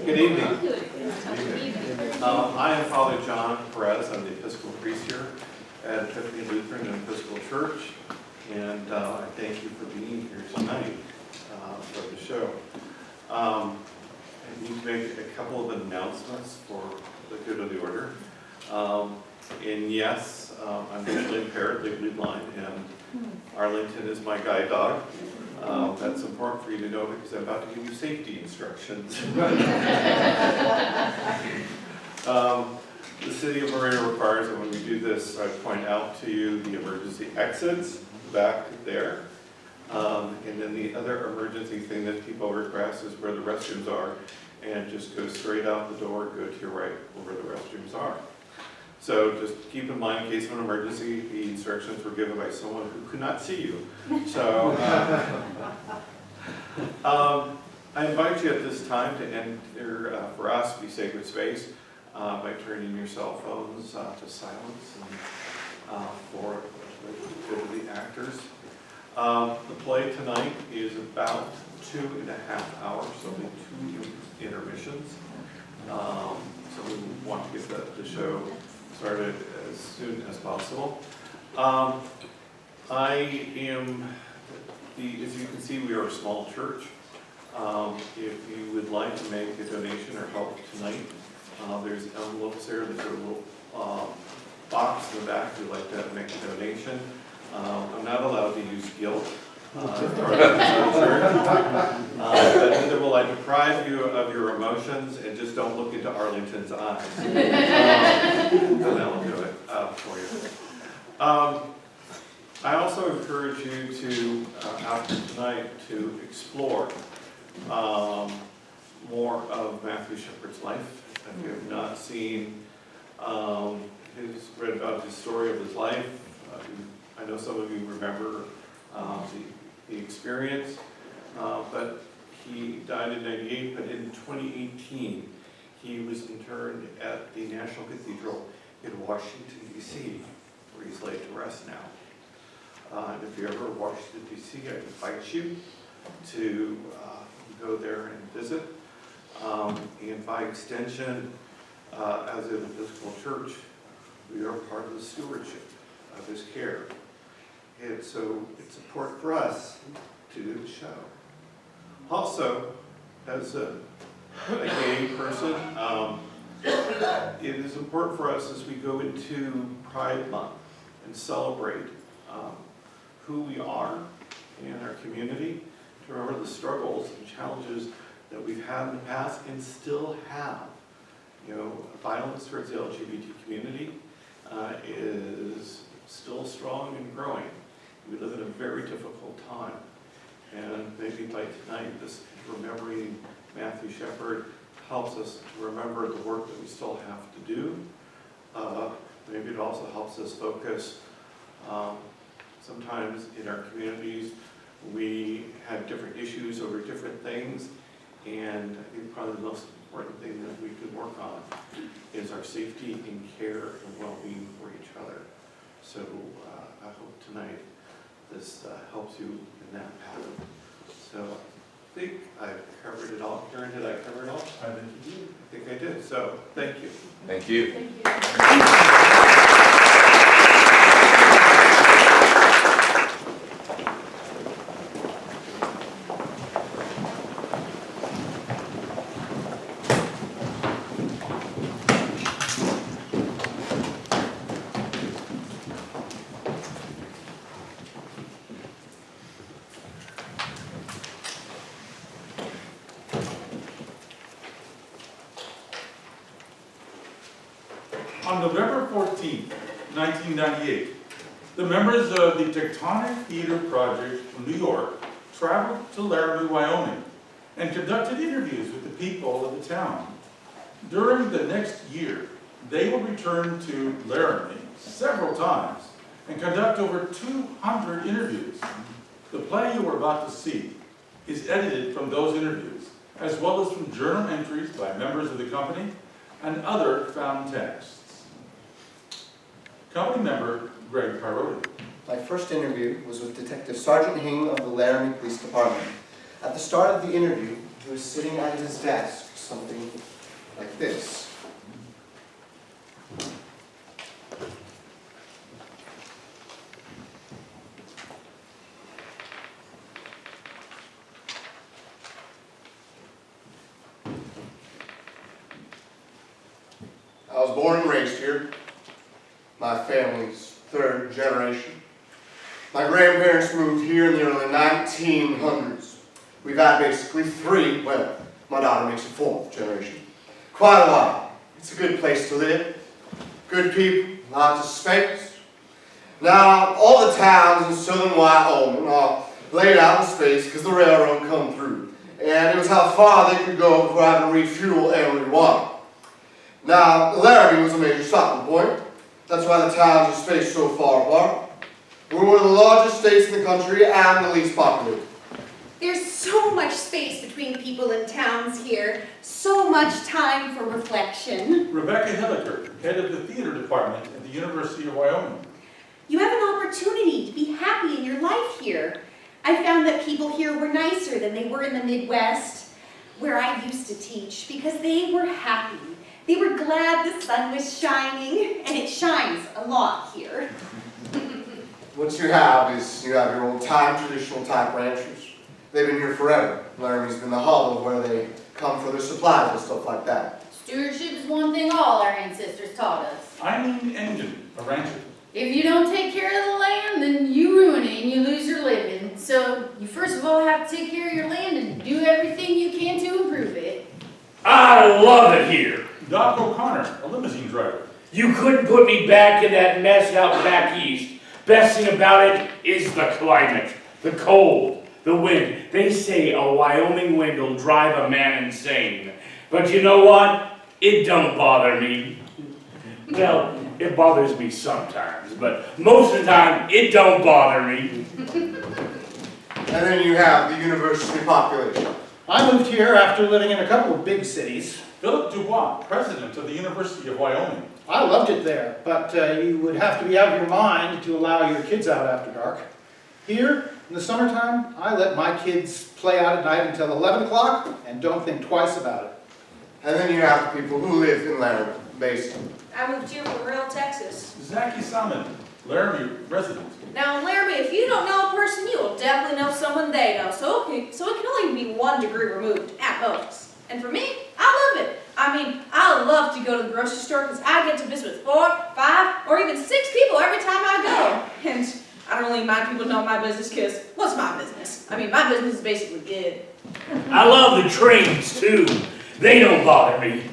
Good evening. I am Father John Perez. I'm the Episcopal priest here at Epiphany Lutheran and Episcopal Church, and I thank you for being here tonight for the show. I need to make a couple of announcements for the good of the order. And yes, I'm visually impaired, legally blind, and Arlington is my guide dog. That's important for you to know because I'm about to give you safety instructions. The City of Marina requires that when we do this, I point out to you the emergency exits back there. And then the other emergency thing that people request is where the restrooms are, and just go straight out the door, go to your right where the restrooms are. So just keep in mind, in case of an emergency, the instructions were given by someone who could not see you. So I invite you at this time to enter, for us, be sacred space by turning your cell phones to silence and for the good of the actors. The play tonight is about 2.5 hours, so only 2 intermissions. So we want to get the show started as soon as possible. I am, as you can see, we are a small church. If you would like to make a donation or help tonight, there's envelopes there. There's a little box in the back if you'd like to make a donation. I'm not allowed to use guilt. But neither will I deprive you of your emotions, and just don't look into Arlington's eyes. And that'll do it for you. I also encourage you to, after tonight, to explore more of Matthew Shepard's life. If you have not seen, read about his story of his life, I know some of you remember the experience, but he died in '98, but in 2018, he was interned at the National Cathedral in Washington, D.C., where he's laid to rest now. And if you're ever in Washington, D.C., I invite you to go there and visit. And by extension, as an Episcopal church, we are part of the stewardship of his care. And so it's important for us to do the show. Also, as a gay person, it is important for us as we go into Pride Month and celebrate who we are in our community, to remember the struggles and challenges that we've had in the past and still have. You know, violence towards the LGBT community is still strong and growing. We live in a very difficult time, and maybe by tonight, this remembering Matthew Shepard helps us to remember the work that we still have to do. Maybe it also helps us focus. Sometimes in our communities, we have different issues over different things, and I think probably the most important thing that we can work on is our safety and care and well-being for each other. So I hope tonight this helps you in that path. So I think I've covered it all. Karen, did I cover it all? I think you did. I think I did. So thank you. Thank you. Thank you. On November 14, 1998, the members of the Tectonic Theater Project from New York traveled to Laramie, Wyoming, and conducted interviews with the people of the town. During the next year, they will return to Laramie several times and conduct over 200 interviews. The play you are about to see is edited from those interviews, as well as from journal entries by members of the company and other found texts. Company member Greg Pierotti. My first interview was with Detective Sergeant Hing of the Laramie Police Department. At the start of the interview, He was sitting at his desk, something like this. I was born and raised here. My family's third generation. My grandparents moved here in the early 1900s. We've had basically three, well, my daughter makes it fourth generation. Quite a while. It's a good place to live. Good people, lots of space. Now, all the towns in southern Wyoming are laid out in space because the railroad come through. And it was how far they could go before having to refuel every one. Now, Laramie was a major stopping point. That's why the towns are spaced so far apart. We're one of the largest states in the country and the least populated. There's so much space between people and towns here. So much time for reflection. Rebecca Hilliker, head of the theater department at the University of Wyoming. You have an opportunity to be happy in your life here. I found that people here were nicer than they were in the Midwest, where I used to teach, because they were happy. They were glad the sun was shining, and it shines a lot here. What you have is, you have your old-time traditional type ranchers. They've been here forever. Laramie's been the hub of where they come for their supplies and stuff like that. Stewardship is one thing all our ancestors taught us. I mean engine, a rancher. If you don't take care of the land, then you ruin it and you lose your living. So you first of all have to take care of your land and do everything you can to improve it. I love it here. Doc O'Connor, a limousine driver. You couldn't put me back in that mess out back east. Best thing about it is the climate, the cold, the wind. They say a Wyoming wind will drive a man insane. But you know what? It don't bother me. Well, it bothers me sometimes, but most of the time, it don't bother me. And then you have the university population. I moved here after living in a couple of big cities. Philip Dubois, president of the University of Wyoming. I loved it there, but you would have to be out of your mind to allow your kids out after dark. Here, in the summertime, I let my kids play out at night until 11 o'clock and don't think twice about it. And then you have the people who live in Laramie Basin. I moved here from rural Texas. Zaki Salmon, Laramie resident. Now in Laramie, if you don't know a person, you will definitely know someone they know. So it can only be 1 degree removed at most. And for me, I love it. I mean, I love to go to the grocery store because I get to visit with 4, 5, or even 6 people every time I go. And I don't really mind people knowing my business because what's my business? I mean, my business is basically good. I love the trains too. They don't bother me.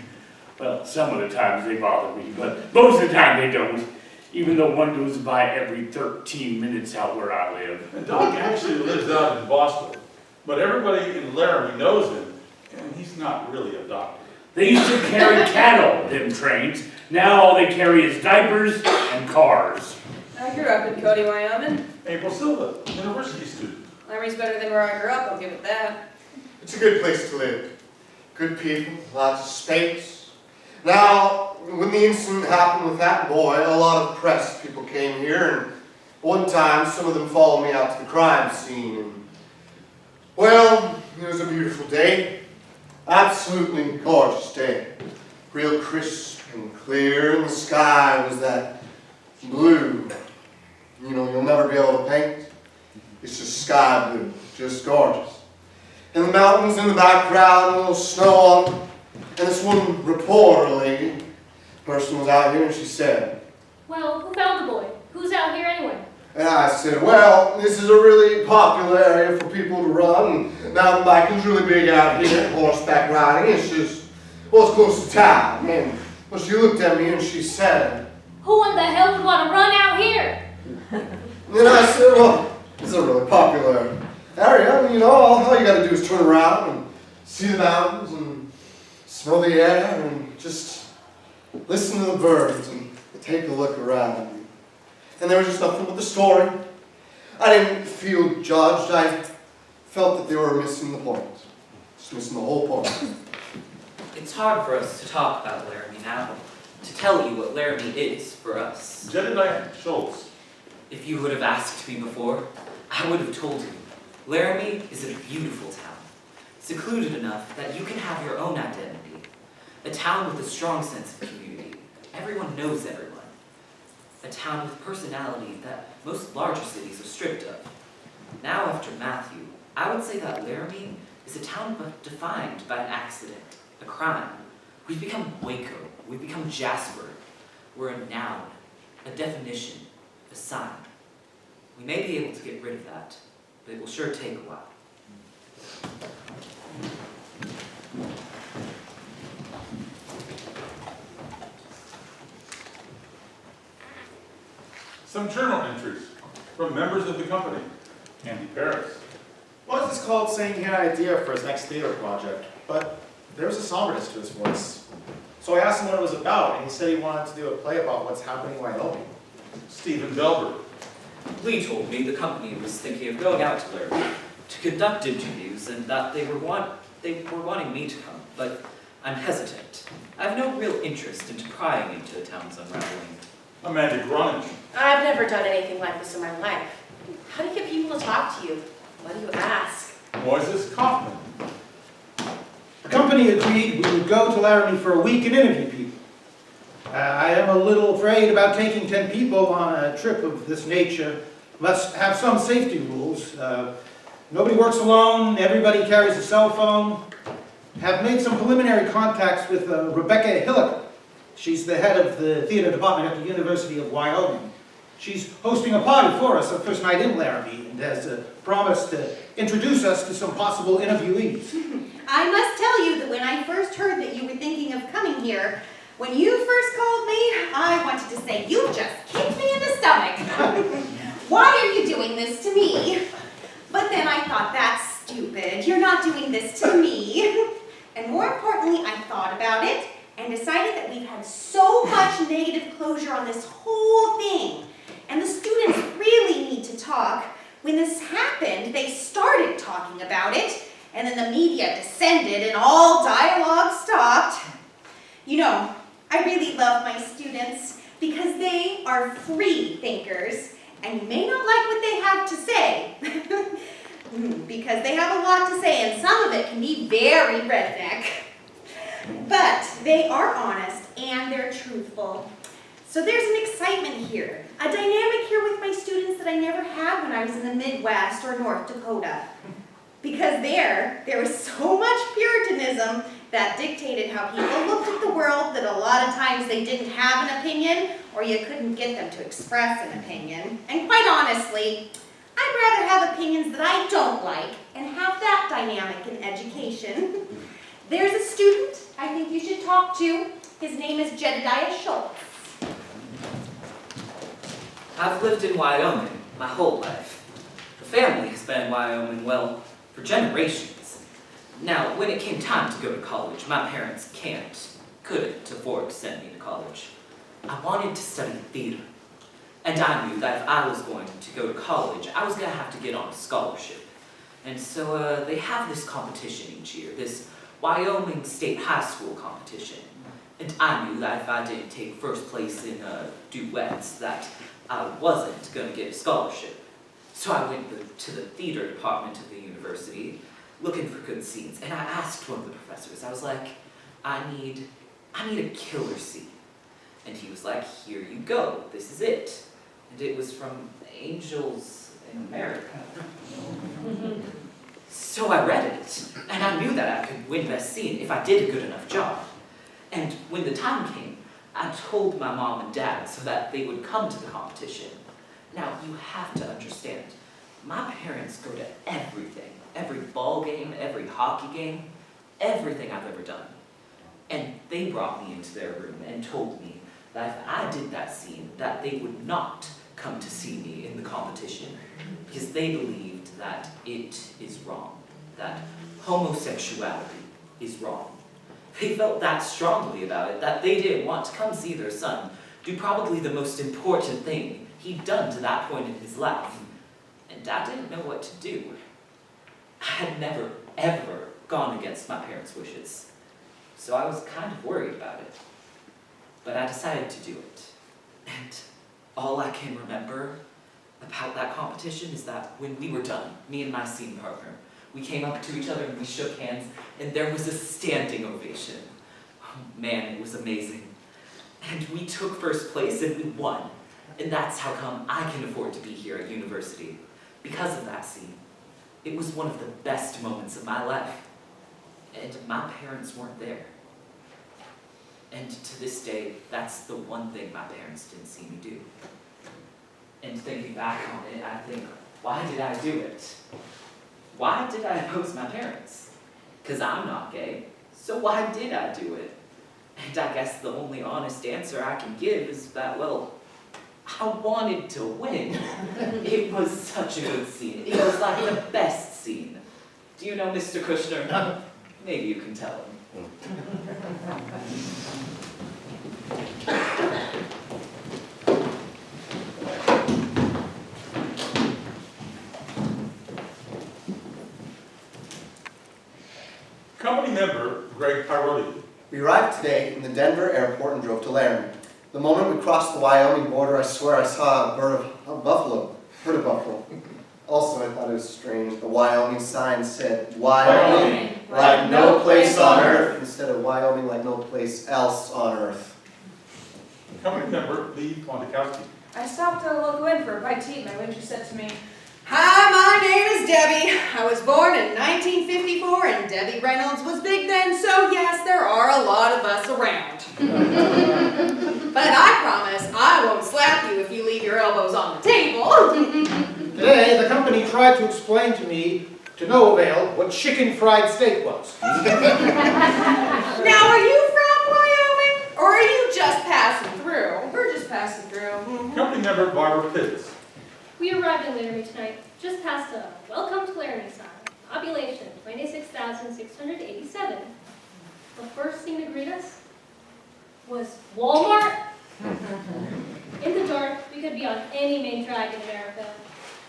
Well, some of the times they bother me, but most of the time they don't. Even though one goes by every 13 minutes out where I live. And Doc actually lives out in Boston, but everybody in Laramie knows him, and he's not really a doctor. They used to carry cattle, them trains. Now all they carry is diapers and cars. I grew up in Cody, Wyoming. April Silva, university student. Laramie's better than where I grew up, I'll give it that. It's a good place to live. Good people, lots of space. Now, when the incident happened with that boy, a lot of press people came here, and one time some of them followed me out to the crime scene. And, well, it was a beautiful day. Absolutely gorgeous day. Real crisp and clear, and the sky was that blue. You know, you'll never be able to paint. It's just sky blue, just gorgeous. And the mountains in the background, a little snow on them. And this one reporter lady, person was out here, and she said, "Well, who found the boy? Who's out here anyway?" and I said, well, this is a really popular area for people to run. And mountain biking's really big out here, horseback riding. It's just, well, it's close to town. And well, she looked at me and she said, "Who in the hell would want to run out here?" and then I said, well, this is a really popular area. You know, all you got to do is turn around and see the mountains and smell the air and just listen to the birds and take a look around. And there was just nothing with the story. I didn't feel judged. I felt that they were missing the point. Just missing the whole point. It's hard for us to talk about Laramie now, to tell you what Laramie is for us. Jedediah Schultz. If you would have asked me before, I would have told you. Laramie is a beautiful town. secluded enough that you can have your own identity. A town with a strong sense of community. Everyone knows everyone. A town with personality that most larger cities are stripped of. Now, after Matthew, I would say that Laramie is a town defined by an accident, a crime. We've become Waco, we've become Jasper. We're a noun, a definition, a sign. We may be able to get rid of that, but it will sure take a while. Some journal entries from members of the company. Andy Paris. Moises called saying he had an idea for his next theater project, but there was a somberness to his voice. So I asked him what it was about, and he said he wanted to do a play about what's happening in Wyoming. Stephen Belber. Leigh told me the company was thinking of going out to Laramie to conduct interviews and that they were wanting me to come, but I'm hesitant. I have no real interest in prying into a town's unraveling. Amanda Gronich. I've never done anything like this in my life. How do you get people to talk to you? What do you ask? Moisés Kaufman. The company agreed we would go to Laramie for a week and interview people. I am a little afraid about taking 10 people on a trip of this nature. Must have some safety rules. Nobody works alone, everybody carries a cell phone. Have made some preliminary contacts with Rebecca Hilliker. She's the head of the theater department at the University of Wyoming. She's hosting a party for us, our first night in Laramie, and has promised to introduce us to some possible interviewees. I must tell you that when I first heard that you were thinking of coming here, when you first called me, I wanted to say, you just kicked me in the stomach. Why are you doing this to me? But then I thought, that's stupid. You're not doing this to me. And more importantly, I thought about it and decided that we've had so much negative closure on this whole thing. And the students really need to talk. When this happened, they started talking about it, and then the media descended and all dialogue stopped. You know, I really love my students because they are free thinkers, and you may not like what they have to say, because they have a lot to say, and some of it can be very redneck. But they are honest, and they're truthful. So there's an excitement here, a dynamic here with my students that I never had when I was in the Midwest or North Dakota. Because there was so much Puritanism that dictated how people looked at the world that a lot of times they didn't have an opinion, or you couldn't get them to express an opinion. And quite honestly, I'd rather have opinions that I don't like and have that dynamic in education. There's a student I think you should talk to. His name is Jedediah Schultz. I've lived in Wyoming my whole life. The family has been in Wyoming, well, for generations. Now, when it came time to go to college, my parents couldn't afford to send me to college. I wanted to study theater. And I knew that if I was going to go to college, I was going to have to get on a scholarship. And so they have this competition each year, this Wyoming State High School competition. And I knew that if I didn't take first place in duets, that I wasn't going to get a scholarship. So I went to the theater department of the university, looking for good scenes, and I asked one of the professors, I was like, I need a killer scene. And he was like, here you go, this is it. And it was from Angels in America. So I read it, and I knew that I could win best scene if I did a good enough job. And when the time came, I told my mom and dad so that they would come to the competition. Now, you have to understand, my parents go to everything, every ball game, every hockey game, everything I've ever done. And they brought me into their room and told me that if I did that scene, that they would not come to see me in the competition because they believed that it is wrong, that homosexuality is wrong. They felt that strongly about it that they didn't want to come see their son do probably the most important thing he'd done to that point in his life. And I didn't know what to do. I had never, ever gone against my parents' wishes. So I was kind of worried about it. But I decided to do it. And all I can remember about that competition is that when we were done, me and my scene partner, We came up to each other and we shook hands, and there was a standing ovation. Oh, man, it was amazing. And we took first place and we won. And that's how come I can afford to be here at university. Because of that scene. It was one of the best moments of my life. And my parents weren't there. And to this day, that's the one thing my parents didn't see me do. And thinking back on it, I think, why did I do it? Why did I oppose my parents? Because I'm not gay, so why did I do it? And I guess the only honest answer I can give is that, well, I wanted to win. It was such a good scene. It was like the best scene. Do you know Mr. Kushner? Maybe you can tell him. Company member Greg Pierotti. We arrived today in the Denver airport and drove to Laramie. The moment we crossed the Wyoming border, I swear I saw herd of buffalo. Also, I thought it was strange. The Wyoming sign said, Wyoming, like no place on earth, instead of Wyoming like no place else on earth. Company member Leigh Fondakowski. I stopped at a local inn for a bite to eat. My waitress said to me, "Hi, my name is Debbie. I was born in 1954 and Debbie Reynolds was big then, so yes, there are a lot of us around. But I promise I won't slap you if you leave your elbows on the table." Today, the company tried to explain to me, to no avail, what chicken fried steak was. Now, are you from Wyoming, or are you just passing through? We're just passing through. Company member Barbara Pitts. We arrived in Laramie tonight, just past a welcome to Laramie sign. Population 26,687. The first thing to greet us was Walmart. In the dark, we could be on any main drag in America.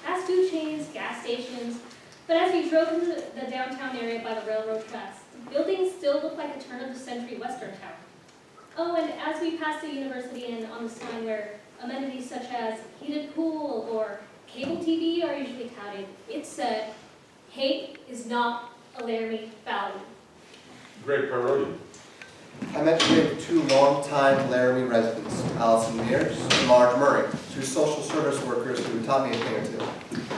Fast food chains, gas stations. But as we drove into the downtown area by the railroad tracks, the buildings still looked like a turn-of-the-century western town. Oh, and as we passed the university and on the sign where amenities such as heated pool or cable TV are usually touted, it said, "Hate is not a Laramie value." Greg Pierotti. I met today with two longtime Laramie residents, Allison Mears and Marge Murray, two social service workers who taught me a thing or two.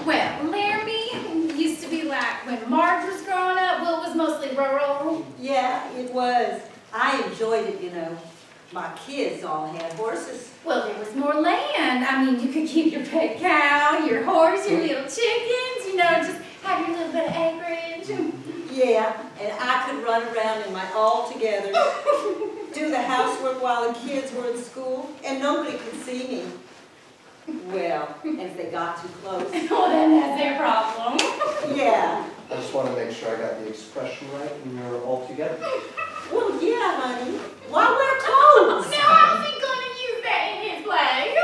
Well, Laramie used to be like when Marge was growing up, well, it was mostly rural. Yeah, it was. I enjoyed it, you know. My kids all had horses. Well, there was more land. I mean, you could keep your pet cow, your horse, your little chickens, you know, just have your little bit of acreage. Yeah, and I could run around in my all-together, do the housework while the kids were in school, and nobody could see me. Well, if they got too close. Well, then that's their problem. Yeah. I just want to make sure I got the expression right and you're all together. Well, yeah, honey. Why wear clothes? Now, how's he going to use that in his play?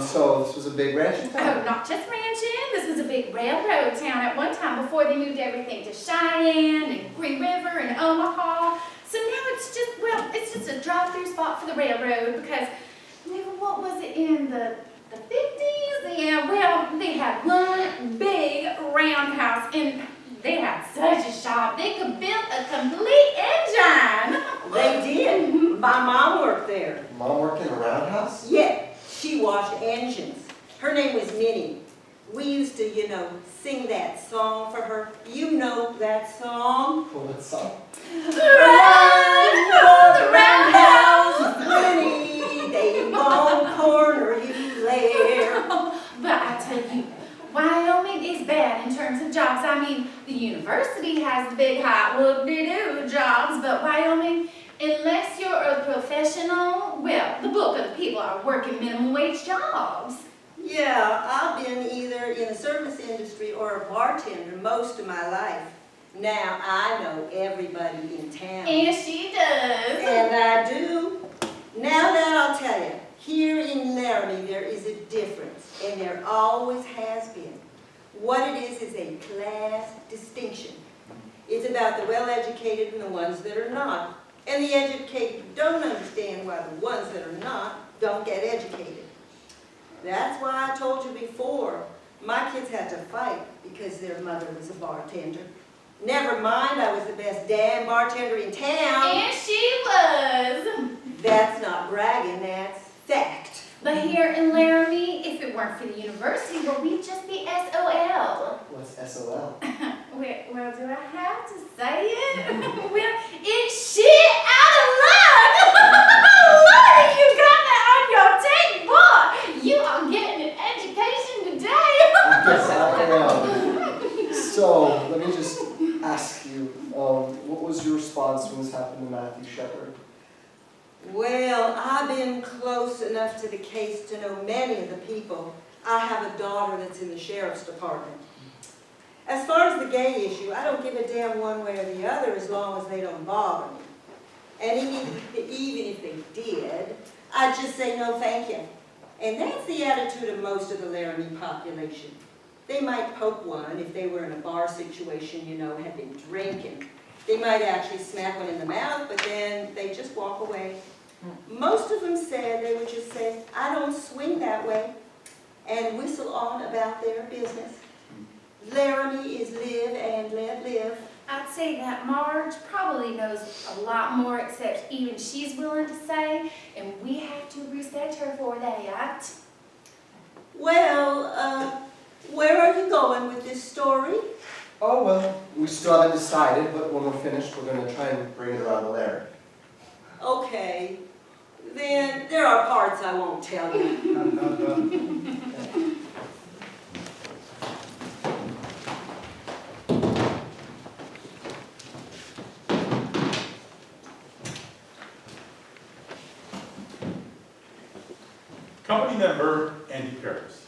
So this was a big ranch in Oh, town? not just ranching. This was a big railroad town at one time before they moved everything to Cheyenne and Green River and Omaha. So now it's just, well, it's just a drive-through spot for the railroad because, what was it, in the 50s? Yeah, well, they had one big roundhouse and they had such a shop. They could build a complete engine. They did. My mom worked there. Mom worked in a roundhouse? Yeah, she washed engines. Her name was Minnie. We used to, you know, sing that song for her. You know that song? What song? Run for the roundhouse, Minnie. They won't corner you there. But I tell you, Wyoming is bad in terms of jobs. I mean, the university has the big hot whoop-de-doo jobs, but Wyoming, unless you're a professional, well, the bulk of the people are working minimum wage jobs. Yeah, I've been either in the service industry or a bartender most of my life. Now I know everybody in town. And she does. And I do. Now that I'll tell you, here in Laramie there is a difference, and there always has been. What it is a class distinction. It's about the well-educated and the ones that are not. And the educated don't understand why the ones that are not don't get educated. That's why I told you before, My kids had to fight because their mother was a bartender. Never mind, I was the best damn bartender in town. And she was. That's not bragging, that's fact. But here in Laramie, if it weren't for the university, well, we'd just be SOL. What's SOL? Well, do I have to say it? Well, it's shit out of luck! Lordy, you got that on your tape, boy! You are getting an education today! I guess I am. So, let me just ask you, what was your response when this happened to Matthew Shepard? Well, I've been close enough to the case to know many of the people. I have a daughter that's in the sheriff's department. As far as the gay issue, I don't give a damn one way or the other as long as they don't bother me. And even if they did, I'd just say no thank you. And that's the attitude of most of the Laramie population. They might poke one if they were in a bar situation, you know, had been drinking. They might actually smack one in the mouth, but then they just walk away. Most of them said they would just say, I don't swing that way, and whistle on about their business. Laramie is live and let live. I'd say that Marge probably knows a lot more, except even she's willing to say, and we have to respect her for that. Well, where are you going with this story? Oh, well, we still haven't decided, but when we're finished, we're going to try and bring it around to Larry. Okay, then there are parts I won't tell you. Company member Andy Paris.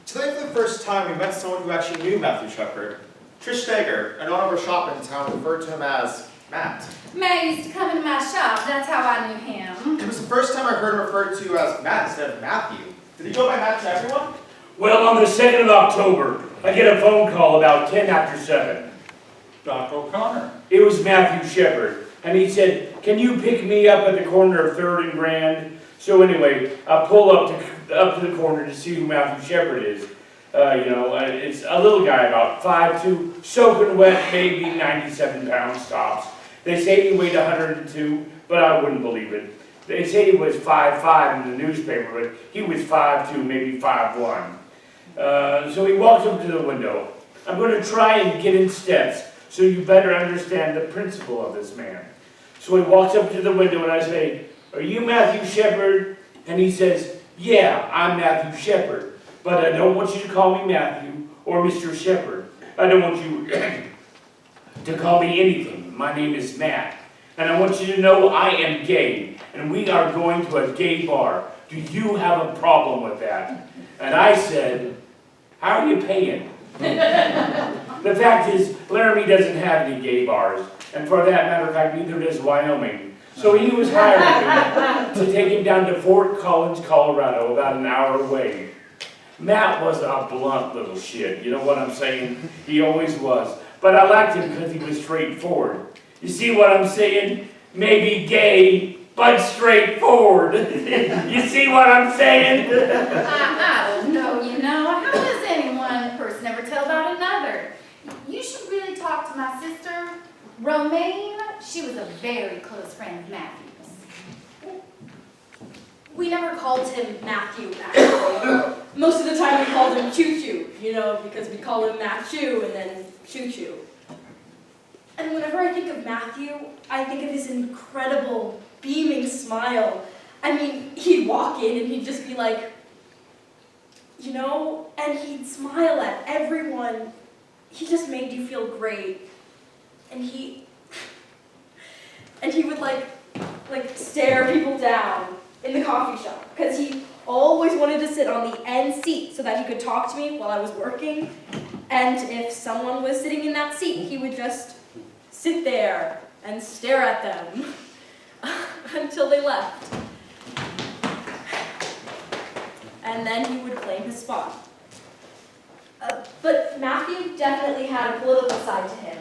Today, for the first time, we met someone who actually knew Matthew Shepard. Trish Steger, an owner of a shop in town, referred to him as Matt. Matt used to come into my shop, that's how I knew him. It was the first time I heard him referred to as Matt instead of Matthew. Did he go by Matt to everyone? Well, on the 2nd of October, I get a phone call about 10 after 7. Doc O'Connor. It was Matthew Shepard, and he said, can you pick me up at the corner of 3rd and Grand? So anyway, I pull up to the corner to see who Matthew Shepard is. It's a little guy about 5'2", soaking wet, maybe 97 pounds tops. They say he weighed 102, but I wouldn't believe it. They say he was 5'5" in the newspaper, but he was 5'2", maybe 5'1". So he walks up to the window. I'm going to try and get in steps so you better understand the principle of this man. So he walks up to the window and I say, are you Matthew Shepard? And he says, yeah, I'm Matthew Shepard, but I don't want you to call me Matthew or Mr. Shepard. I don't want you to call me anything. My name is Matt, and I want you to know I am gay, and we are going to a gay bar. Do you have a problem with that? And I said, how are you paying? The fact is, Laramie doesn't have any gay bars, and for that matter of fact, neither does Wyoming. So he was hired to take him down to Fort Collins, Colorado, about an hour away. Matt was a blunt little shit, you know what I'm saying? He always was. But I liked him because he was straightforward. You see what I'm saying? Maybe gay, but straightforward. You see what I'm saying? I don't know, you know. How does one person ever tell about another? You should really talk to my sister, Romaine. She was a very close friend of Matthew's. We never called him Matthew, actually. Most of the time we called him Choo-Choo, you know, because we call him Matthew and then Choo-Choo. And whenever I think of Matthew, I think of his incredible, beaming smile. I mean, he'd walk in and he'd just be like, you know, and he'd smile at everyone. He just made you feel great. And he would like stare people down in the coffee shop because he always wanted to sit on the end seat so that he could talk to me while I was working. And if someone was sitting in that seat, he would just sit there and stare at them until they left. And then he would claim his spot. But Matthew definitely had a political side to him.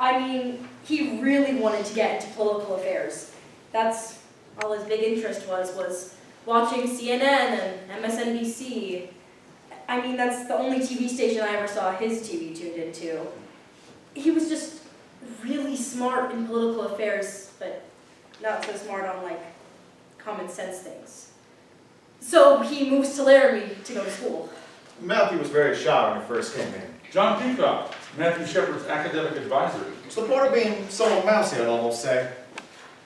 I mean, he really wanted to get into political affairs. That's all his big interest was watching CNN and MSNBC. I mean, that's the only TV station I ever saw his TV tuned into. He was just really smart in political affairs, but not so smart on, like, common sense things. So he moves to Laramie to go to school. Matthew was very shy when he first came in. John Peacock, Matthew Shepard's academic advisor. To the point of being somewhat mousy, I'd almost say.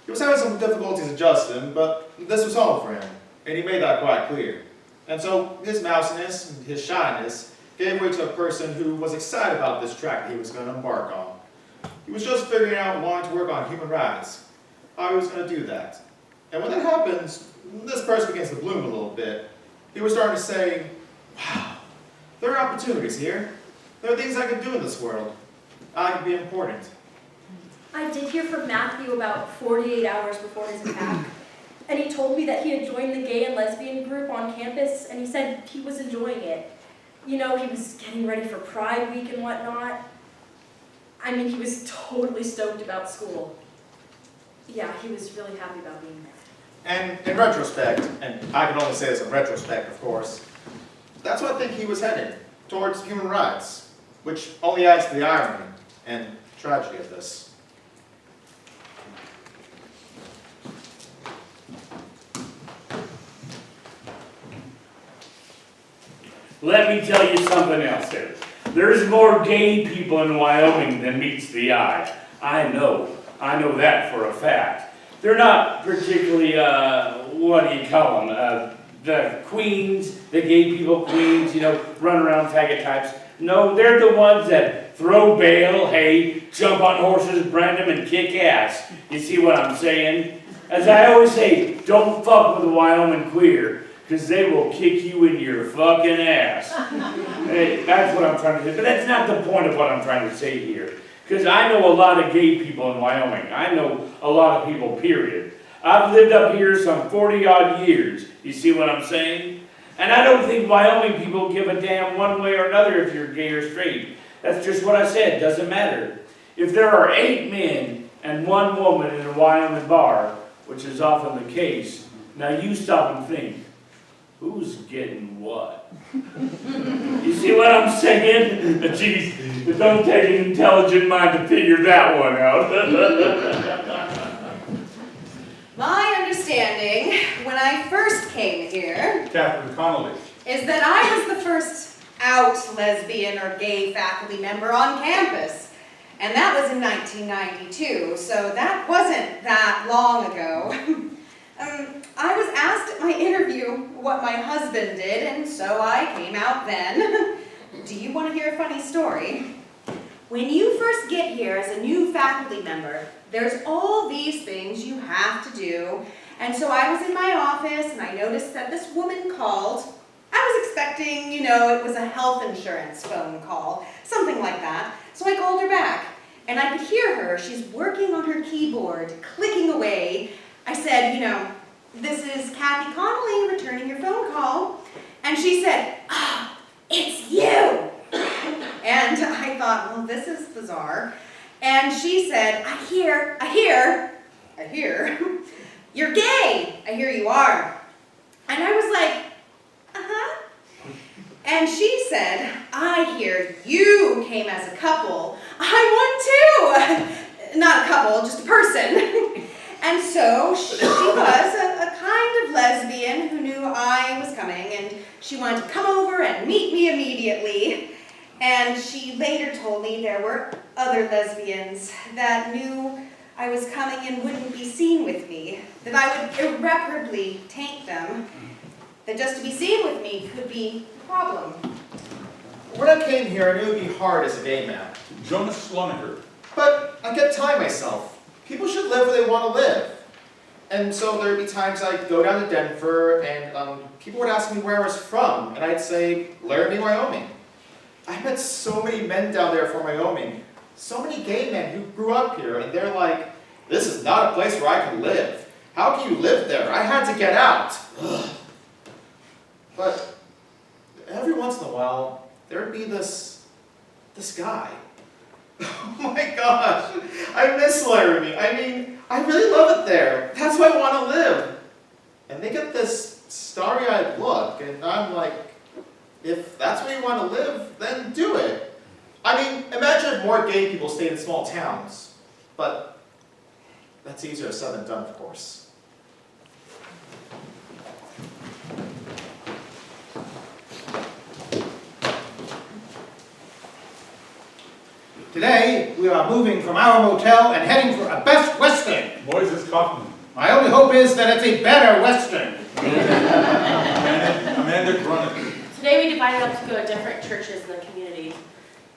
He was having some difficulties adjusting, but this was home for him, and he made that quite clear. And so his mousiness and his shyness gave way to a person who was excited about this track that he was going to embark on. He was just figuring out wanting to work on human rights, how he was going to do that. And when that happens, this person begins to bloom a little bit. He was starting to say, wow, there are opportunities here. There are things I can do in this world. I can be important. I did hear from Matthew about 48 hours before his attack, and he told me that he had joined the gay and lesbian group on campus, and he said he was enjoying it. You know, he was getting ready for Pride Week and whatnot. I mean, he was totally stoked about school. Yeah, he was really happy about being there. And in retrospect, and I can only say this in retrospect, of course, that's what I think he was headed, towards human rights, which only adds to the irony and tragedy of this. Let me tell you something else here. There's more gay people in Wyoming than meets the eye. I know that for a fact. They're not particularly, what do you call them, the queens, the gay people queens, you know, run around faggot types. No, they're the ones that throw bale, hay, jump on horses, brand them, and kick ass. You see what I'm saying? As I always say, don't fuck with a Wyoming queer, because they will kick you in your fucking ass. Hey, that's what I'm trying to do. But that's not the point of what I'm trying to say here. Because I know a lot of gay people in Wyoming. I know a lot of people, period. I've lived up here some 40-odd years. You see what I'm saying? And I don't think Wyoming people give a damn one way or another if you're gay or straight. That's just what I said. Doesn't matter. If there are 8 men and 1 woman in a Wyoming bar, which is often the case, now you stop and think. Who's getting what? You see what I'm saying? Jeez, it don't take an intelligent mind to figure that one out. My understanding, when I first came here, Catherine Connolly. is that I was the first out lesbian or gay faculty member on campus. And that was in 1992, so that wasn't that long ago. I was asked at my interview what my husband did, and so I came out then. Do you want to hear a funny story? When you first get here as a new faculty member, there's all these things you have to do. And so I was in my office, and I noticed that this woman called. I was expecting, you know, it was a health insurance phone call, something like that. So I called her back, and I could hear her. She's working on her keyboard, clicking away. I said, you know, this is Kathy Connolly returning your phone call. And she said, ah, it's you. And I thought, well, this is bizarre. And she said, I hear, you're gay. I hear you are. And I was like, uh-huh. And she said, I hear you came as a couple. I won too. Not a couple, just a person. And so she was a kind of lesbian who knew I was coming, and she wanted to come over and meet me immediately. And she later told me there were other lesbians that knew I was coming and wouldn't be seen with me, that I would irreparably taint them, that just to be seen with me could be a problem. When I came here, I knew it would be hard as a gay man. Jonas Slonaker. But I kept telling myself, people should live where they want to live. And so there would be times I'd go down to Denver, and people would ask me where I was from, and I'd say, Laramie, Wyoming. I met so many men down there from Wyoming, so many gay men who grew up here, and they're like, this is not a place where I can live. How can you live there? I had to get out. Ugh. But every once in a while, there would be this guy. Oh my gosh, I miss Laramie. I mean, I really love it there. That's why I want to live. And they get this starry-eyed look, and I'm like, if that's where you want to live, then do it. I mean, imagine if more gay people stayed in small towns. But that's easier said than done, of course. Today, we are moving from our motel and heading for a best Western. Moisés Kaufman. My only hope is that it's a better Western. Amanda Gronich. Today we divided up to go to different churches in the community.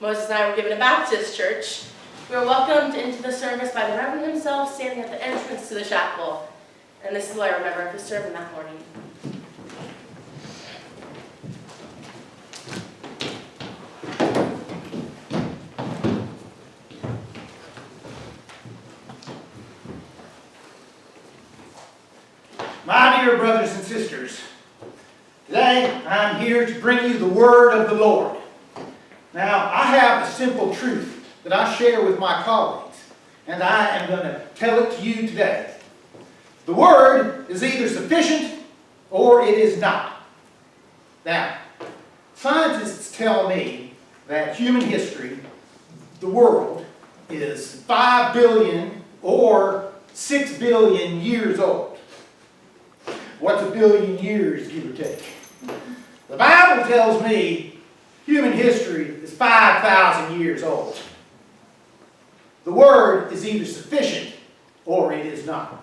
Moses and I were given a Baptist church. We were welcomed into the service by the Reverend himself standing at the entrance to the chapel. And this is what I remember of his sermon that morning. My dear brothers and sisters, today I'm here to bring you the word of the Lord. Now, I have a simple truth that I share with my colleagues, and I am going to tell it to you today. The word is either sufficient or it is not. Now, scientists tell me that human history, the world, is 5 billion or 6 billion years old. What's a billion years, give or take? The Bible tells me human history is 5,000 years old. The word is either sufficient or it is not.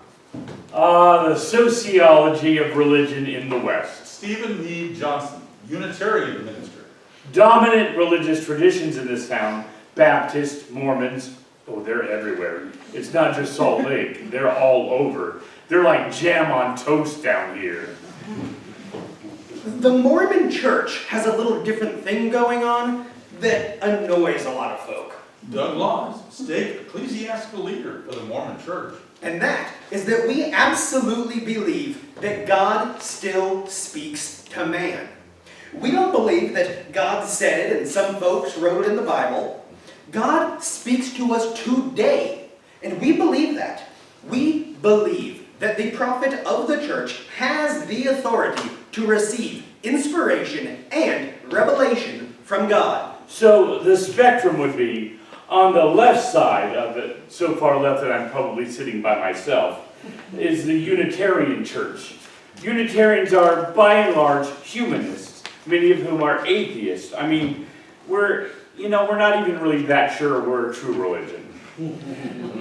The sociology of religion in the West. Stephen Meade Johnson, Unitarian minister. Dominant religious traditions in this town, Baptist, Mormons, oh, they're everywhere. It's not just Salt Lake, they're all over. They're like jam on toast down here. The Mormon church has a little different thing going on that annoys a lot of folk. Doug Laws, state ecclesiastical leader for the Mormon church. And that is that we absolutely believe that God still speaks to man. We don't believe that God said it and some folks wrote it in the Bible. God speaks to us today, and we believe that. We believe that the prophet of the church has the authority to receive inspiration and revelation from God. So the spectrum would be, on the left side of it, so far left that I'm probably sitting by myself, is the Unitarian church. Unitarians are, by and large, humanists, many of whom are atheists. I mean, we're not even really that sure we're a true religion.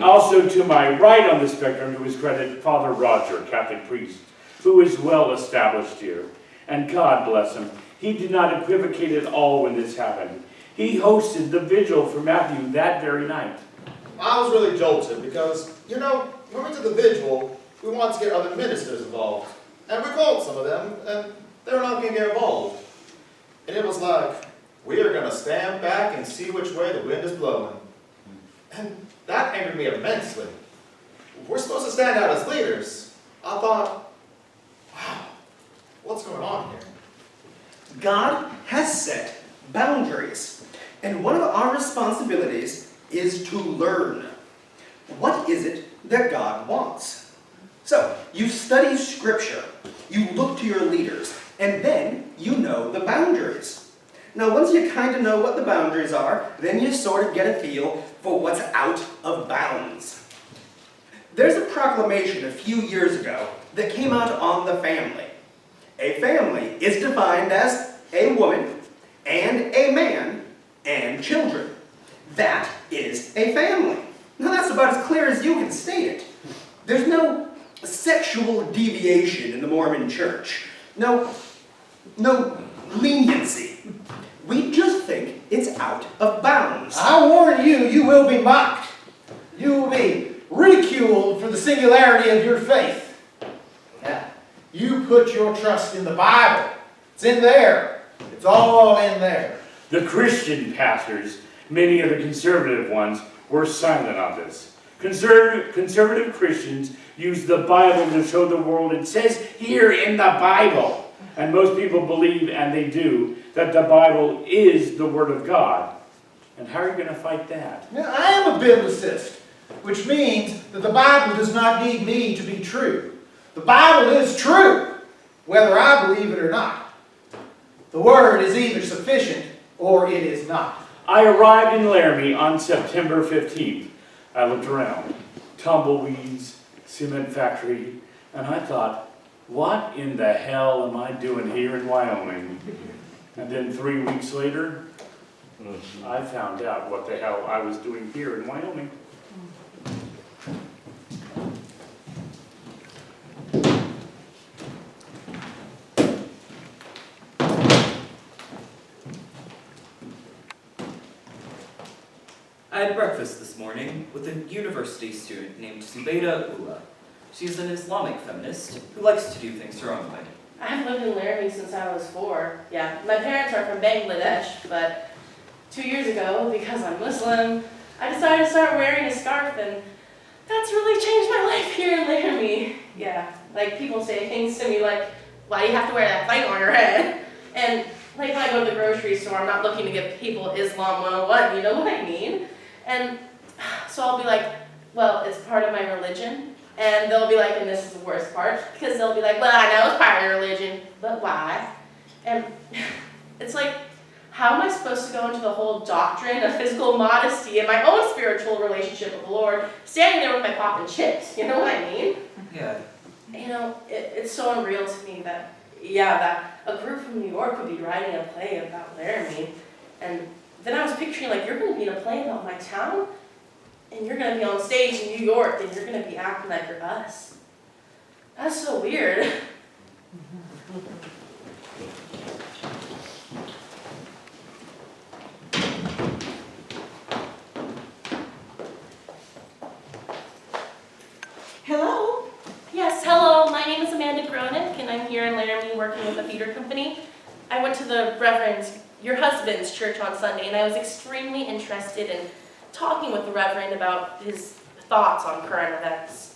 Also to my right on the spectrum, who is credited Father Roger, Catholic priest, who is well established here. And God bless him, he did not equivocate at all when this happened. He hosted the vigil for Matthew that very night. I was really jolted because, when we went to the vigil, we wanted to get other ministers involved. And we called some of them, and they were not going to get involved. And it was like, we are going to stand back and see which way the wind is blowing. And that angered me immensely. We're supposed to stand out as leaders. I thought, wow, what's going on here? God has set boundaries, and one of our responsibilities is to learn. What is it that God wants? So, you study Scripture, you look to your leaders, and then you know the boundaries. Now, once you kind of know what the boundaries are, then you sort of get a feel for what's out of bounds. There's a proclamation a few years ago that came out on the family. A family is defined as a woman and a man and children. That is a family. Now, that's about as clear as you can state it. There's no sexual deviation in the Mormon church. No leniency. We just think it's out of bounds. I warn you, you will be mocked. You will be ridiculed for the singularity of your faith. Yeah. You put your trust in the Bible. It's in there. It's all in there. The Christian pastors, many of the conservative ones, were silent on this. Conservative Christians use the Bible to show the world it says here in the Bible. And most people believe, and they do, that the Bible is the Word of God. And how are you going to fight that? Now, I am a biblicist, which means that the Bible does not need me to be true. The Bible is true, whether I believe it or not. The word is either sufficient or it is not. I arrived in Laramie on September 15th. I looked around. Tumbleweeds, cement factory, and I thought, what in the hell am I doing here in Wyoming? And then 3 weeks later, I found out what the hell I was doing here in Wyoming. I had breakfast this morning with a university student named Zubaydah Ullah. She is an Islamic feminist who likes to do things her own way. I've lived in Laramie since I was 4. Yeah, my parents are from Bangladesh, but 2 years ago, because I'm Muslim, I decided to start wearing a scarf, and that's really changed my life here in Laramie. Yeah, like people say things to me like, why do you have to wear that thing on your head? And like when I go to the grocery store, I'm not looking to give people Islam 101, you know what I mean? And so I'll be like, well, it's part of my religion. And they'll be like, and this is the worst part, because they'll be like, well, I know it's part of your religion, but why? And it's like, how am I supposed to go into the whole doctrine of physical modesty and my own spiritual relationship with the Lord, standing there with my pop and chips, you know what I mean? Yeah. You know, it's so unreal to me that, yeah, that a group from New York would be writing a play about Laramie. And then I was picturing, like, you're going to be in a play about my town, and you're going to be on stage in New York, and you're going to be acting like you're us. That's so weird. Hello? Yes, hello, my name is Amanda Gronich, and I'm here in Laramie working with a theater company. I went to the Reverend, your husband's church on Sunday, and I was extremely interested in talking with the Reverend about his thoughts on current events.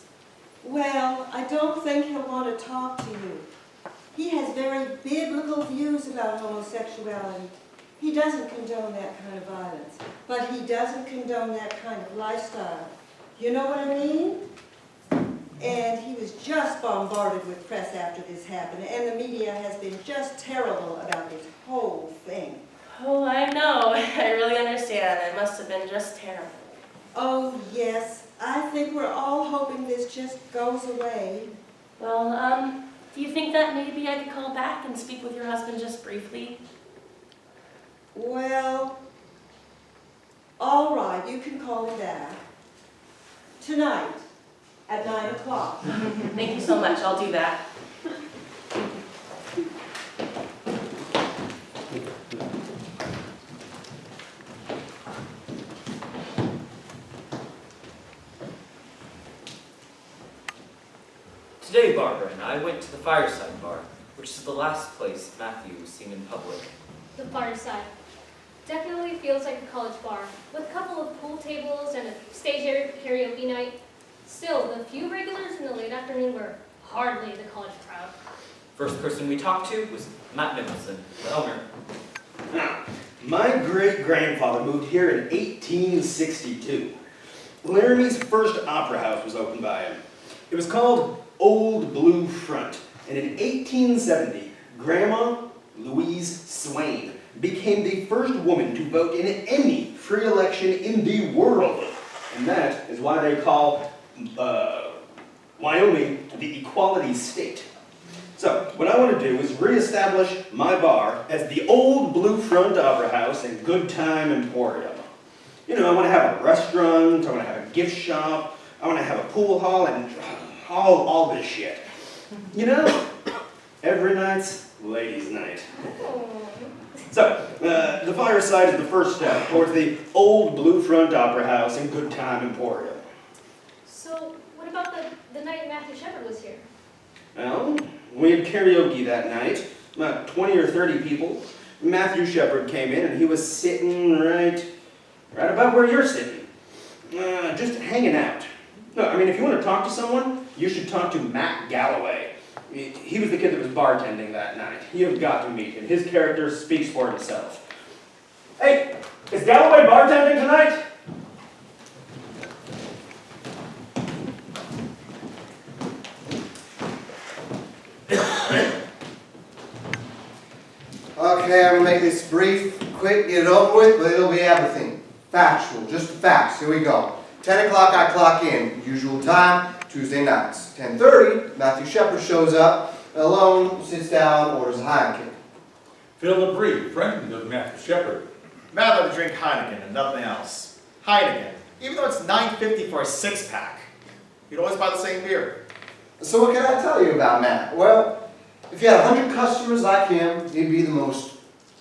Well, I don't think he'll want to talk to you. He has very biblical views about homosexuality. He doesn't condone that kind of violence, but he doesn't condone that kind of lifestyle. You know what I mean? And he was just bombarded with press after this happened, and the media has been just terrible about this whole thing. Oh, I know. I really understand. It must have been just terrible. Oh, yes. I think we're all hoping this just goes away. Well, do you think that maybe I could call back and speak with your husband just briefly? Well, all right, you can call him back. Tonight, at 9 o'clock. Thank you so much. I'll do that. Today, Barbara and I went to the Fireside Bar, which is the last place Matthew was seen in public. The Fireside. Definitely feels like a college bar, with a couple of pool tables and a stage karaoke night. Still, the few regulars in the late afternoon were hardly the college crowd. First person we talked to was Matt Nicholson, the owner. Now, my great-grandfather moved here in 1862. Laramie's first opera house was opened by him. It was called Old Blue Front, and in 1870, Grandma Louise Swain became the first woman to vote in any free election in the world. And that is why they call Wyoming the equality state. So, what I want to do is reestablish my bar as the Old Blue Front Opera House and Good Time Emporium. You know, I want to have a restaurant, I want to have a gift shop, I want to have a pool hall, and all this shit. You know, every night's ladies' night. So, the Fireside is the first step towards the Old Blue Front Opera House and Good Time Emporium. So, what about the night Matthew Shepard was here? Well, we had karaoke that night, about 20 or 30 people. Matthew Shepard came in and he was sitting right about where you're sitting, just hanging out. No, I mean, if you want to talk to someone, you should talk to Matt Galloway. He was the kid that was bartending that night. You've got to meet him. His character speaks for himself. Hey, is Galloway bartending tonight? Okay, I'm gonna make this brief, quick, get it over with, but it'll be everything. Factual, just the facts. Here we go. 10 o'clock, I clock in. Usual time, Tuesday nights. 10:30, Matthew Shepard shows up, alone, sits down, orders a Heineken. Phil LaBrie, friend of Matthew Shepard. Matt liked to drink Heineken and nothing else. Heineken, even though it's $9.50 for a 6-pack. He'd always buy the same beer. So what can I tell you about Matt? Well, if you had 100 customers like him, he'd be the most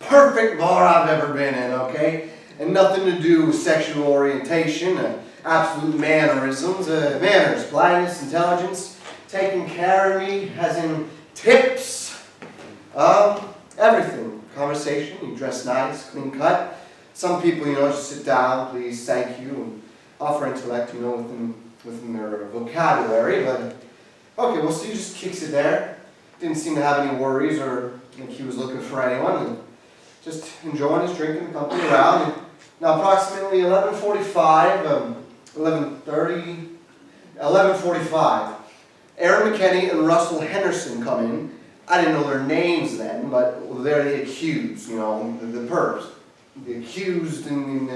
perfect bar I've ever been in, okay? And nothing to do with sexual orientation, absolute mannerisms, manners, politeness, intelligence, taking care of me, as in tips, everything. Conversation, you dress nice, clean cut. Some people, just sit down, please, thank you, and offer intellect, within their vocabulary, but okay, well, so he just kicks it there. Didn't seem to have any worries or think he was looking for anyone, and just enjoying his drink and the company around. And now, approximately 11:45, Aaron McKinney and Russell Henderson come in. I didn't know their names then, but they're the accused, the perps. The accused, and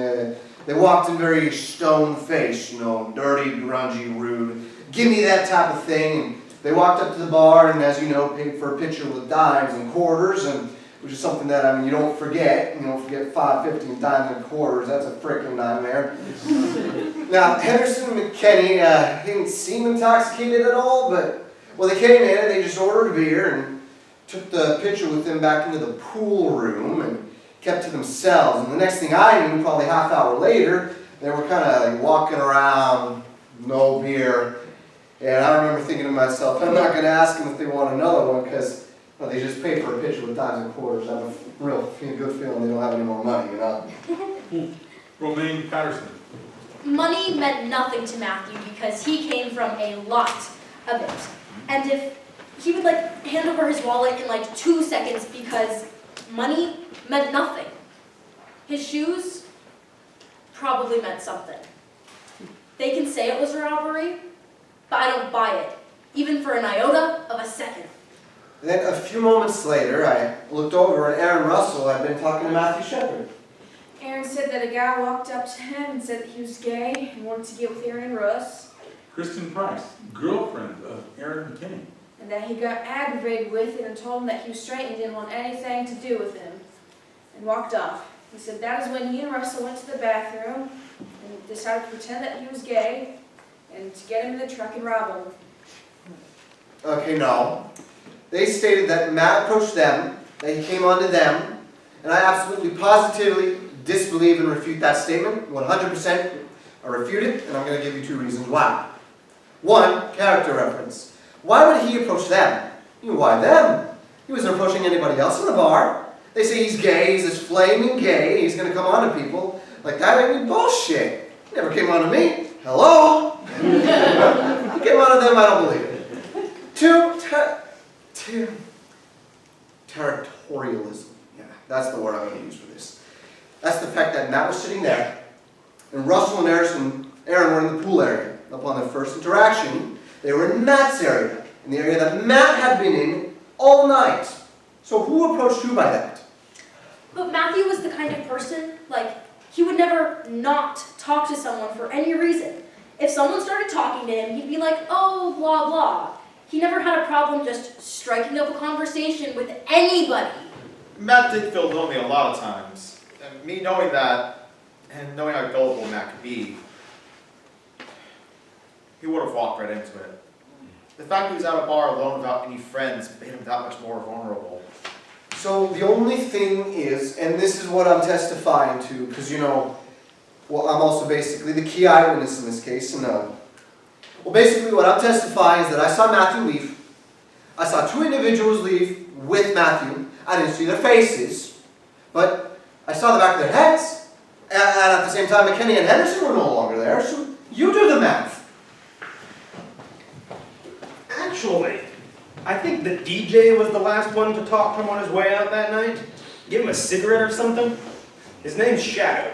they walked in very stone-faced, dirty, grungy, rude. Give me that type of thing. And they walked up to the bar and, as you know, paid for a pitcher with dimes and quarters, and which is something that, you don't forget. You don't forget $5.50 in dimes and quarters. That's a freaking nightmare. Now, Henderson and McKinney didn't seem intoxicated at all, but, well, they came in and they just ordered a beer and took the pitcher with them back into the pool room and kept to themselves. And the next thing I knew, probably half hour later, they were kind of walking around, no beer. And I remember thinking to myself, I'm not going to ask them if they want another one, because they just pay for a pitcher with dimes and quarters. I have a good feeling they don't have any more money, Romaine Patterson. Money meant nothing to Matthew because he came from a lot of it. And if he would hand over his wallet in 2 seconds because money meant nothing. His shoes probably meant something. They can say it was a robbery, but I don't buy it, even for an iota of a second. Then a few moments later, I looked over and Aaron Russell had been talking to Matthew Shepard. Aaron said that a guy walked up to him and said that he was gay and wanted to get with Aaron and Russ. Kristen Price, girlfriend of Aaron McKinney. And that he got aggravated with it and told him that he was straight and didn't want anything to do with him. And walked off. He said that is when he and Russell went to the bathroom and decided to pretend that he was gay and to get him in the truck and rob him. Okay, no. They stated that Matt approached them, that he came on to them, and I absolutely positively disbelieve and refute that statement. 100% I refute it, and I'm going to give you 2 reasons why. 1, character reference. Why would he approach them? Why them? He wasn't approaching anybody else in the bar. They say he's gay, he's this flaming gay, he's going to come on to people. Like, that ain't any bullshit. He never came on to me. Hello? He came on to them, I don't believe it. 2, territorialism. Yeah, that's the word I'm going to use for this. That's the fact that Matt was sitting there, and Russell and Aaron were in the pool area. Upon their first interaction, they were in Matt's area, in the area that Matt had been in all night. So who approached who by that? But Matthew was the kind of person, he would never not talk to someone for any reason. If someone started talking to him, he'd be like, oh, blah, blah. He never had a problem just striking up a conversation with anybody. Matt did feel lonely a lot of times. And me knowing that, and knowing how gullible Matt could be, he would have walked right into it. The fact he was at a bar alone without any friends made him that much more vulnerable. So the only thing is, and this is what I'm testifying to, because I'm also basically the key eyewitness in this case, and well, basically what I'm testifying is that I saw Matthew leave. I saw 2 individuals leave with Matthew. I didn't see their faces, but I saw the back of their heads, and at the same time, McKinney and Henderson were no longer there, so you do the math. Actually, I think the DJ was the last one to talk to him on his way out that night. Give him a cigarette or something. His name's Shadow.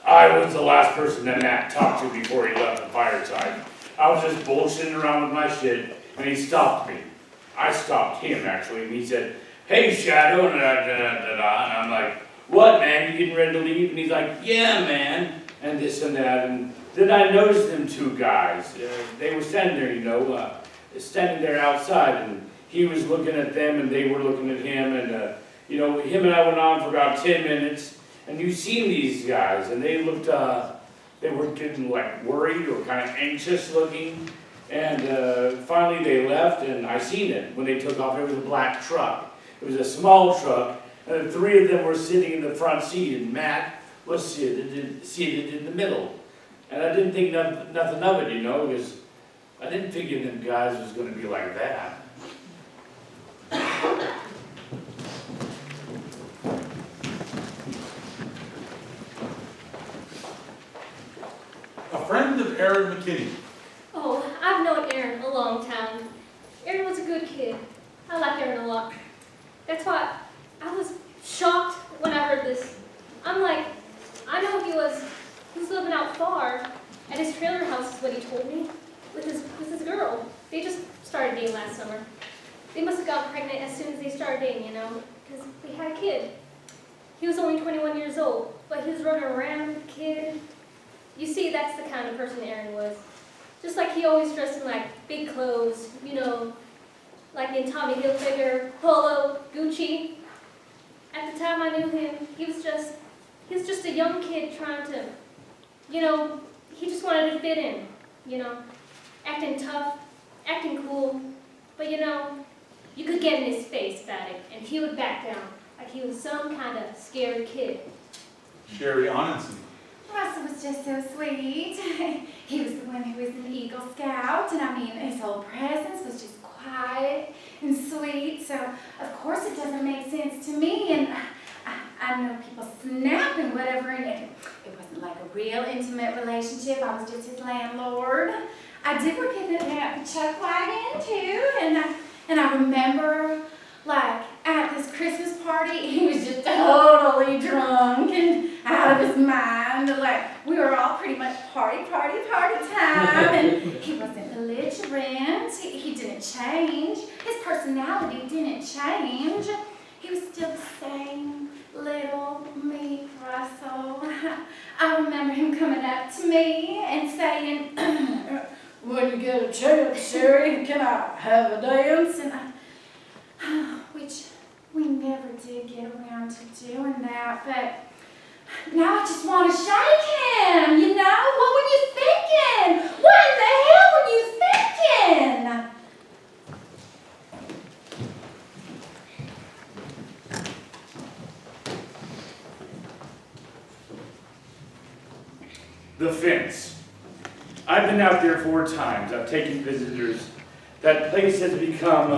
I was the last person that Matt talked to before he left the fireside. I was just bullshitting around with my shit, and he stopped me. I stopped him, actually, and he said, hey, Shadow, and and I'm like, what, man, you getting ready to leave? And he's like, yeah, man, and this and that. And then I noticed them two guys. They were standing there, you know, standing there outside, and he was looking at them, and they were looking at him, and, you know, him and I went on for about 10 minutes, and you've seen these guys, and they looked, they were getting, like, worried or kind of anxious looking, and finally they left, and I seen it when they took off. It was a black truck. It was a small truck, and the three of them were sitting in the front seat, and Matt was seated in the middle. And I didn't think nothing of it, you know, because I didn't figure them guys was going to be like that. A friend of Aaron McKinney. Oh, I've known Aaron a long time. Aaron was a good kid. I like Aaron a lot. That's why I was shocked when I heard this. I'm like, I know he was living out far at his trailer house is what he told me, with his girl. They just started dating last summer. They must have got pregnant as soon as they started dating, you know, because they had a kid. He was only 21 years old, but he was running around with the kid. You see, that's the kind of person Aaron was. Just like he always dressed in like big clothes, you know, like in Tommy Hilfiger, Polo, Gucci. At the time I knew him, he was just a young kid trying to, you know, he just wanted to fit in, you know, acting tough, acting cool, but you know, you could get in his face about it, and he would back down, like he was some kind of scared kid. Sherry Onenson. Russell was just so sweet. He was the one who was an Eagle Scout, and I mean, his whole presence was just quiet and sweet, so of course it doesn't make sense to me, and I know people snap and whatever, and it wasn't like a real intimate relationship. I was just his landlord. I did work at the Chuck Wagon too, and I remember, like, at this Christmas party, he was just totally drunk and out of his mind. Like, we were all pretty much party time, and he wasn't belligerent. He didn't change. His personality didn't change. He was still the same little meek Russell. I remember him coming up to me and saying, when you get a chance, Sherry, can I have a dance? And which we never did get around to doing that, but now I just want to shake him, you know? What were you thinking? What in the hell were you thinking? The fence. I've been out there 4 times. I've taken visitors. That place has become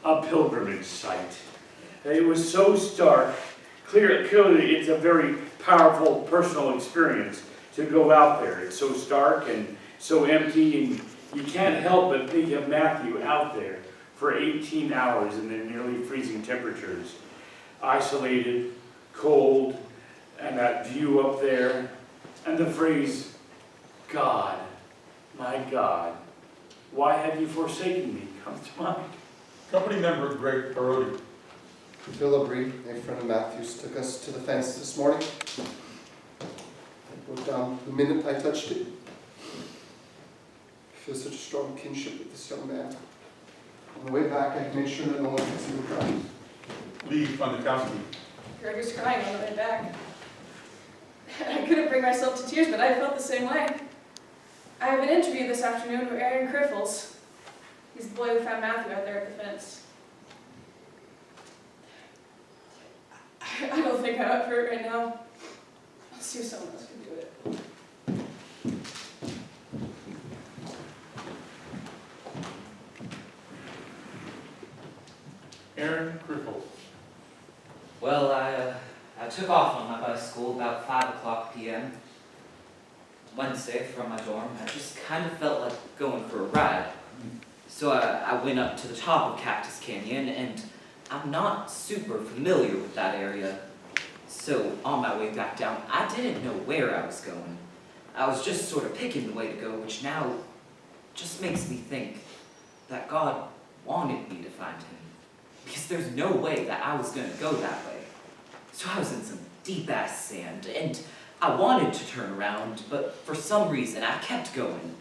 a pilgrimage site. It was so stark. Clearly, it's a very powerful personal experience to go out there. It's so stark and so empty, and you can't help but think of Matthew out there for 18 hours in the nearly freezing temperatures. Isolated, cold, and that view up there. And the phrase, God, my God, why have you forsaken me, comes to mind. Company member Greg Pierotti. Philip Reed, a friend of Matthew's, took us to the fence this morning. I broke down the minute I touched it. I feel such a strong kinship with this young man. On the way back, I made sure that no one could see me crying. Leigh Fondakowski. Greg was crying on the way back. I couldn't bring myself to tears, but I felt the same way. I have an interview this afternoon with Aaron Criffles. He's the boy who found Matthew out there at the fence. I don't think I'm up for it right now. I'll see if someone else can do it. Aaron Criffles. Well, I took off on my bicycle about 5 o'clock p.m. Wednesday from my dorm. I just kind of felt like going for a ride. So I went up to the top of Cactus Canyon, and I'm not super familiar with that area. So on my way back down, I didn't know where I was going. I was just sort of picking the way to go, which now just makes me think that God wanted me to find him. because there's no way that I was gonna go that way. So I was in some deep-ass sand, and I wanted to turn around, but for some reason I kept going.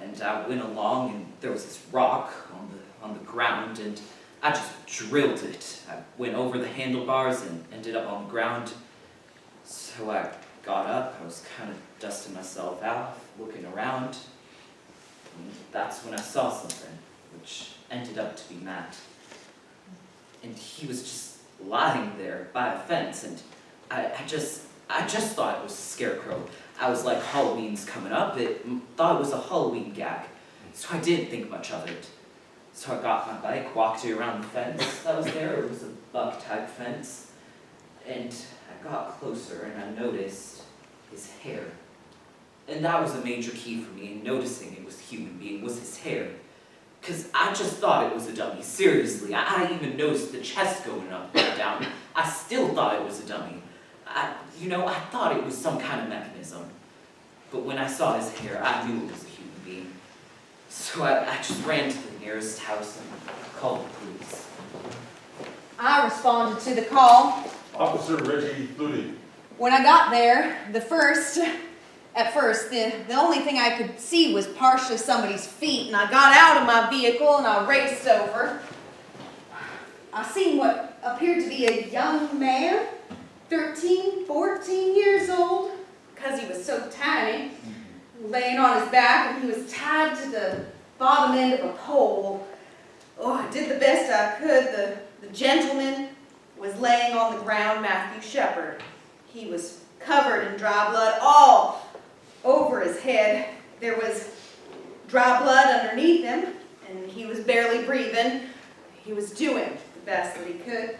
And I went along, and there was this rock on the ground, and I just drilled it. I went over the handlebars and ended up on the ground. So I got up, I was kind of dusting myself out, looking around, and that's when I saw something, which ended up to be Matt. And he was just lying there by a fence, and I just thought it was a scarecrow. I was like, Halloween's coming up, thought it was a Halloween gag, so I didn't think much of it. So I got my bike, walked around the fence that was there. It was a buck-type fence, and I got closer and I noticed his hair. And that was a major key for me in noticing it was a human being, was his hair. Because I just thought it was a dummy, seriously. I even noticed the chest going up and down. I still thought it was a dummy. I thought it was some kind of mechanism. But when I saw his hair, I knew it was a human being. So I just ran to the nearest house and called the police. I responded to the call. Officer Reggie Flutie. When I got there, at first, the only thing I could see was partially somebody's feet, and I got out of my vehicle and I raced over. I seen what appeared to be a young man, 13, 14 years old, because he was so tiny, laying on his back, and he was tied to the bottom end of a pole. Oh, I did the best I could. The gentleman was laying on the ground, Matthew Shepard. He was covered in dry blood all over his head. There was dry blood underneath him, and he was barely breathing. He was doing the best that he could.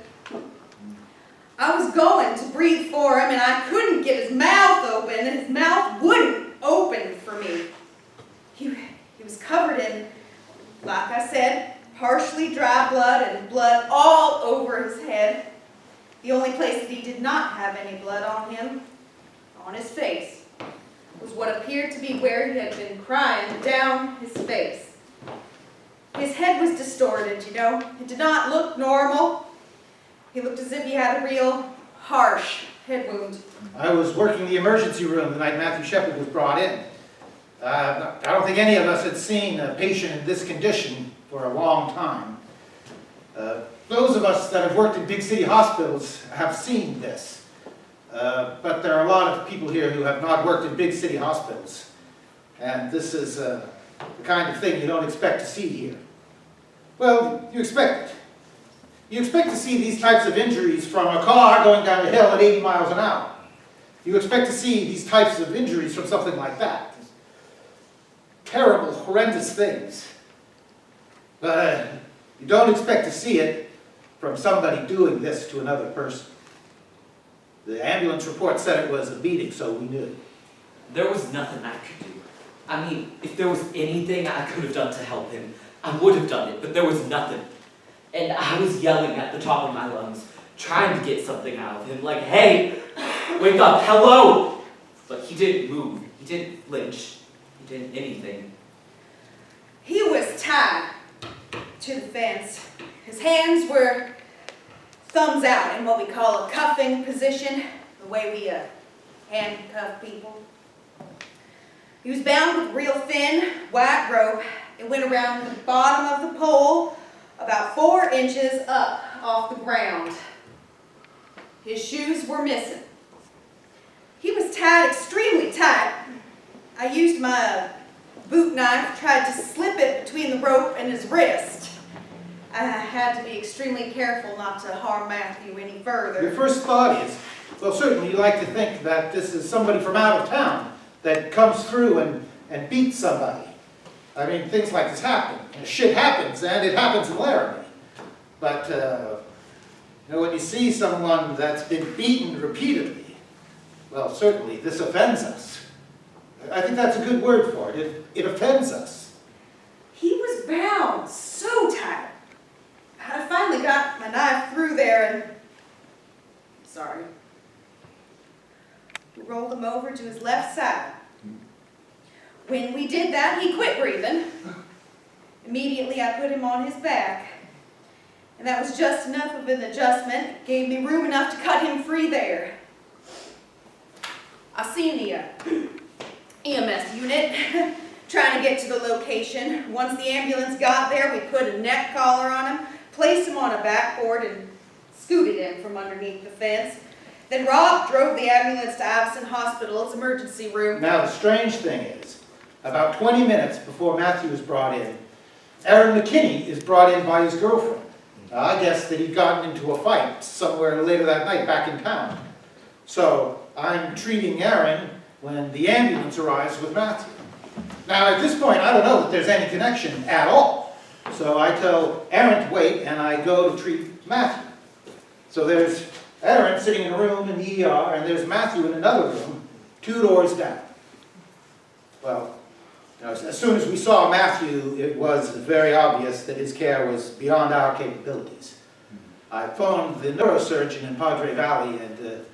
I was going to breathe for him, and I couldn't get his mouth open, and his mouth wouldn't open for me. He was covered in, like I said, partially dry blood and blood all over his head. The only place that he did not have any blood on him, on his face, was what appeared to be where he had been crying down his face. His head was distorted, It did not look normal. He looked as if he had a real harsh head wound. I was working the emergency room the night Matthew Shepard was brought in. I don't think any of us had seen a patient in this condition for a long time. Those of us that have worked in big city hospitals have seen this. But there are a lot of people here who have not worked in big city hospitals. And this is the kind of thing you don't expect to see here. Well, you expect it. You expect to see these types of injuries from a car going down a hill at 80 miles an hour. You expect to see these types of injuries from something like that. Terrible, horrendous things. But you don't expect to see it from somebody doing this to another person. The ambulance report said it was a beating, so we knew. There was nothing I could do. I mean, if there was anything I could have done to help him, I would have done it, but there was nothing. And I was yelling at the top of my lungs, trying to get something out of him, like, hey, wake up, hello! But he didn't move, he didn't flinch, he didn't anything. He was tied to the fence. His hands were thumbs out in what we call a cuffing position, the way we handcuff people. He was bound with real thin, white rope. It went around the bottom of the pole, about 4 inches up off the ground. His shoes were missing. He was tied extremely tight. I used my boot knife, tried to slip it between the rope and his wrist. I had to be extremely careful not to harm Matthew any further. Your first thought is, well, certainly you like to think that this is somebody from out of town that comes through and beats somebody. I mean, things like this happen. Shit happens, and it happens in Laramie. But, when you see someone that's been beaten repeatedly, well, certainly this offends us. I think that's a good word for it. It offends us. He was bound so tight. I finally got my knife through there and... Sorry. We rolled him over to his left side. When we did that, he quit breathing. Immediately, I put him on his back. And that was just enough of an adjustment, gave me room enough to cut him free there. I seen the EMS unit trying to get to the location. Once the ambulance got there, we put a neck collar on him, placed him on a backboard, and scooted him from underneath the fence. Then Rob drove the ambulance to Avison Hospital's emergency room. Now, the strange thing is, about 20 minutes before Matthew was brought in, Aaron McKinney is brought in by his girlfriend. I guess that he'd gotten into a fight somewhere later that night back in town. So I'm treating Aaron when the ambulance arrives with Matthew. Now, at this point, I don't know that there's any connection at all. So I tell Aaron to wait, and I go to treat Matthew. So there's Aaron sitting in a room in the ER, and there's Matthew in another room, 2 doors down. Well, as soon as we saw Matthew, it was very obvious that his care was beyond our capabilities. I phoned the neurosurgeon in Padre Valley, and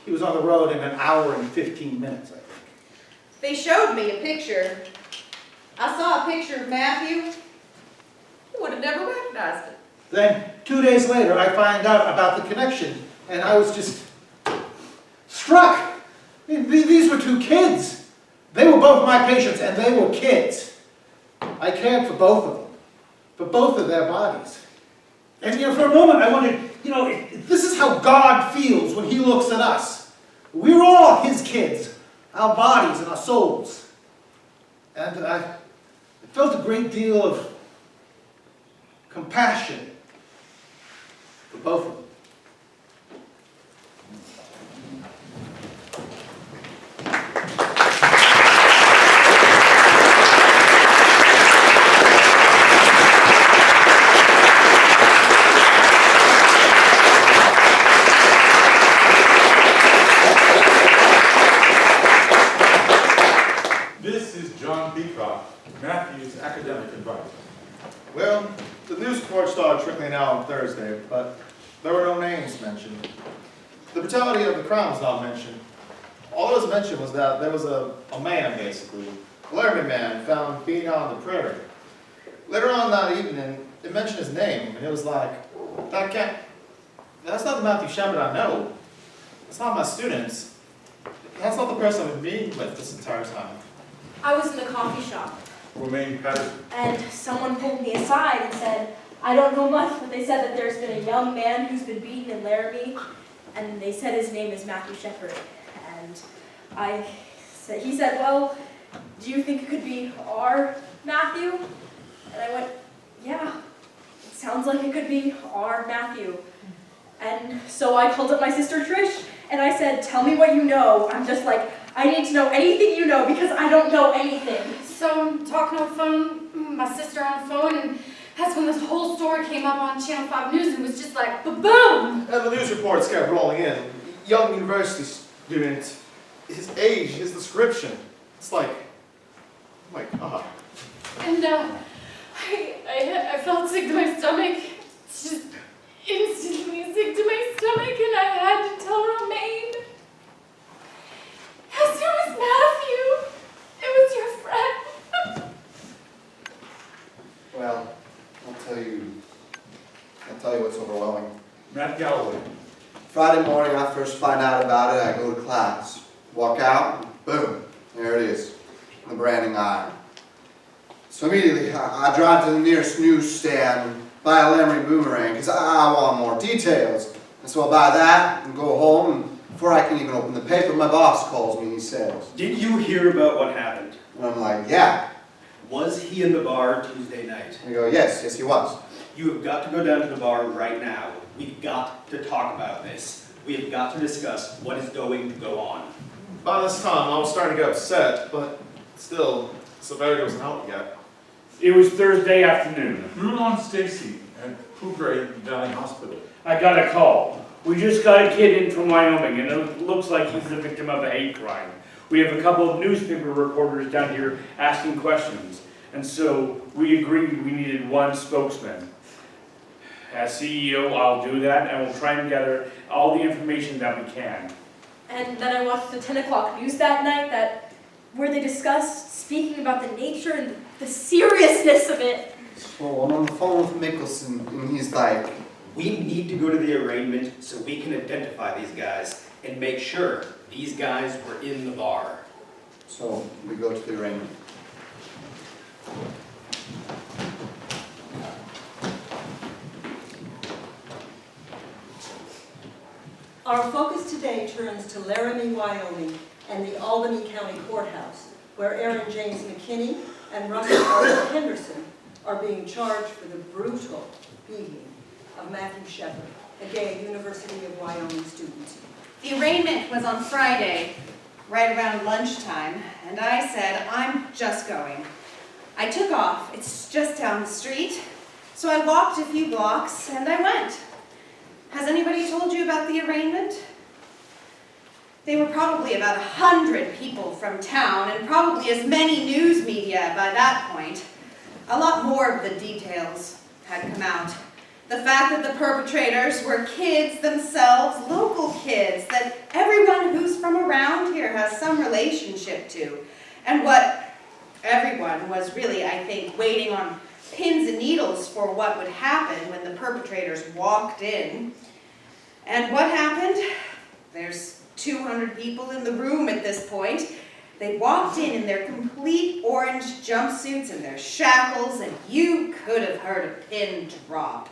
he was on the road in 1 hour and 15 minutes, I think. They showed me a picture. I saw a picture of Matthew. You would have never recognized it. Then, 2 days later, I find out about the connection, and I was just struck. I mean, these were 2 kids. They were both my patients, and they were kids. I cared for both of them, for both of their bodies. And, for a moment, I wondered, if this is how God feels when he looks at us. We're all his kids, our bodies and our souls. And I felt a great deal of compassion for both of them. Matthew's academic advisor. Well, the news report started trickling out on Thursday, but there were no names mentioned. The brutality of the crime was not mentioned. All that was mentioned was that there was a man, basically, a Laramie man, found beating out on the prairie. Later on that evening, it mentioned his name, and it was like, that's not the Matthew Shepard I know. That's not my students. That's not the person I've been meeting with this entire time. I was in the coffee shop, Romaine Patterson. and someone pulled me aside and said, I don't know much, but they said that there's been a young man who's been beaten in Laramie, and they said his name is Matthew Shepard. And he said, well, do you think it could be our Matthew? And I went, yeah, it sounds like it could be our Matthew. And so I called up my sister Trish, and I said, tell me what you know. I'm just like, I need to know anything you know because I don't know anything. So I'm talking on the phone, my sister on the phone, and that's when this whole story came up on Channel 5 News and was just like, ba-boom! And the news reports kept rolling in. Young university student, his age, his description. It's like, oh my God. And I felt sick to my stomach, just instantly sick to my stomach, and I had to tell Romaine. Yes, it was Matthew. It was your friend. Well, I'll tell you what's overwhelming. Matt Galloway. Friday morning, I first find out about it, I go to class. Walk out, and boom, there it is, the branding iron. So immediately, I drive to the nearest newsstand and buy a Laramie boomerang, because I want more details. And so I buy that and go home, and before I can even open the paper, my boss calls me, he says, Did you hear about what happened? and I'm like, yeah. Was he in the bar Tuesday night? And I go, yes, he was. You have got to go down to the bar right now. We've got to talk about this. We have got to discuss what is going to go on. By this time, I was starting to get upset, but still, severity wasn't out yet. It was Thursday afternoon. Rulon Stacy at Poudre Valley Hospital. I got a call. We just got a kid in from Wyoming, and it looks like he's the victim of a hate crime. We have a couple of newspaper reporters down here asking questions, and so we agreed we needed one spokesman. As CEO, I'll do that, and we'll try and gather all the information that we can. And then I watched the 10 o'clock news that night where they discussed speaking about the nature and the seriousness of it. So I'm on the phone with Mickelson, and he's like, We need to go to the arraignment so we can identify these guys and make sure these guys were in the bar. so we go to the arraignment. Our focus today turns to Laramie, Wyoming, and the Albany County Courthouse, where Aaron James McKinney and Russell Arthur Henderson are being charged for the brutal beating of Matthew Shepard, a gay University of Wyoming student. The arraignment was on Friday, right around lunchtime, and I said, I'm just going. I took off, it's just down the street, so I walked a few blocks and I went. Has anybody told you about the arraignment? They were probably about 100 people from town and probably as many news media by that point. A lot more of the details had come out. The fact that the perpetrators were kids themselves, local kids, that everyone who's from around here has some relationship to. And what everyone was really, I think, waiting on pins and needles for what would happen when the perpetrators walked in. And what happened? There's 200 people in the room at this point. They walked in their complete orange jumpsuits and their shackles, and you could have heard a pin drop.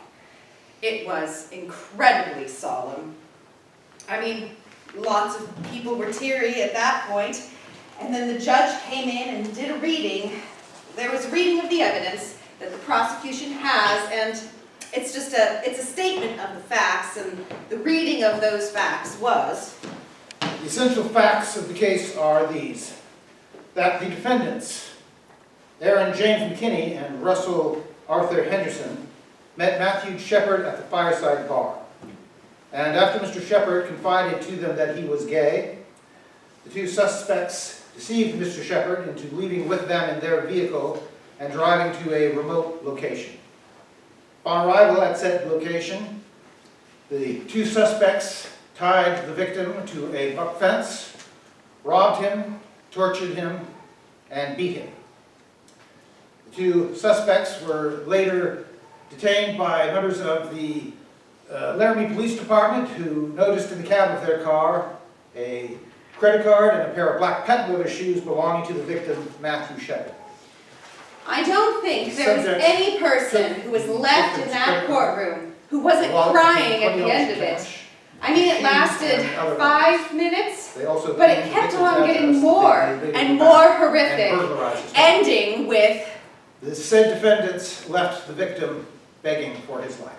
It was incredibly solemn. I mean, lots of people were teary at that point, and then the judge came in and did a reading. There was a reading of the evidence that the prosecution has, and it's a statement of the facts, and the reading of those facts was... The essential facts of the case are these: that the defendants, Aaron James McKinney and Russell Arthur Henderson, met Matthew Shepard at the Fireside Bar. And after Mr. Shepard confided to them that he was gay, the two suspects deceived Mr. Shepard into leaving with them in their vehicle and driving to a remote location. On arrival at said location, the two suspects tied the victim to a buck fence, robbed him, tortured him, and beat him. The two suspects were later detained by members of the Laramie Police Department, who noticed in the cab of their car a credit card and a pair of black patent leather shoes belonging to the victim, Matthew Shepard. I don't think there was any person who was left in that courtroom who wasn't crying at the end of it. I mean, it lasted 5 minutes, but it kept on getting more and more horrific, ending with... The said defendants left the victim begging for his life.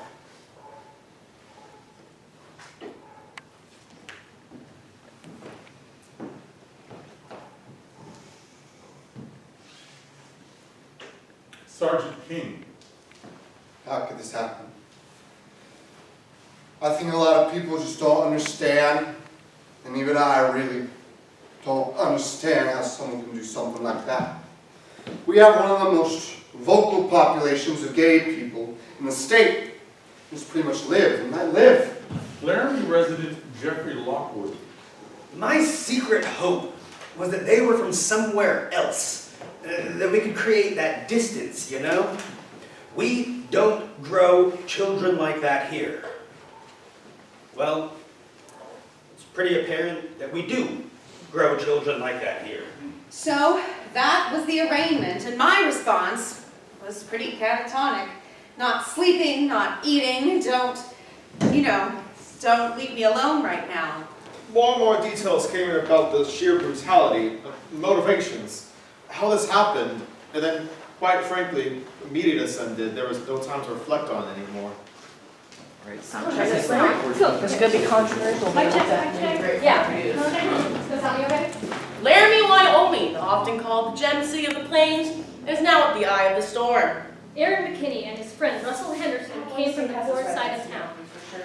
Sergeant King. How could this happen? I think a lot of people just don't understand, and even I really don't understand how someone can do something like that. We have one of the most vocal populations of gay people in the state. Just pretty much live, and I live. Laramie resident Jeffrey Lockwood. My secret hope was that they were from somewhere else, that we could create that distance, you know? We don't grow children like that here. Well, it's pretty apparent that we do grow children like that here. So, that was the arraignment, and my response was pretty catatonic. Not sleeping, not eating, don't leave me alone right now. More and more details came in about the sheer brutality, motivations, how this happened, and then, quite frankly, media descended. There was no time to reflect on it anymore. Right. It's going to be controversial. Laramie, Wyoming, often called the Gem City of the Plains, is now at the eye of the storm. Aaron McKinney and his friend Russell Henderson came from the poor side of town.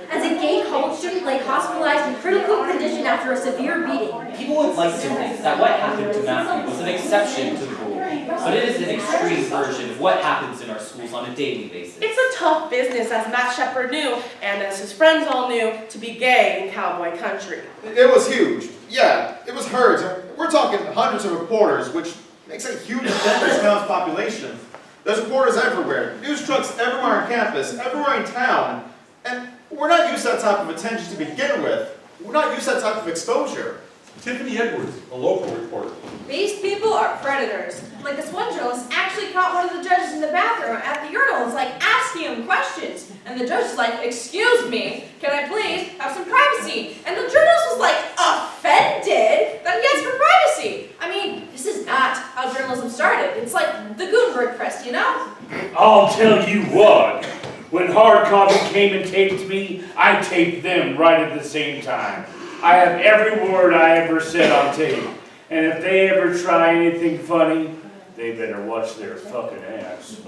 As a gay college student lay hospitalized in critical condition after a severe beating. People would like to think that what happened to Matthew was an exception to the rule, but it is an extreme version of what happens in our schools on a daily basis. It's a tough business, as Matt Shepard knew, and as his friends all knew, to be gay in cowboy country. It was huge. Yeah, it was herds. We're talking hundreds of reporters, which makes a huge dent in this town's population. There's reporters everywhere, news trucks everywhere on campus, everywhere in town, and we're not used to that type of attention to begin with. We're not used to that type of exposure. Tiffany Edwards, a local reporter. These people are predators. Like this one journalist actually caught one of the judges in the bathroom at the urinal and was like asking him questions. And the judge is like, "Excuse me, can I please have some privacy?" And the journalist was like offended that he asked for privacy. I mean, this is not how journalism started. It's like the Gutenberg press, you know? I'll tell you what, when hard copy came and taped me, I taped them right at the same time. I have every word I ever said on tape, and if they ever try anything funny, they better watch their fucking ass.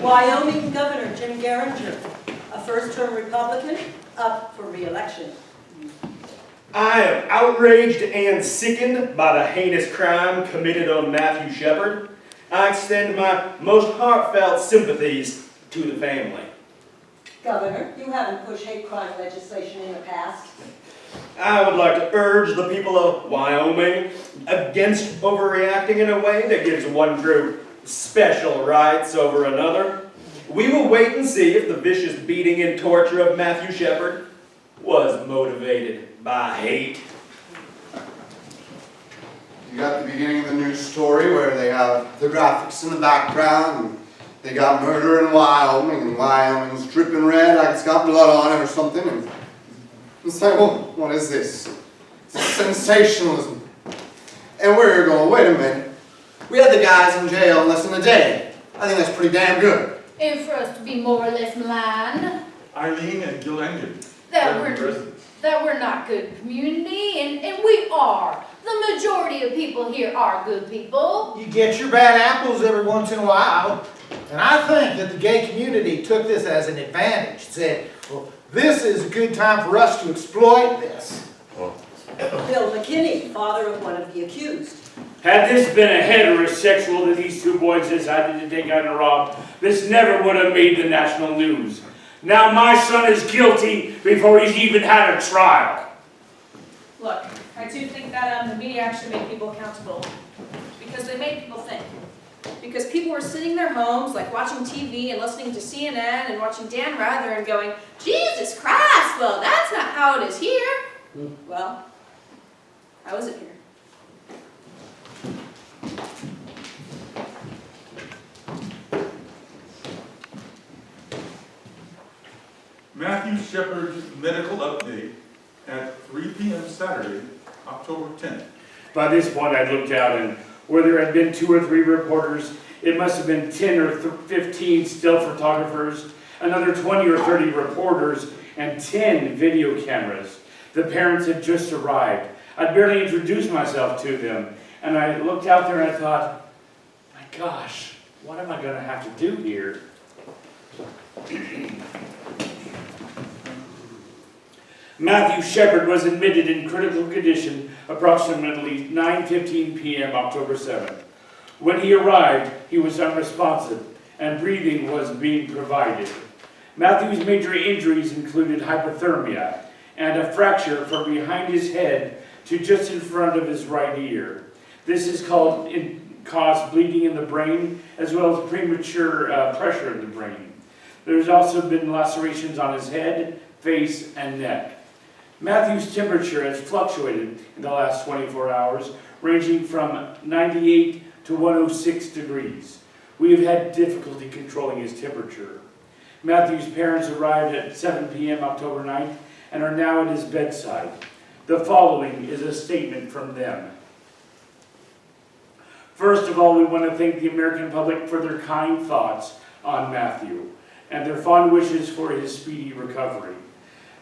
Wyoming Governor Jim Geringer, a first-term Republican, up for re-election. I am outraged and sickened by the heinous crime committed on Matthew Shepard. I extend my most heartfelt sympathies to the family. Governor, you haven't pushed hate crime legislation in the past. I would like to urge the people of Wyoming against overreacting in a way that gives one group special rights over another. We will wait and see if the vicious beating and torture of Matthew Shepard was motivated by hate. You got the beginning of the news story where they have the graphics in the background, and they got murder in Wyoming, and Wyoming's dripping red like it's got blood on it or something, and it's like, well, what is this? It's sensationalism. And we're going, wait a minute, we had the guys in jail in less than a day. I think that's pretty damn good. And for us to be more or less malign, Eileen and Gil Engine. that Laramie we're residents. that we're not good community, and we are. The majority of people here are good people. You get your bad apples every once in a while. And I think that the gay community took this as an advantage. Said, well, this is a good time for us to exploit this. Bill McKinney, father of one of the accused. Had this been a heterosexual that these two boys decided to take out and rob, this never would have made the national news. Now my son is guilty before he's even had a trial. Look, I do think that the media actually made people accountable. Because they made people think. Because people were sitting in their homes, like watching TV and listening to CNN and watching Dan Rather and going, "Jesus Christ, well, that's not how it is here." Well, how is it here? Matthew Shepard's medical update at 3 p.m. Saturday, October 10th. By this point, I looked out, and where there had been 2 or 3 reporters, it must have been 10 or 15 still photographers, another 20 or 30 reporters, and 10 video cameras. The parents had just arrived. I'd barely introduced myself to them, and I looked out there and I thought, my gosh, what am I going to have to do here? Matthew Shepard was admitted in critical condition approximately 9:15 p.m. October 7th. When he arrived, he was unresponsive and breathing was being provided. Matthew's major injuries included hypothermia and a fracture from behind his head to just in front of his right ear. This is caused bleeding in the brain as well as premature pressure in the brain. There's also been lacerations on his head, face, and neck. Matthew's temperature has fluctuated in the last 24 hours, ranging from 98 to 106 degrees. We have had difficulty controlling his temperature. Matthew's parents arrived at 7 p.m. October 9th and are now at his bedside. The following is a statement from them. First of all, we want to thank the American public for their kind thoughts on Matthew and their fond wishes for his speedy recovery.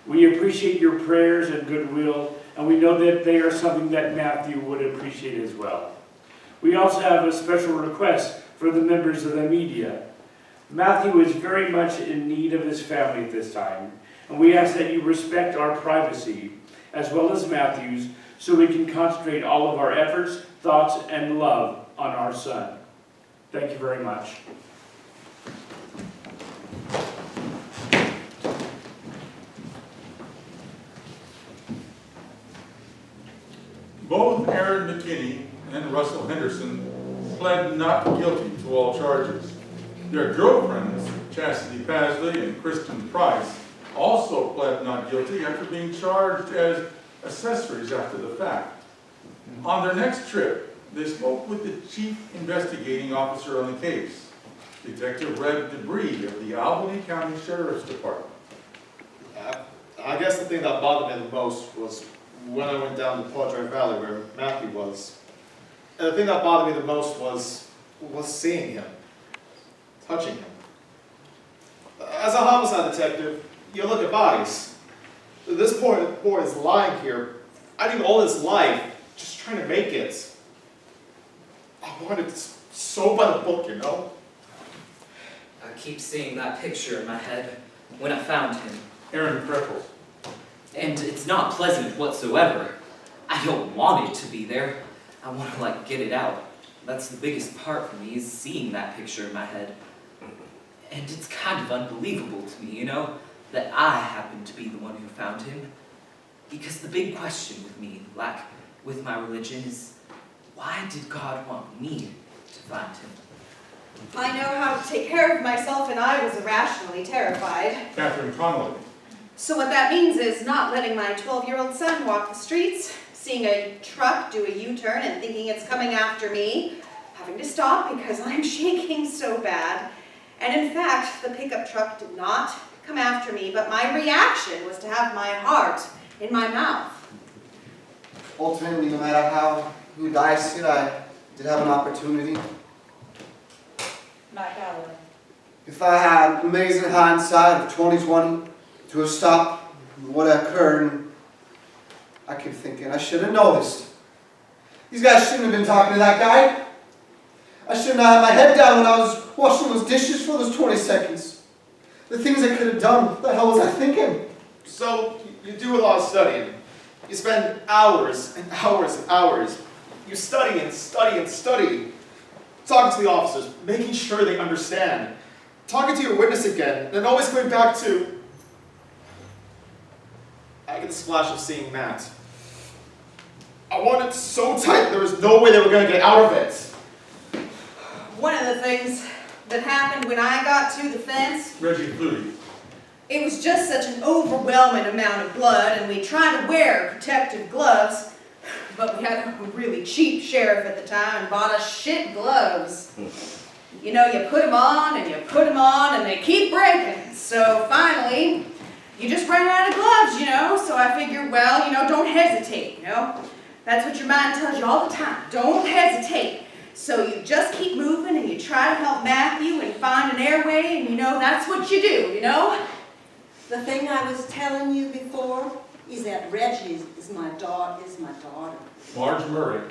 We appreciate your prayers and goodwill, and we know that they are something that Matthew would appreciate as well. We also have a special request for the members of the media. Matthew is very much in need of his family at this time, and we ask that you respect our privacy, as well as Matthew's, so we can concentrate all of our efforts, thoughts, and love on our son. Thank you very much. Both Aaron McKinney and Russell Henderson pled not guilty to to all charges. Their girlfriends, Chastity Pasley and Kristen Price, also pled not guilty after being charged as accessories after the fact. On their next trip, they spoke with the chief investigating officer on the case, Detective Red Debris of the Albany County Sheriff's Department. I guess the thing that bothered me the most was when I went down to Padre Valley where Matthew was. And the thing that bothered me the most was seeing him, touching him. As a homicide detective, you look at bodies. This poor boy is lying here, fighting all his life, just trying to make it. I wanted so by the book, you know? I keep seeing that picture in my head when I found him. Aaron Preppel. And it's not pleasant whatsoever. I don't want it to be there. I want to, get it out. That's the biggest part for me, is seeing that picture in my head. And it's kind of unbelievable to me, that I happen to be the one who found him. Because the big question with me, with my religion, is why did God want me to find him? I know how to take care of myself, and I was irrationally terrified. Catherine Connolly. So what that means is not letting my 12-year-old son walk the streets, seeing a truck do a U-turn and thinking it's coming after me, having to stop because I'm shaking so bad. And in fact, the pickup truck did not come after me, but my reaction was to have my heart in my mouth. Ultimately, no matter who dies here, I did have an opportunity. McAdams. If I had amazing hindsight of 2020 to have stopped what occurred, I kept thinking I should have noticed. These guys shouldn't have been talking to that guy. I shouldn't have had my head down when I was washing those dishes for those 20 seconds. The things I could have done, what the hell was I thinking? So, you do a lot of studying. You spend hours and hours and hours. You study and study and study. Talking to the officers, making sure they understand. Talking to your witness again, and always going back to... I get the splash of seeing Matt. I wanted so tight there was no way they were going to get out of it. One of the things that happened when I got to the fence, Reggie Flutie. it was just such an overwhelming amount of blood, and we tried to wear protective gloves, but we had a really cheap sheriff at the time and bought us shit gloves. You put them on and you put them on and they keep breaking. So finally, you just ran out of gloves, so I figured, well, don't hesitate, That's what your mind tells you all the time. Don't hesitate. So you just keep moving and you try to help Matthew and find an airway, and that's what you do, The thing I was telling you before is that Reggie is my daughter. Marge Murray.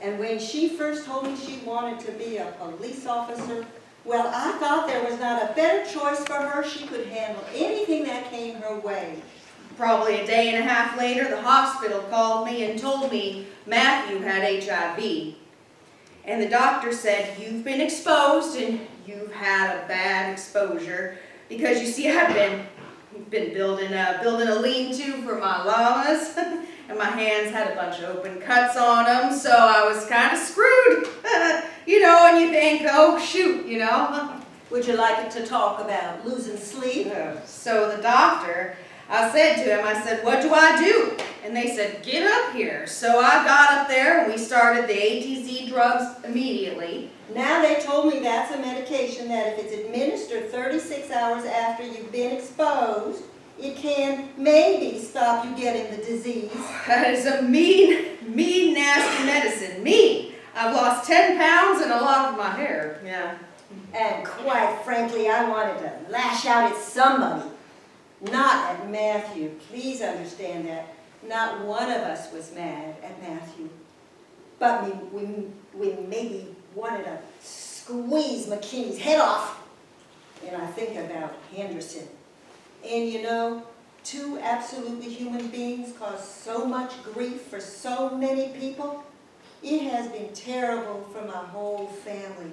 And when she first told me she wanted to be a police officer, well, I thought there was not a better choice for her. She could handle anything that came her way. Probably a day and a half later, the hospital called me and told me Matthew had HIV. And the doctor said, you've been exposed and you've had a bad exposure. Because you see, I've been building a lean-to for my llamas. And my hands had a bunch of open cuts on them, so I was kind of screwed. And you think, oh shoot, Would you like to talk about losing sleep? So the doctor, I said to him, what do I do? And they said, get up here. So I got up there and we started the ATZ drugs immediately. Now they told me that's a medication that if it's administered 36 hours after you've been exposed, it can maybe stop you getting the disease. That is a mean, nasty medicine. Me. I've lost 10 pounds and a lot of my hair. Yeah. And quite frankly, I wanted to lash out at somebody. Not at Matthew. Please understand that. Not one of us was mad at Matthew. But we maybe wanted to squeeze McKinney's head off. And I think about Henderson. And two absolutely human beings cause so much grief for so many people. It has been terrible for my whole family,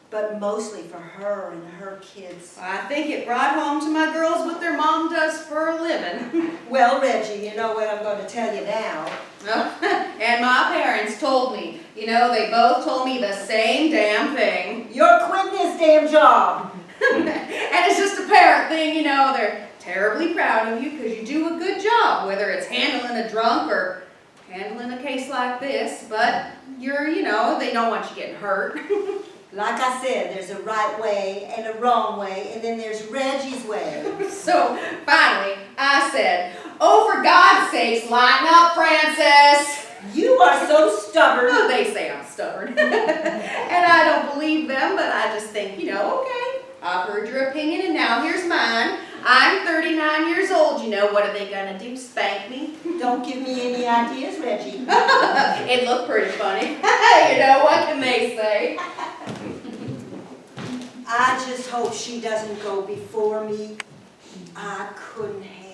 but mostly for her and her kids. I think it brought home to my girls what their mom does for a living. Well, Reggie, you know what I'm going to tell you now. And my parents told me, You know, they both told me the same damn thing. You're quitting this damn job. And it's just a parent thing, you know, they're terribly proud of you because you do a good job, whether it's handling a drunk or handling a case like this, but you know, they don't want you getting hurt. Like I said, there's a right way and a wrong way, and then there's Reggie's way. So finally, I said, oh, for God's sakes, lighten up, Francis. You are so stubborn. Oh, they say I'm stubborn. And I don't believe them, but I just think, you know, okay, I've heard your opinion and now here's mine. I'm 39 years old, you know, what are they gonna do, spank me? Don't give me any ideas, Reggie. It looked pretty funny. You know, what can they say? I just hope she doesn't go before me. I couldn't handle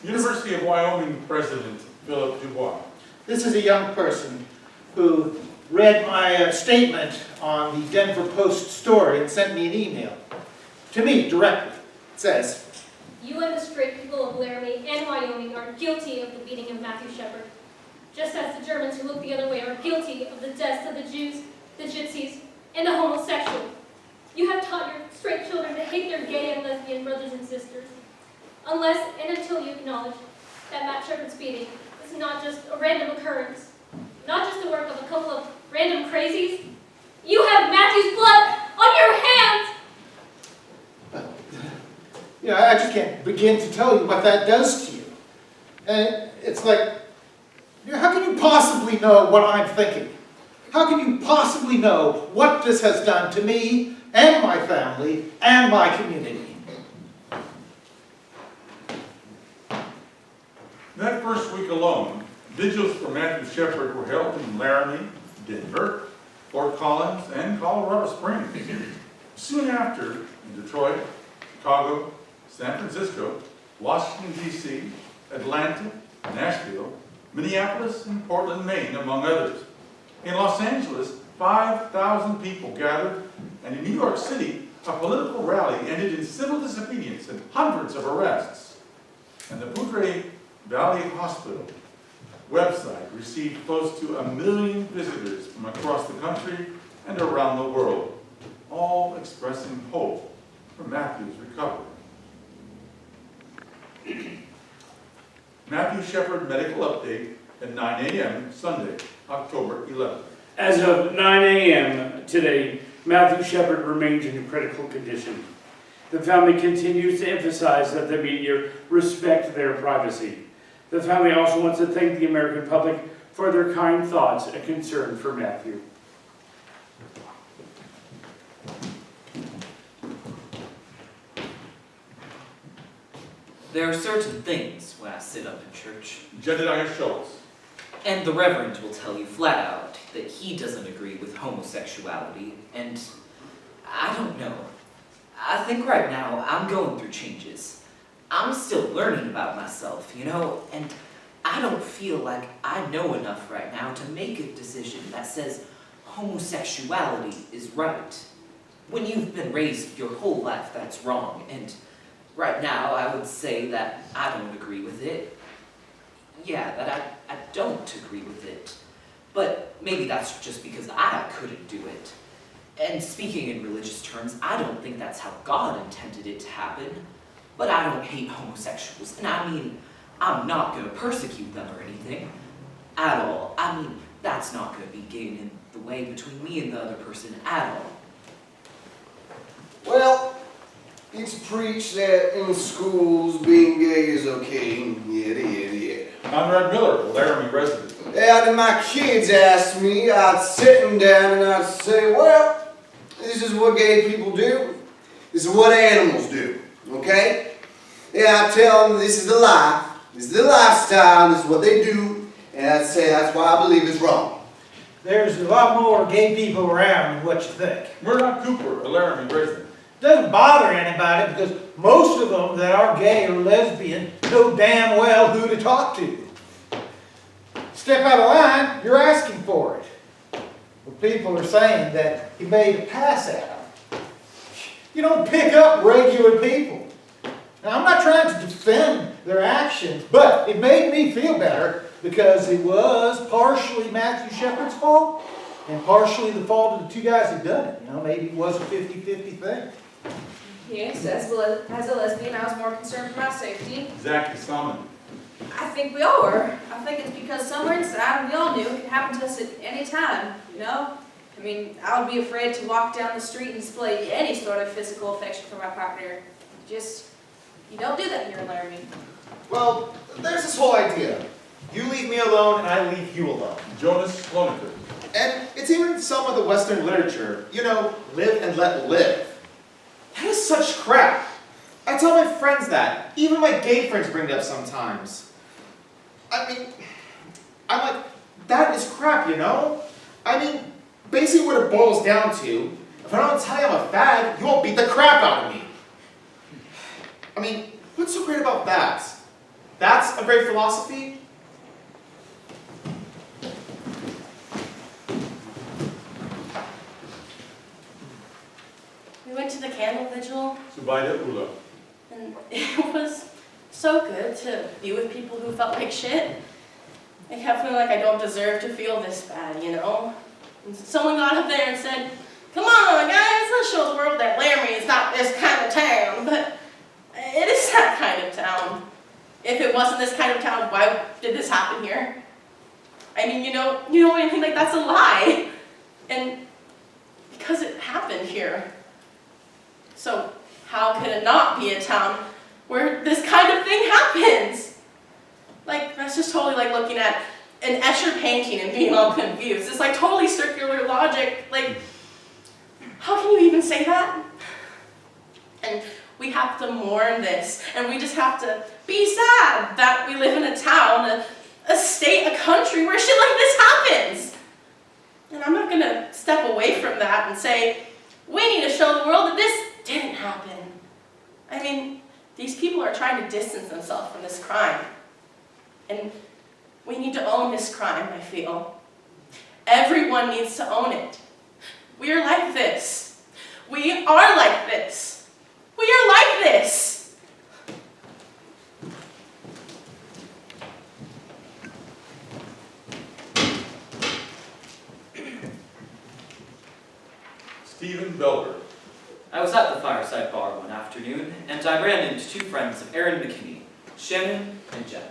University of Wyoming President Philip Dubois. This is a young person who read my statement on the Denver Post story and sent me an email. To me, directly. It says, You and the straight people of Laramie and Wyoming are guilty of the beating of Matthew Shepard, just as the Germans who look the other way are guilty of the deaths of the Jews, the Gypsies, and the homosexual. You have taught your straight children to hate their gay and lesbian brothers and sisters. Unless and until you acknowledge that Matt Shepard's beating is not just a random occurrence, not just the work of a couple of random crazies, you have Matthew's blood on your hands! you know, I just can't begin to tell you what that does to you. And it's like, you know, how can you possibly know what I'm thinking? How can you possibly know what this has done to me and my family and my community? That first week alone, vigils for Matthew Shepard were held in Laramie, Denver, Fort Collins, and Colorado Springs. Soon after, in Detroit, Chicago, San Francisco, Washington, D.C., Atlanta, Nashville, Minneapolis, and Portland, Maine, among others. In Los Angeles, 5,000 people gathered, and in New York City, a political rally ended in civil disobedience and hundreds of arrests. And the Poudre Valley Hospital website received close to 1 million visitors from across the country and around the world, all expressing hope for Matthew's recovery. Matthew Shepard Medical Update at 9 a.m. Sunday, October 11th. As of 9 a.m. today, Matthew Shepard remains in critical condition. The family continues to emphasize that the media respect their privacy. The family also wants to thank the American public for their kind thoughts and concern for Matthew. There are certain things when I sit up in church. Jedediah Schultz. And the Reverend will tell you flat out that he doesn't agree with homosexuality, and I don't know. I think right now I'm going through changes. I'm still learning about myself, you know, and I don't feel like I know enough right now to make a decision that says homosexuality is right. When you've been raised your whole life, that's wrong, and right now I would say that I don't agree with it. Yeah, that I don't agree with it. But maybe that's just because I couldn't do it. And speaking in religious terms, I don't think that's how God intended it to happen. But I don't hate homosexuals, and I mean, I'm not going to persecute them or anything at all. I mean, that's not going to be getting in the way between me and the other person at all. Well, it's preached that in schools being gay is okay. Yeah. Conrad Miller, Laramie resident. Yeah, and my kids asked me, I'd sit them down and I'd say, well, this is what gay people do. This is what animals do, okay? Yeah, I tell them this is the life, this is the lifestyle, this is what they do, and I'd say that's why I believe it's wrong. There's a lot more gay people around than what you think. Murdoch Cooper, a Laramie resident. Doesn't bother anybody because most of them that are gay or lesbian know damn well who to talk to. Step out of line, you're asking for it. Well, people are saying that he made a pass at him. You don't pick up regular people. Now, I'm not trying to defend their actions, but it made me feel better because it was partially Matthew Shepard's fault and partially the fault of the two guys who done it. You know, maybe it was a 50-50 thing. Yes, as a lesbian, I was more concerned for my safety. Exactly, Summon. I think we all were. I think it's because somewhere inside we all knew it could happen to us at any time, you know? I mean, I would be afraid to walk down the street and display any sort of physical affection for my partner. You don't do that here in Laramie. Well, there's this whole idea. You leave me alone and I leave you alone. Jonas Slonaker. And it's even in some of the Western literature, you know, live and let live. That is such crap. I tell my friends that. Even my gay friends bring it up sometimes. I mean, I'm like, that is crap, you know? I mean, basically what it boils down to, if I don't tell you I'm a fag, you won't beat the crap out of me. I mean, what's so great about that? That's a great philosophy? We went to the candle vigil, Subaida Ula. and it was so good to be with people who felt like shit. I kept feeling like I don't deserve to feel this bad, you know? And someone got up there and said, "Come on, guys, let's show the world that Laramie is not this kind of town." But it is that kind of town. If it wasn't this kind of town, why did this happen here? I mean, you know anything like that's a lie. And because it happened here. So how could it not be a town where this kind of thing happens? Like, that's just totally like looking at an Escher painting and being all confused. It's like totally circular logic. Like, how can you even say that? And we have to mourn this, and we just have to be sad that we live in a town, a state, a country where shit like this happens. And I'm not gonna step away from that and say, we need to show the world that this didn't happen. I mean, these people are trying to distance themselves from this crime. And we need to own this crime, I feel. Everyone needs to own it. We are like this. We are like this. We are like this. Stephen Belber. I was at the fireside bar one afternoon, and I ran into two friends of Aaron McKinney, Shannon and Jen.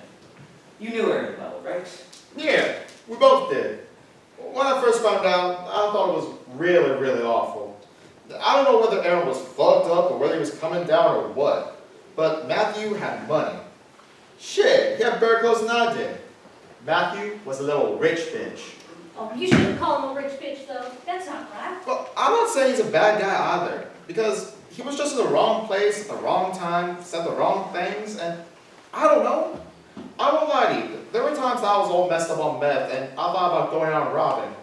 You knew Aaron well, right? Yeah, we both did. When I first found out, I thought it was really, really awful. I don't know whether Aaron was fucked up or whether he was coming down or what, but Matthew had money. Shit, he had better clothes than I did. Matthew was a little rich bitch. Oh, you shouldn't call him a rich bitch, though. That's not right. Well, I'm not saying he's a bad guy either, because he was just in the wrong place at the wrong time, said the wrong things, and I don't know. I won't lie to you. There were times I was all messed up on meth, and I thought about going out and robbing.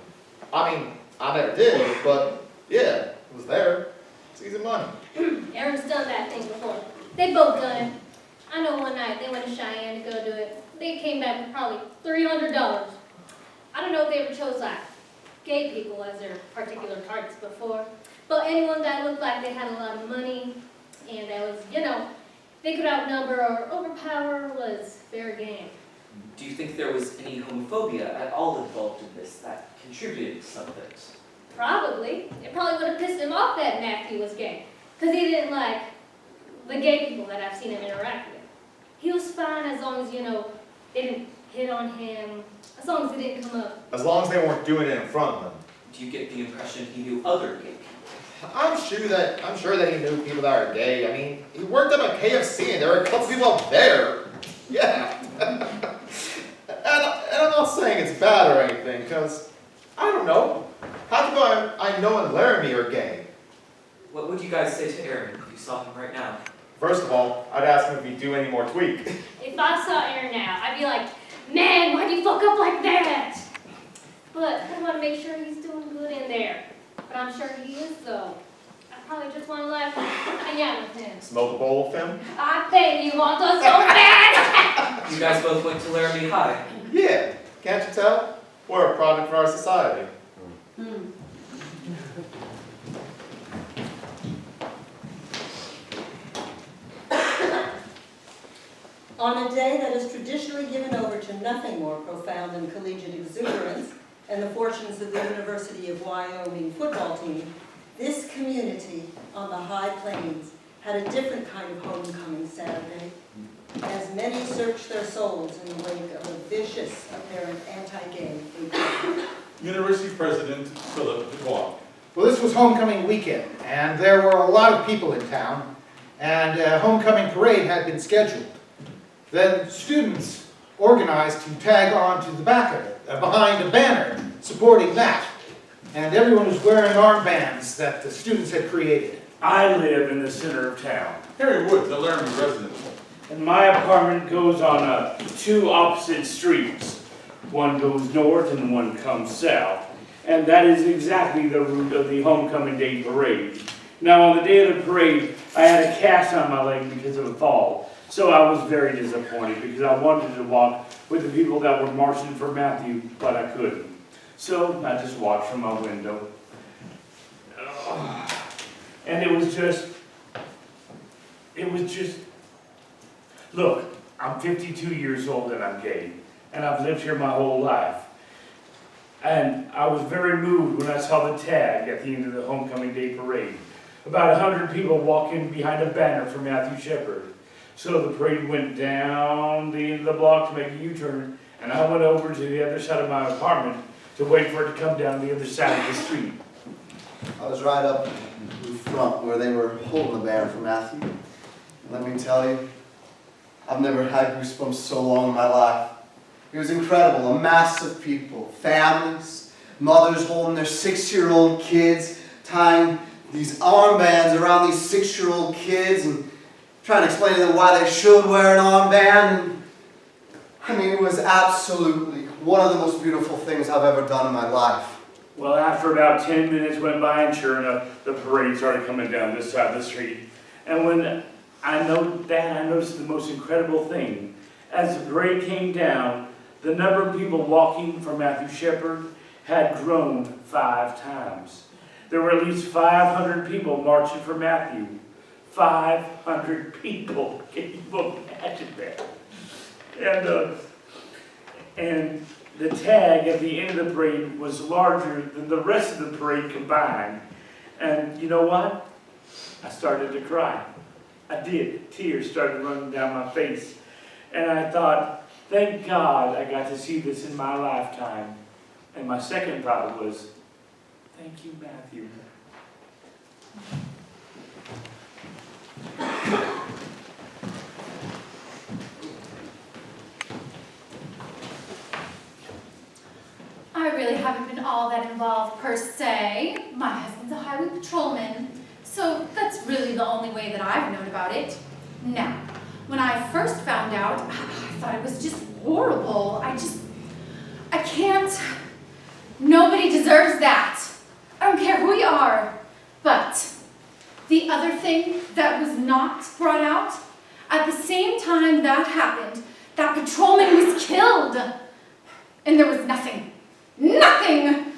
I mean, I never did, but yeah, it was there. It's easy money. Aaron's done that thing before. They both done it. I know one night they went to Cheyenne to go do it. They came back with probably $300. I don't know if they ever chose like gay people as their particular targets before, but anyone that looked like they had a lot of money and that was, they could outnumber or overpower was fair game. Do you think there was any homophobia at all involved in this that contributed to some of it? Probably. It probably would have pissed him off that Matthew was gay, because he didn't like the gay people that I've seen him interact with. He was fine as long as, they didn't hit on him, as long as they didn't come up. As long as they weren't doing it in front of them. Do you get the impression he knew other gay people? I'm sure that he knew people that are gay. I mean, he worked at a KFC and there were a couple people up there. Yeah. and I'm not saying it's bad or anything, because, I don't know. How people I know in Laramie are gay? What would you guys say to Aaron if you saw him right now? First of all, I'd ask him if he'd do any more tweak. If I saw Aaron now, I'd be like, man, why'd you fuck up like that? But I want to make sure he's doing good in there. But I'm sure he is, though. I probably just want to laugh and hang out with him. Smoke a bowl of him? I bet you want us so bad! You guys both went to Laramie High. Yeah, can't you tell? We're a product of our society. On a day that is traditionally given over to nothing more profound than collegiate exuberance and the fortunes of the University of Wyoming football team, this community on the high plains had a different kind of homecoming Saturday, as many searched their souls in the wake of a vicious, apparent anti-gay hate. University President Philip Wangh. Well, this was homecoming weekend, and there were a lot of people in town, and a homecoming parade had been scheduled. Then students organized to tag on to the back of it, behind a banner supporting that. And everyone was wearing armbands that the students had created. I live in the center of town, Harry Woods, a Laramie resident. and my apartment goes on two opposite streets. One goes north and one comes south. And that is exactly the route of the homecoming day parade. Now, on the day of the parade, I had a cast on my leg because of a fall. So I was very disappointed because I wanted to walk with the people that were marching for Matthew, but I couldn't. So I just watched from my window. And it was just, look, I'm 52 years old and I'm gay. And I've lived here my whole life. And I was very moved when I saw the tag at the end of the homecoming day parade. About 100 people walking behind a banner for Matthew Shepard. So the parade went down the end of the block to make a U-turn, and I went over to the other side of my apartment to wait for it to come down the other side of the street. I was right up in front where they were holding the banner for Matthew. And let me tell you, I've never had goosebumps so long in my life. It was incredible, a mass of people, families, mothers holding their 6-year-old kids, tying these armbands around these 6-year-old kids and trying to explain to them why they should wear an armband. I mean, it was absolutely one of the most beautiful things I've ever done in my life. Well, after about 10 minutes went by, and sure enough, the parade started coming down this side of the street. And when I noticed the most incredible thing. As the parade came down, the number of people walking for Matthew Shepard had grown 5 times. There were at least 500 people marching for Matthew. 500 people. Can you imagine that? And the tag at the end of the parade was larger than the rest of the parade combined. And you know what? I started to cry. I did. Tears started running down my face. And I thought, thank God I got to see this in my lifetime. And my second thought was, thank you, Matthew. I really haven't been all that involved per se. My husband's a highway patrolman, so that's really the only way that I've known about it. Now, when I first found out, I thought it was just horrible. I can't. Nobody deserves that. I don't care who you are. But the other thing that was not brought out, at the same time that happened, that patrolman was killed. And there was nothing. Nothing!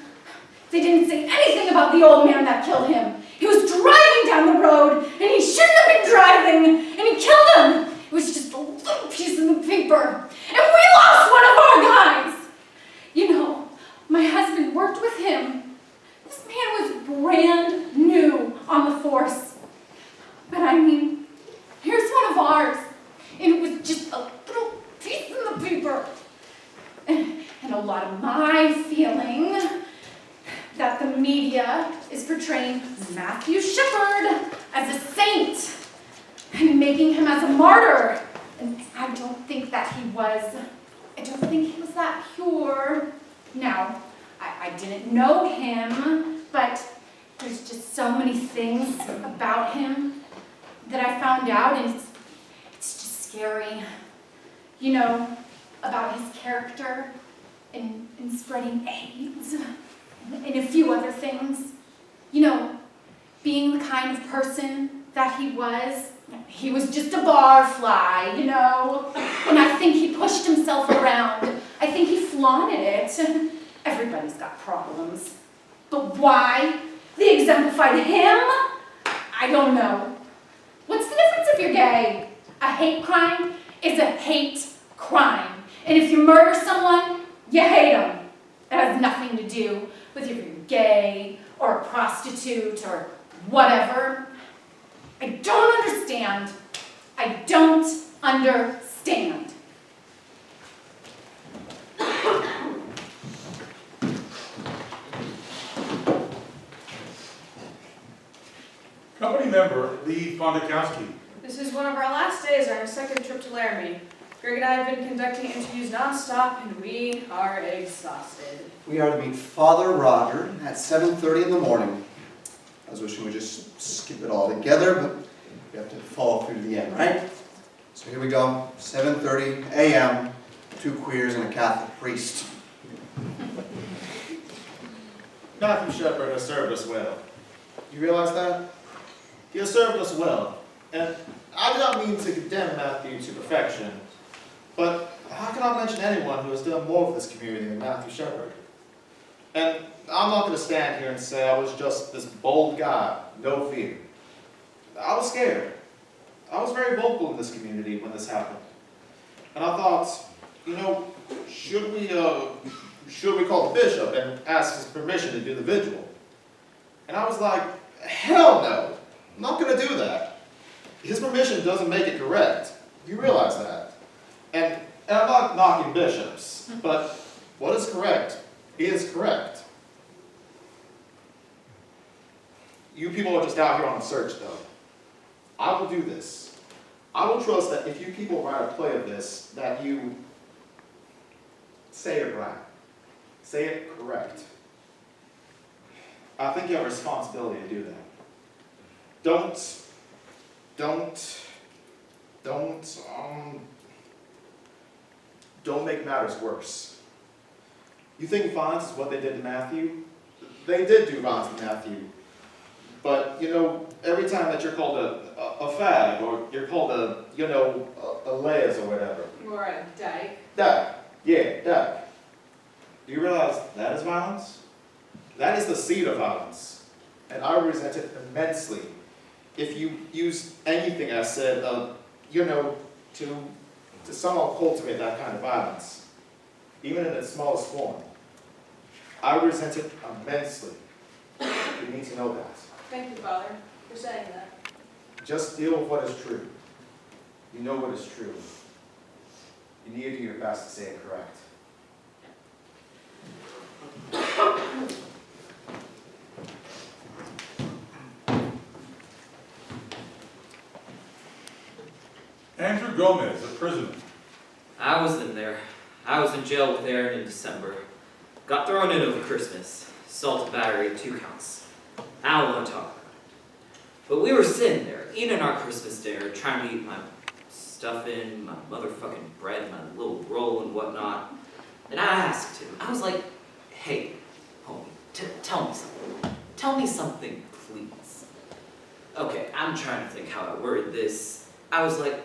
They didn't say anything about the old man that killed him. He was driving down the road, and he shouldn't have been driving, and he killed him. It was just a little piece in the paper. And we lost one of our guys! You know, my husband worked with him. This man was brand new on the force. But I mean, here's one of ours, and it was just a little piece in the paper. And a lot of my feeling that the media is portraying Matthew Shepard as a saint and making him as a martyr. And I don't think that he was. I don't think he was that pure. Now, I didn't know him, but there's just so many things about him that I found out, and it's just scary. You know, about his character and spreading AIDS and a few other things. You know, being the kind of person that he was just a barfly, you know. And I think he pushed himself around. I think he flaunted it. Everybody's got problems. But why they exemplified him? I don't know. What's the difference if you're gay? A hate crime is a hate crime. And if you murder someone, you hate them. It has nothing to do with if you're gay or a prostitute or whatever. I don't understand. I don't understand. Company member Leigh Fondakowski. This is one of our last days on our second trip to Laramie. Greg and I have been conducting interviews nonstop, and we are exhausted. We are to meet Father Roger at 7:30 in the morning. I was wishing we'd just skip it all together, but we have to follow through to the end, right? So here we go, 7:30 a.m., 2 queers and a Catholic priest. Matthew Shepard has served us well. You realize that? He has served us well. And I do not mean to condemn Matthew to perfection, but how can I mention anyone who has done more for this community than Matthew Shepard? And I'm not going to stand here and say I was just this bold guy, no fear. I was scared. I was very vocal in this community when this happened. And I thought, you know, should we call the bishop and ask his permission to do the vigil? And I was like, hell no, I'm not going to do that. His permission doesn't make it correct. You realize that. And I'm not knocking bishops, but what is correct is correct. You people are just out here on a search, though. I will do this. I will trust that if you people write a play of this, that you say it right. Say it correct. I think you have a responsibility to do that. Don't make matters worse. You think violence is what they did to Matthew? They did do violence to Matthew. But, you know, every time that you're called a fag, or you're called a les or whatever. Or a dyke. Dyke. Yeah, dyke. Do you realize that is violence? That is the seed of violence. And I resent it immensely if you use anything I said, to somehow cultivate that kind of violence, even in its smallest form. I resent it immensely. You need to know that. Thank you, Father, for saying that. Just deal with what is true. You know what is true. You need to do your best to say it correct. Andrew Gomez, a prisoner. I was in there. I was in jail with Aaron in December. Got thrown in over Christmas. Assault and battery, 2 counts. I don't want to talk about it. But we were sitting there, eating our Christmas dinner, trying to eat my stuffing, my motherfucking bread, my little roll and whatnot. And I asked him, I was like, hey, homie, tell me something. Tell me something, please. Okay, I'm trying to think how I worded this. I was like,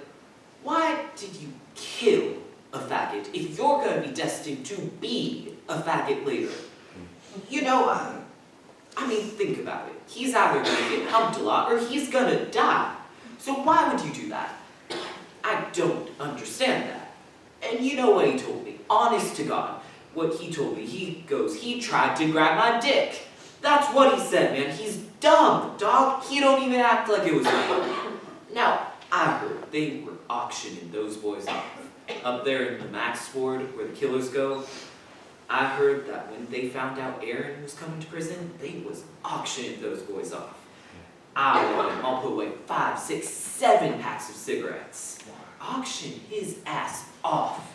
why did you kill a faggot if you're going to be destined to be a faggot later? You know, I mean, think about it. He's either going to get humped a lot or he's going to die. So why would you do that? I don't understand that. And you know what he told me? Honest to God, what he told me. He goes, he tried to grab my dick. That's what he said, man. He's dumb, dog. He don't even act like it was me. Now, I heard they were auctioning those boys off. Up there in the Max Ward, where the killers go, I heard that when they found out Aaron was coming to prison, they was auctioning those boys off. I want him, I'll put away 5, 6, 7 packs of cigarettes. Auction his ass off.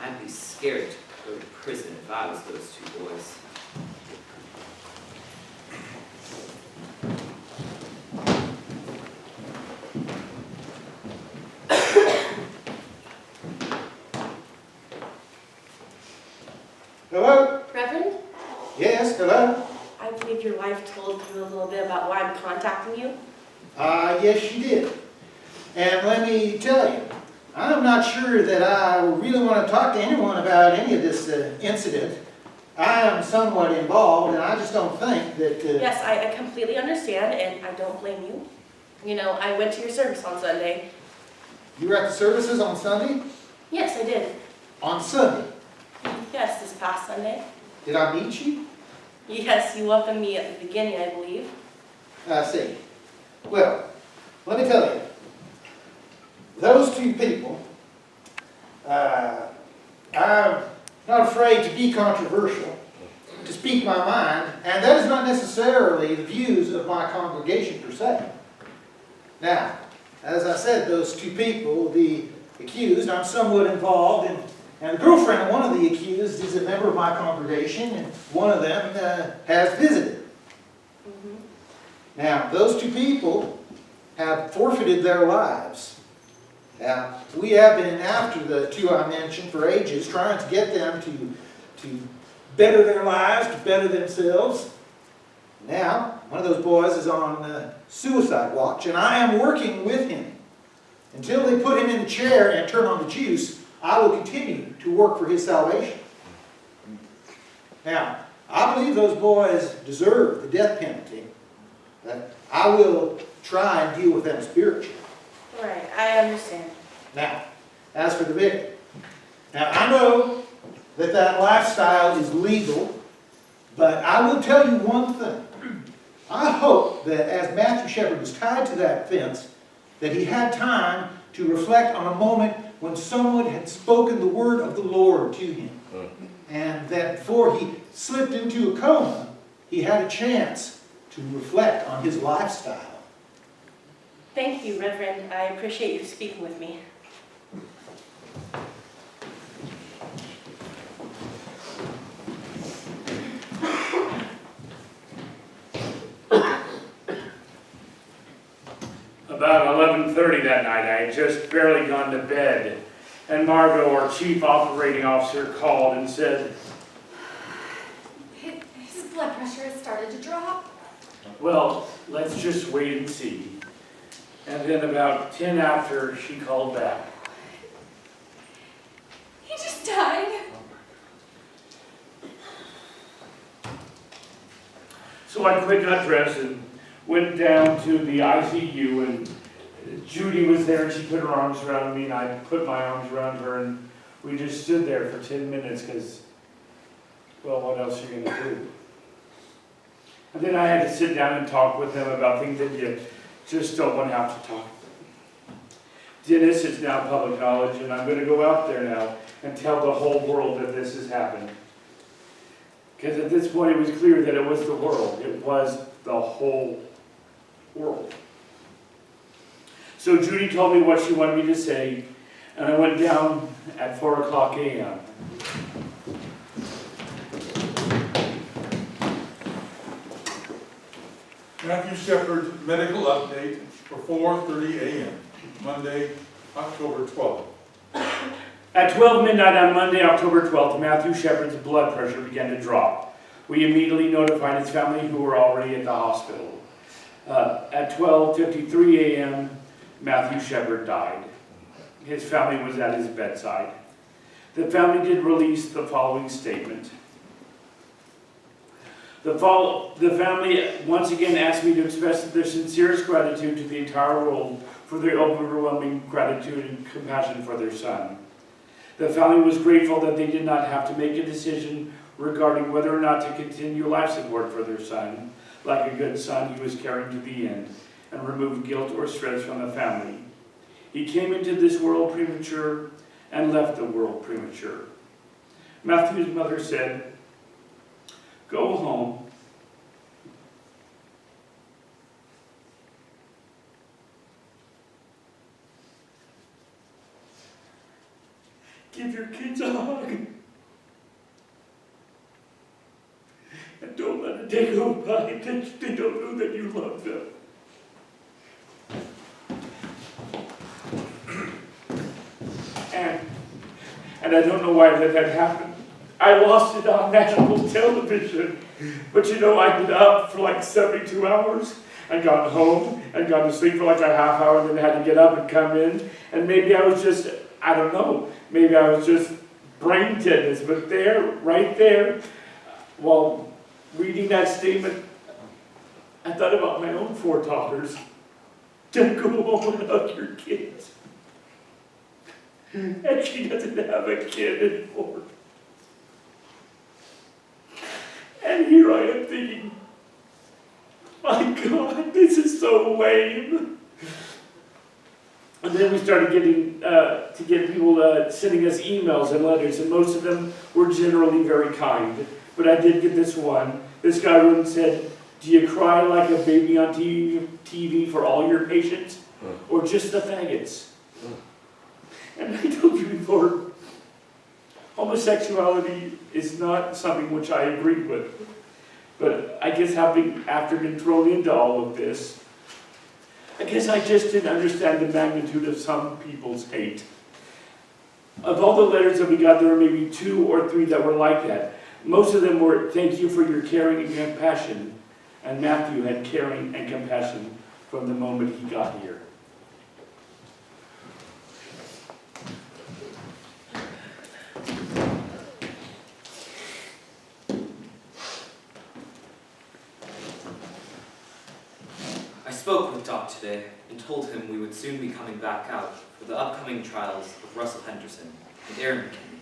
I'd be scared to go to prison if I was those 2 boys. Hello? Reverend, Yes, hello? I believe your wife told you a little bit about why I'm contacting you. Yes, she did. And let me tell you, I'm not sure that I really want to talk to anyone about any of this incident. I am somewhat involved, and I just don't think that... Yes, I completely understand, and I don't blame you. You know, I went to your service on Sunday, You were at the services on Sunday? Yes, I did. On Sunday? Yes, this past Sunday. Did I meet you? Yes, you welcomed me at the beginning, I believe. I see. Well, let me tell you, those two people, I'm not afraid to be controversial, to speak my mind, and that is not necessarily the views of my congregation per se. Now, as I said, those two people, the accused, I'm somewhat involved in, and the girlfriend of one of the accused is a member of my congregation, and one of them has visited. Now, those two people have forfeited their lives. Now, we have been after the two I mentioned for ages, trying to get them to better their lives, to better themselves. Now, one of those boys is on suicide watch, and I am working with him. Until they put him in the chair and turn on the juice, I will continue to work for his salvation. Now, I believe those boys deserve the death penalty. I will try and deal with them spiritually. Right, I understand. Now, as for the victim, now I know that that lifestyle is legal, but I will tell you one thing. I hope that as Matthew Shepard was tied to that fence, that he had time to reflect on a moment when someone had spoken the word of the Lord to him. And that before he slipped into a coma, he had a chance to reflect on his lifestyle. Thank you, Reverend. I appreciate you speaking with me. About 11:30 that night, I had just barely gone to bed, and Margot, our chief operating officer, called and said, His blood pressure has started to drop. well, let's just wait and see. And then about 10 after, she called back. He just died. So I quick got dressed and went down to the ICU, and Judy was there, and she put her arms around me, and I put my arms around her, and we just stood there for 10 minutes because, well, what else are you going to do? And then I had to sit down and talk with them about things that you just don't want to have to talk. Dennis is now public knowledge, and I'm going to go out there now and tell the whole world that this has happened. Because at this point it was clear that it was the world. It was the whole world. So Judy told me what she wanted me to say, and I went down at 4:00 a.m. Matthew Shepard medical update for 4:30 a.m., Monday, October 12th. At 12 midnight on Monday, October 12th, Matthew Shepard's blood pressure began to drop. We immediately notified his family, who were already at the hospital. At 12:53 a.m., Matthew Shepard died. His family was at his bedside. The family did release the following statement. The family once again asked me to express their sincerest gratitude to the entire world for their overwhelming gratitude and compassion for their son. The family was grateful that they did not have to make a decision regarding whether or not to continue life support for their son. Like a good son, he was carrying to the end and removed guilt or stress from the family. He came into this world premature and left the world premature. Matthew's mother said, "Go home. Give your kids a hug. And don't let a day go by that they don't know that you love them." And I don't know why that happened. I lost it on national television. But you know, I'd been up for like 72 hours and gone home and gone to sleep for like a half hour and then had to get up and come in. And maybe I was just, I don't know, maybe I was just brain deadness. But there, right there, while reading that statement, I thought about my own 4 daughters. To go home and hug your kids. and she doesn't have a kid anymore. And here I am thinking, my God, this is so lame. And then we started getting to get people sending us emails and letters, and most of them were generally very kind. But I did get this one. This guy wrote and said, "Do you cry like a baby on TV for all your patients, or just the faggots?" And I told you before, homosexuality is not something which I agree with. But I guess after being thrown into all of this, I guess I just didn't understand the magnitude of some people's hate. Of all the letters that we got, there were maybe 2 or 3 that were like that. Most of them were, "Thank you for your caring and compassion." And Matthew had caring and compassion from the moment he got here. I spoke with Doc today and told him we would soon be coming back out for the upcoming trials of Russell Henderson and Aaron McKinney.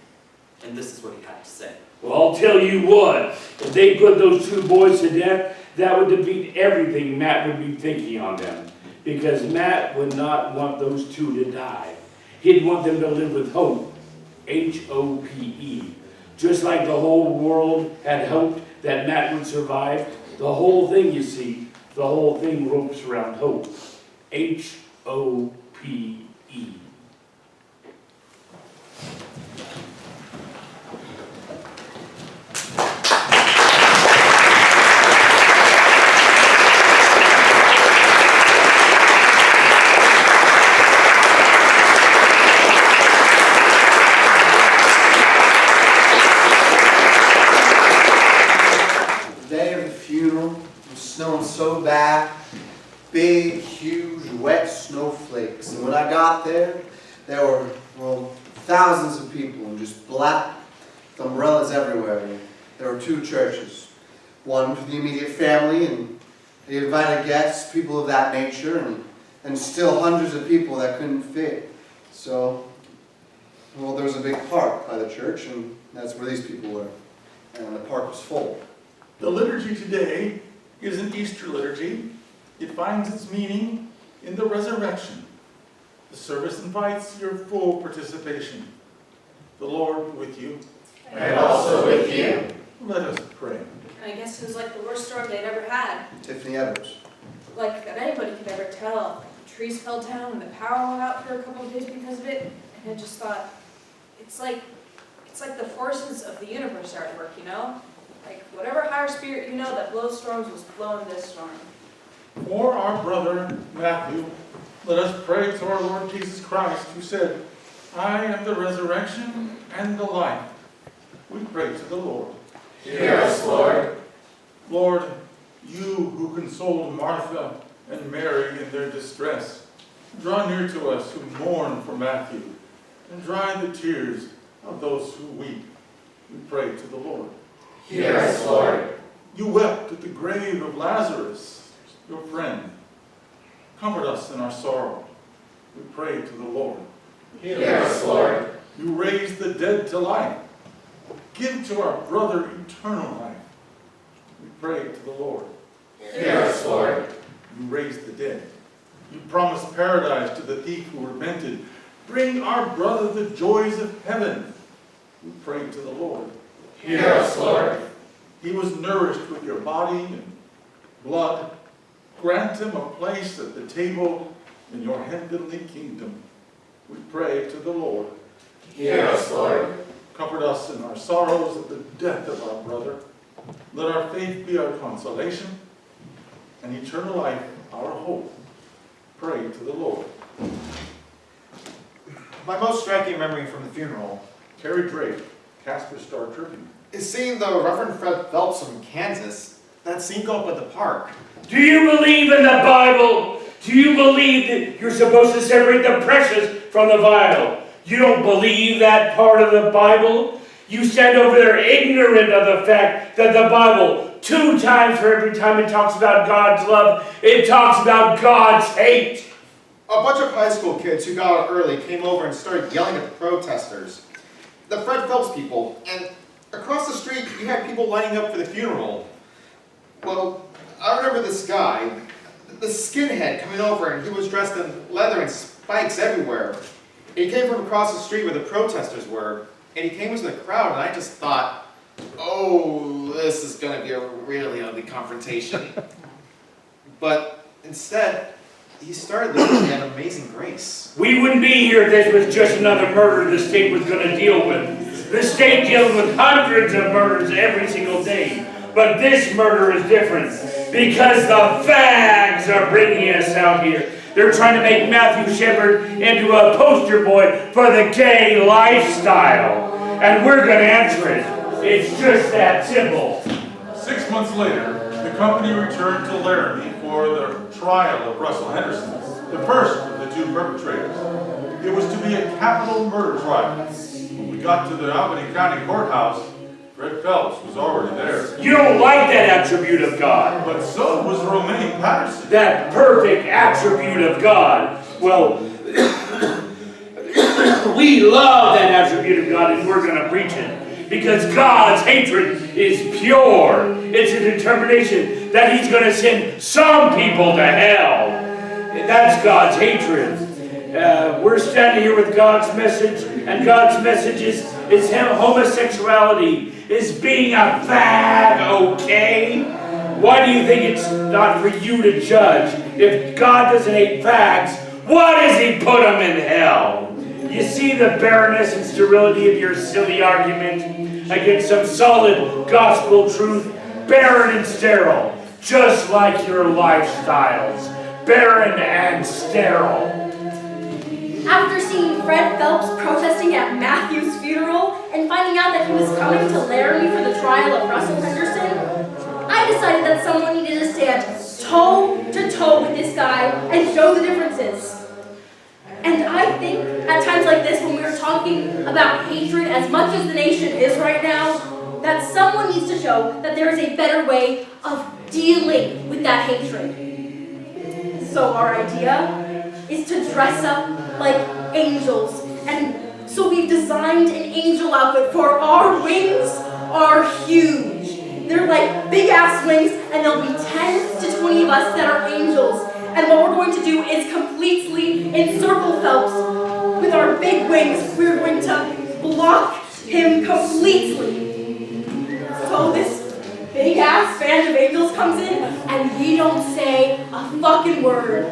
And this is what he had to say. Well, I'll tell you what, if they put those 2 boys to death, that would defeat everything Matt would be thinking on them. Because Matt would not want those 2 to die. He'd want them to live with hope. H-O-P-E. Just like the whole world had hoped that Matt would survive, the whole thing, you see, the whole thing ropes around hope. H-O-P-E. Snowing so bad, big, huge, wet snowflakes. And when I got there were, well, thousands of people and just black umbrellas everywhere. And there were 2 churches. One for the immediate family, and they invited guests, people of that nature, and still hundreds of people that couldn't fit. So, well, there was a big park by the church, and that's where these people were. And the park was full. The liturgy today is an Easter liturgy. It finds its meaning in the resurrection. The service invites your full participation. The Lord with you. And also with you. Let us pray. And I guess it was like the worst storm they'd ever had. Tiffany Evers. Like that anybody could ever tell. The trees fell down and the power went out for a couple of days because of it. And I just thought, it's like the forces of the universe are at work, you know? Like whatever higher spirit you know that blows storms was blowing this storm. For our brother Matthew, let us pray to our Lord Jesus Christ, who said, "I am the resurrection and the life." We pray to the Lord. Hear us, Lord. Lord, you who consoled Martha and Mary in their distress, draw near to us who mourn for Matthew, and dry the tears of those who weep. We pray to the Lord. Hear us, Lord. You wept at the grave of Lazarus, your friend. Comfort us in our sorrow. We pray to the Lord. Hear us, Lord. You raised the dead to life. Give to our brother eternal life. We pray to the Lord. Hear us, Lord. You raised the dead. You promised paradise to the thief who repented. Bring our brother the joys of heaven. We pray to the Lord. Hear us, Lord. He was nourished with your body and blood. Grant him a place at the table in your heavenly kingdom. We pray to the Lord. Hear us, Lord. Comfort us in our sorrows at the death of our brother. Let our faith be our consolation, and eternal life our hope. Pray to the Lord. My most striking memory from the funeral Terry Drake, Casper Star Tribune. is seeing the Reverend Fred Phelps from Kansas. That scene go up at the park. Do you believe in the Bible? Do you believe that you're supposed to separate the precious from the vile? You don't believe that part of the Bible? You stand over there ignorant of the fact that the Bible, 2 times for every time it talks about God's love, it talks about God's hate. A bunch of high school kids who got out early came over and started yelling at the protesters. The Fred Phelps people, and across the street you had people lining up for the funeral. Well, I remember this guy, the skinhead, coming over, and he was dressed in leather and spikes everywhere. He came from across the street where the protesters were, and he came into the crowd, and I just thought, oh, this is going to be a really ugly confrontation. But instead, he started listening at Amazing Grace. We wouldn't be here if this was just another murder the state was going to deal with. The state deals with hundreds of murders every single day. But this murder is different because the fags are bringing us out here. They're trying to make Matthew Shepard into a poster boy for the gay lifestyle. And we're going to answer it. It's just that simple. 6 months later, the company returned to Laramie for the trial of Russell Henderson, the first of the two perpetrators. It was to be a capital murder trial. When we got to the Albany County Courthouse, Fred Phelps was already there. You don't like that attribute of God. But so was Romaine Patterson. That perfect attribute of God. Well, we love that attribute of God and we're going to preach it. Because God's hatred is pure. It's a determination that He's going to send some people to hell. That's God's hatred. We're standing here with God's message, and God's message is homosexuality, is being a fag, okay? Why do you think it's not for you to judge? If God doesn't hate fags, why does He put them in hell? You see the barrenness and sterility of your silly argument against some solid gospel truth? Barren and sterile, just like your lifestyles. Barren and sterile. After seeing Fred Phelps protesting at Matthew's funeral and finding out that he was coming to Laramie for the trial of Russell Henderson, I decided that someone needed to stand toe-to-toe with this guy and show the differences. And I think at times like this, when we are talking about hatred as much as the nation is right now, that someone needs to show that there is a better way of dealing with that hatred. So our idea is to dress up like angels, and so we've designed an angel outfit for our wings are huge. They're like big ass wings, and there'll be 10 to 20 of us that are angels. And what we're going to do is completely encircle Phelps with our big wings. We're going to block him completely. So this big ass band of angels comes in, and we don't say a fucking word.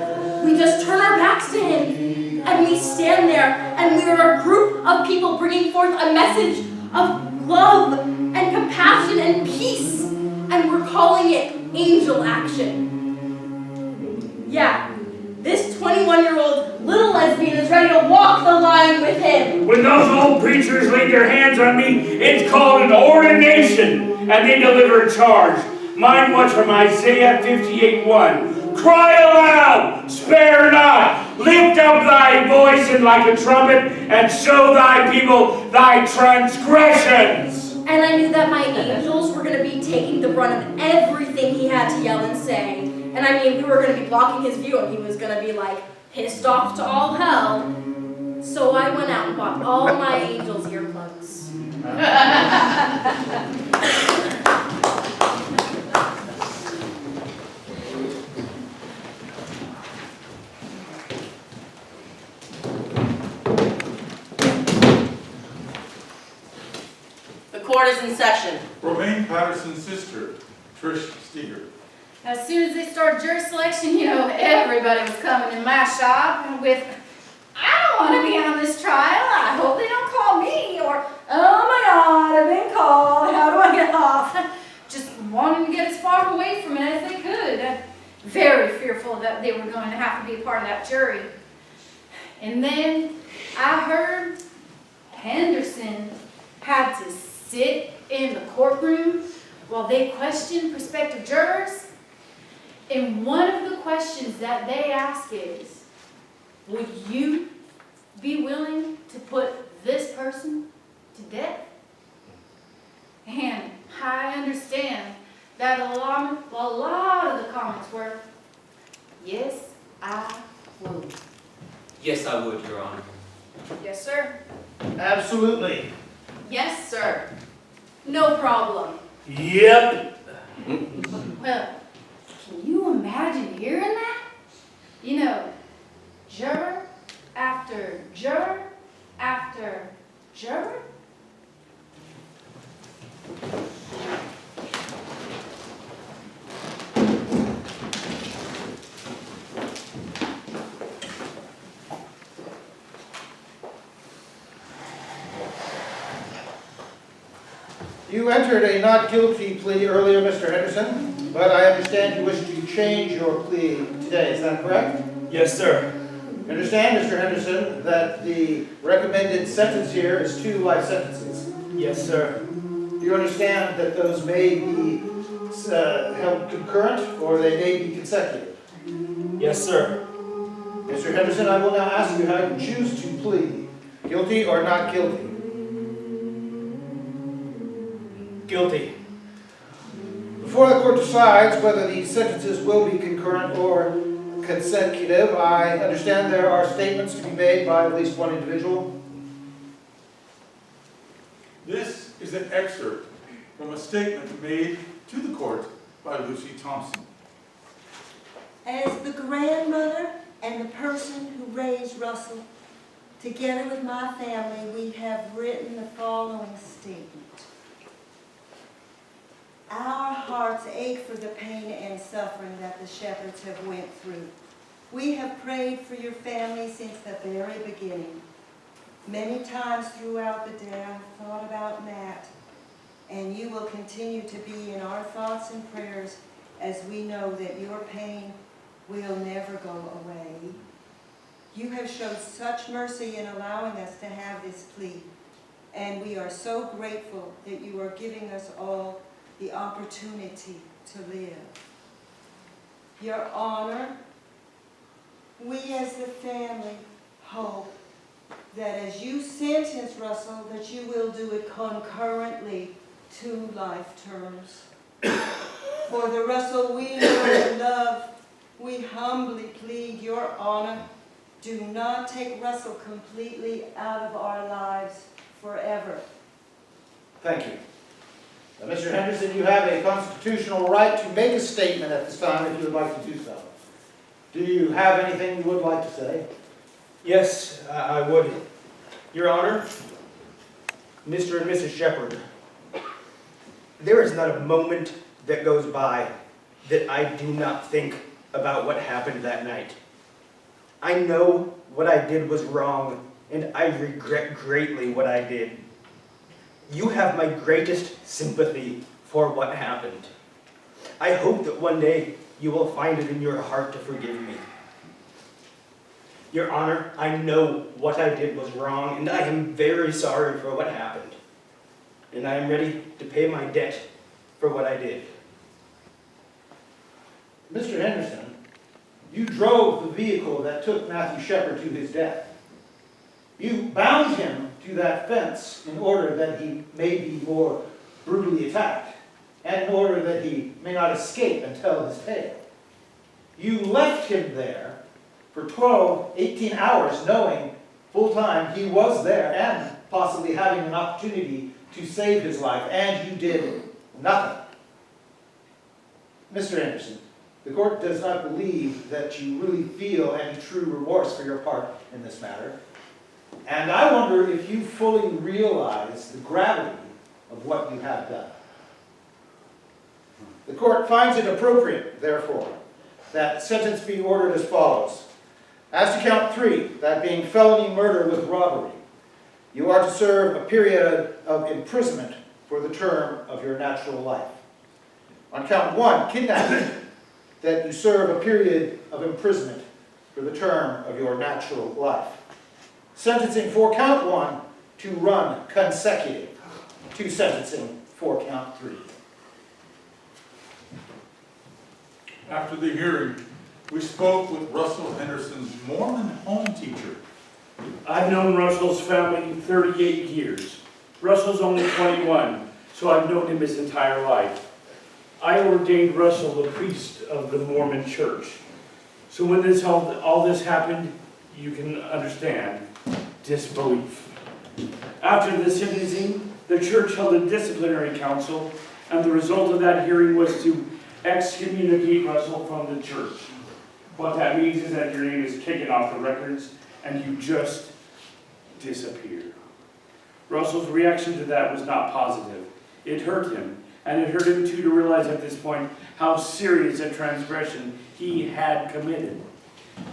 We just turn our backs to him, and we stand there, and we are a group of people bringing forth a message of love and compassion and peace, and we're calling it Angel Action. Yeah, this 21-year-old little lesbian is ready to walk the line with him. When those old preachers lay their hands on me, it's called an ordination, and they deliver a charge. Mine was from Isaiah 58:1. Cry aloud, spare not, lift up thy voice in like a trumpet, and show thy people thy transgressions. And I knew that my angels were going to be taking the brunt of everything he had to yell and say. And I mean, we were going to be blocking his view, and he was going to be like, pissed off to all hell. So I went out and bought all my angels' earplugs. The court is in session. Romaine Patterson's sister, Trish Steger. As soon as they started jury selection, you know, everybody was coming in my shop with, I don't want to be on this trial. I hope they don't call me. Or, oh my God, I've been called. How do I get off? Just wanting to get as far away from it as they could. Very fearful that they were going to have to be a part of that jury. And then I heard Henderson had to sit in the courtroom while they questioned prospective jurors. And one of the questions that they ask is, would you be willing to put this person to death? And I understand that a lot of the comments were, yes, I would. Yes, I would, Your Honor. Yes, sir. Absolutely. Yes, sir. No problem. Yep. Well, can you imagine hearing that? You know, juror after juror after juror? You entered a not guilty plea earlier, Mr. Henderson, but I understand you wish to change your plea today, is that correct? Yes, sir. You understand, Mr. Henderson, that the recommended sentence here is 2 life sentences? Yes, sir. Do you understand that those may be held concurrent or they may be consecutive? Yes, sir. Mr. Henderson, I will now ask you how you choose to plead, guilty or not guilty. Guilty. Before the court decides whether these sentences will be concurrent or consecutive, I understand there are statements to be made by at least one individual. This is an excerpt from a statement made to the court by Lucy Thompson. As the grandmother and the person who raised Russell, together with my family, we have written the following statement. Our hearts ache for the pain and suffering that the Shepherds have went through. We have prayed for your family since the very beginning. Many times throughout the day I've thought about Matt, and you will continue to be in our thoughts and prayers as we know that your pain will never go away. You have shown such mercy in allowing us to have this plea, and we are so grateful that you are giving us all the opportunity to live. Your Honor, we as the family hope that as you sentence Russell, that you will do it concurrently 2 life terms. For the Russell we know and love, we humbly plead your honor, do not take Russell completely out of our lives forever. Thank you. Now, Mr. Henderson, you have a constitutional right to make a statement at this time if you would like to do so. Do you have anything you would like to say? Yes, I would. Your Honor, Mr. and Mrs. Shepard, there is not a moment that goes by that I do not think about what happened that night. I know what I did was wrong, and I regret greatly what I did. You have my greatest sympathy for what happened. I hope that one day you will find it in your heart to forgive me. Your Honor, I know what I did was wrong, and I am very sorry for what happened. And I am ready to pay my debt for what I did. Mr. Henderson, you drove the vehicle that took Matthew Shepard to his death. You bound him to that fence in order that he may be more brutally attacked, and in order that he may not escape and tell his tale. You left him there for 12, 18 hours, knowing full-time he was there and possibly having an opportunity to save his life, and you did nothing. Mr. Anderson, the court does not believe that you really feel any true remorse for your part in this matter, and I wonder if you fully realize the gravity of what you have done. The court finds it appropriate, therefore, that sentence be ordered as follows. As to count 3, that being felony murder with robbery, you are to serve a period of imprisonment for the term of your natural life. On count 1, kidnapping, that you serve a period of imprisonment for the term of your natural life. Sentencing for count 1 to run consecutive to sentencing for count 3. After the hearing, we spoke with Russell Henderson's Mormon home teacher. I've known Russell's family 38 years. Russell's only 21, so I've known him his entire life. I ordained Russell the priest of the Mormon church. So when all this happened, you can understand, disbelief. After the sentencing, the church held a disciplinary council, and the result of that hearing was to excommunicate Russell from the church. What that means is that your name is taken off the records, and you just disappear. Russell's reaction to that was not positive. It hurt him, and it hurt him too to realize at this point how serious a transgression he had committed.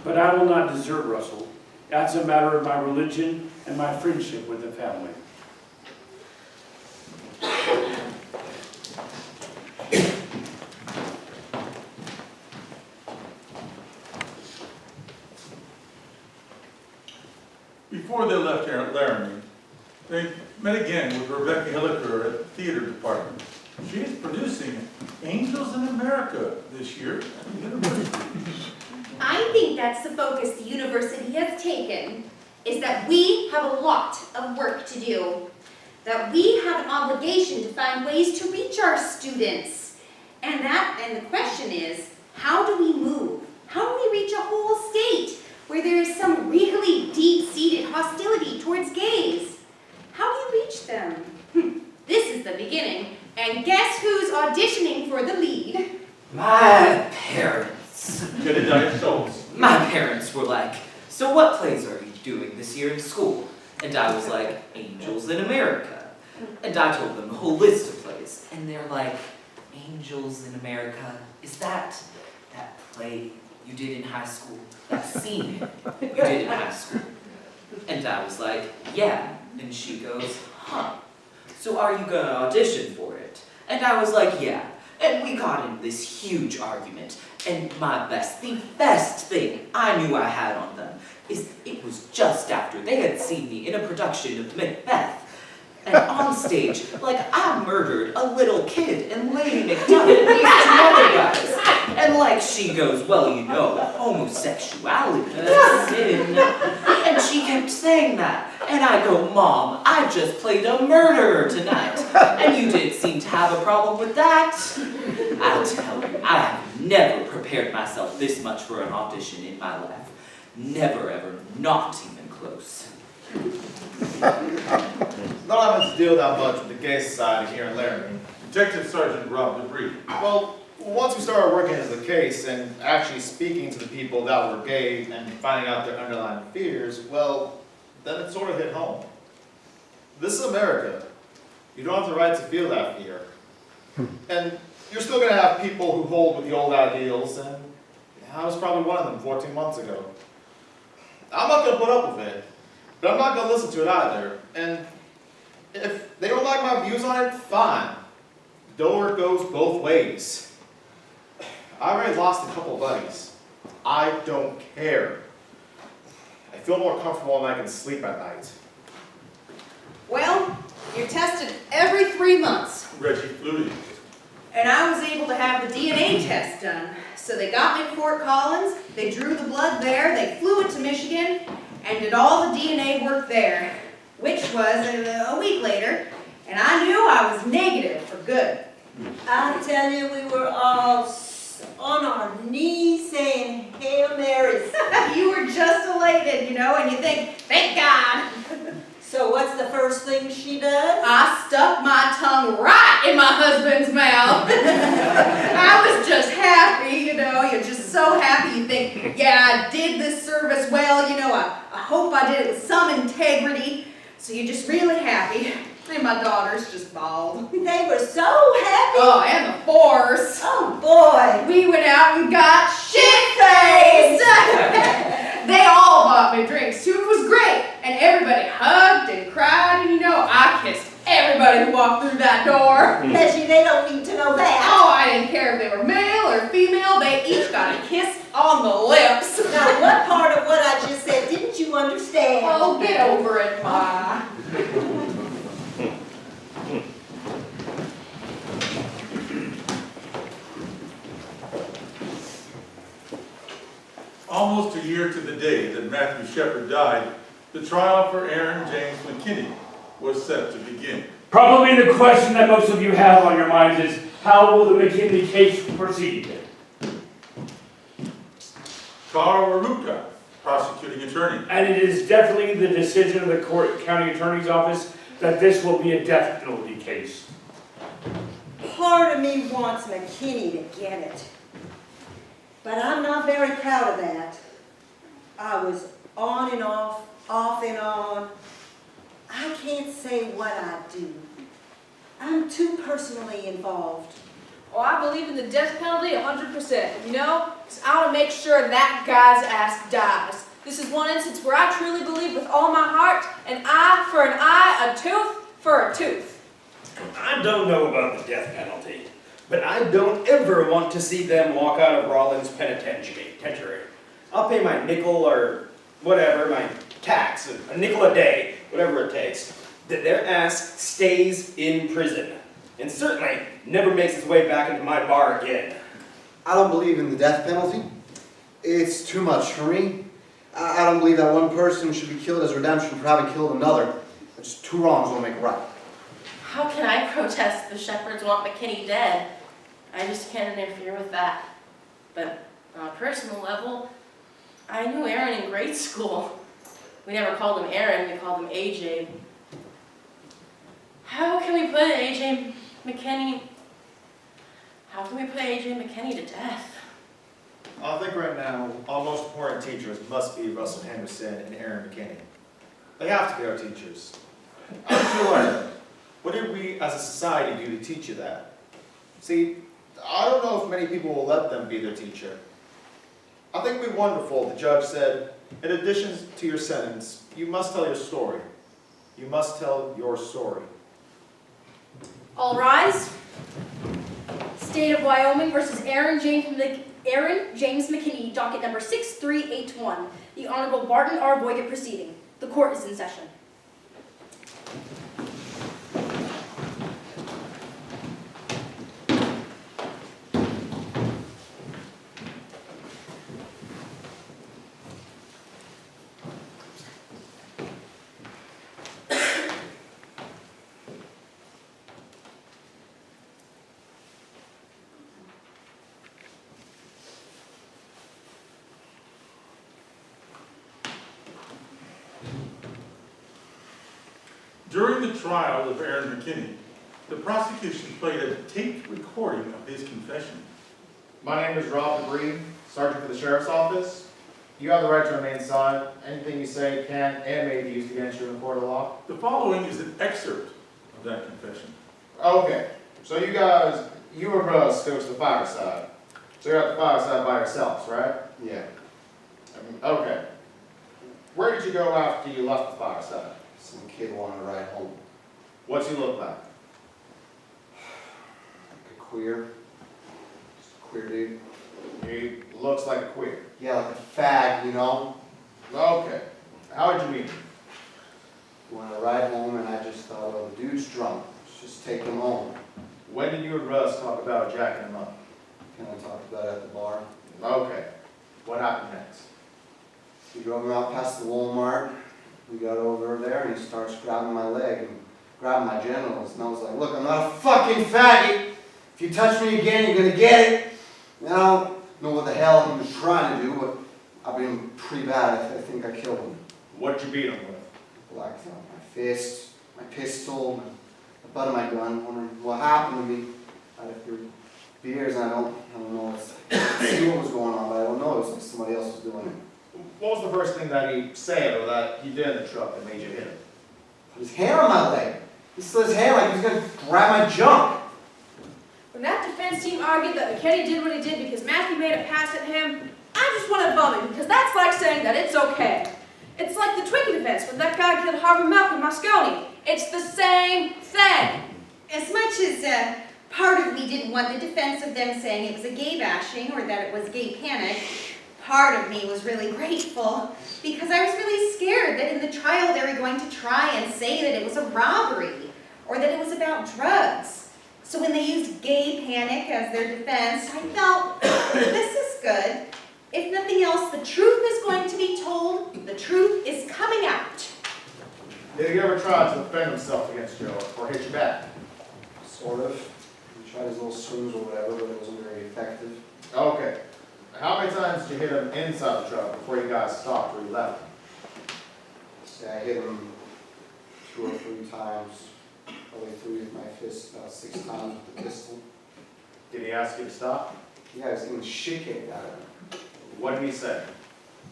But I will not desert Russell. That's a matter of my religion and my friendship with the family. Before they left Laramie, they met again with Rebecca Hilliker at the theater department. She is producing Angels in America this year at the university. I think that's the focus the university has taken, is that we have a lot of work to do. That we have an obligation to find ways to reach our students. And the question is, how do we move? How do we reach a whole state where there is some really deep-seated hostility towards gays? How do you reach them? This is the beginning, and guess who's auditioning for the lead? My parents. My My parents were like, so what plays are you doing this year in school? And I was like, Angels in America. And I told them a whole list of plays. And they're like, Angels in America, is that play you did in high school? That scene you did in high school? And I was like, yeah. And she goes, huh. So are you gonna audition for it? And I was like, yeah. And we got in this huge argument. And the best thing I knew I had on them is it was just after they had seen me in a production of Macbeth. And on stage, like I murdered a little kid and Lady Macdonald and these two other guys. And like she goes, well, you know, homosexuality is a sin. And she kept saying that. And I go, Mom, I just played a murderer tonight. And you didn't seem to have a problem with that. I'll tell you, I have never prepared myself this much for an audition in my life. Never, ever, not even close. Not having to deal that much with the gay society here in Laramie. Detective Sergeant Rob DeBree. Well, once we started working as a case and actually speaking to the people that were gay and finding out their underlying fears, well, then it sort of hit home. This is America. You don't have the right to feel that fear. And you're still going to have people who hold with the old ideals, and I was probably one of them 14 months ago. I'm not going to put up with it, but I'm not going to listen to it either. And if they don't like my views on it, fine. The door goes both ways. I already lost a couple of buddies. I don't care. I feel more comfortable and I can sleep at night. Well, you're tested every 3 months. Reggie Flutie. And I was able to have the DNA test done. So they got me to Fort Collins, they drew the blood there, they flew it to Michigan, and did all the DNA work there, which was a week later, and I knew I was negative for good. I tell you, we were all on our knees saying Hail Marys. You were just elated, you know, and you think, thank God. So what's the first thing she does? I stuck my tongue right in my husband's mouth. I was just happy, you know, you're just so happy. You think, yeah, I did this service well, you know, I hope I did it with some integrity. So you're just really happy. And my daughters just bawled. They were so happy. Oh, and the force. Oh, boy. We went out and got shit-faced. They all bought me drinks, too. It was great. And everybody hugged and cried, and you know, I kissed everybody who walked through that door. Bessie, they don't need to know that. Oh, I didn't care if they were male or female. They each got a kiss on the lips. Now, what part of what I just said didn't you understand? Oh, get over it, Ma. Almost a year to the day that Matthew Shepard died, the trial for Aaron James McKinney was set to begin. Probably the question that most of you have on your minds is, how will the McKinney case proceed? Carl Waruka, prosecuting attorney. And it is definitely the decision of the county attorney's office that this will be a death penalty case. Part of me wants McKinney to get it. But I'm not very proud of that. I was on and off and on. I can't say what I'd do. I'm too personally involved. Oh, I believe in the death penalty 100%. You know? Because I want to make sure that guy's ass dies. This is one instance where I truly believe with all my heart, an eye for an eye, a tooth for a tooth. I don't know about the death penalty, but I don't ever want to see them walk out of Rawlins Penitentiary. I'll pay my nickel or whatever, my tax, a nickel a day, whatever it takes, that their ass stays in prison, and certainly never makes its way back into my bar again. I don't believe in the death penalty. It's too much for me. I don't believe that one person should be killed as redemption for having killed another. It's two wrongs won't make a right. How can I protest the Shepherds want McKinney dead? I just can't interfere with that. But on a personal level, I knew Aaron in grade school. We never called him Aaron, we called him AJ. How can we put AJ McKinney to death? I think right now, our most important teachers must be Russell Henderson and Aaron McKinney. They have to be our teachers. How did you learn? What did we as a society do to teach you that? See, I don't know if many people will let them be their teacher. I think it would be wonderful, the judge said, in addition to your sentence, you must tell your story. You must tell your story. All rise. State of Wyoming versus Aaron James McKinney, docket number 6381. The Honorable Barton R. Boygat proceeding. The court is in session. During the trial of Aaron McKinney, the prosecution played a taped recording of his confession. My name is Rob Green, Sergeant for the Sheriff's Office. You have the right to remain silent. Anything you say can and may be used against you in a court of law. The following is an excerpt of that confession. Okay, so you were bros go to the fireside. So you're at the fireside by yourselves, right? Yeah. Okay. Where did you go after you left the fireside? Some kid wanted to ride home. What's he look like? Like a queer. Just a queer dude. He looks like a queer. Yeah, like a fag, you know? Okay. How did you meet him? He wanted to ride home and I just thought, well, the dude's drunk. Let's just take him home. When did you and Russ talk about jacking him up? Can I talk about it at the bar? Okay. What happened next? We drove him out past the Walmart. We got over there and he starts grabbing my leg and grabbing my genitals. And I was like, look, I'm not a fucking faggot. If you touch me again, you're gonna get it. And I don't know what the hell he was trying to do, but I beat him pretty bad. I think I killed him. What did you beat him with? Blacked out my fist, my pistol, the butt of my gun. Wondering what happened to me. I had a few beers and I don't know see what was going on, but I don't know. It was like somebody else was doing it. What was the first thing that he said or that he did in the truck that made you hit him? Put his hand on my leg. He slid his hand like he was gonna grab my junk. When that defense team argued that McKinney did what he did because Matthew made a pass at him, I just wanted to vomit because that's like saying that it's okay. It's like the Twinkie defense when that guy killed Harvey Malcolm Moscone. It's the same thing. As much as part of me didn't want the defense of them saying it was a gay bashing or that it was gay panic, part of me was really grateful because I was really scared that in the trial they were going to try and say that it was a robbery or that it was about drugs. So when they used gay panic as their defense, I felt, this is good. If nothing else, the truth is going to be told. The truth is coming out. Did he ever try to defend himself against you or hit you back? Sort of. He tried his little swings or whatever, but it wasn't very effective. Okay. How many times did you hit him inside the truck before you guys stopped or you left? See, I hit him 2 or 3 times. Probably threw with my fist about 6 times with the pistol. Did he ask you to stop? Yeah, I was getting shit kicked out of him. What did he say?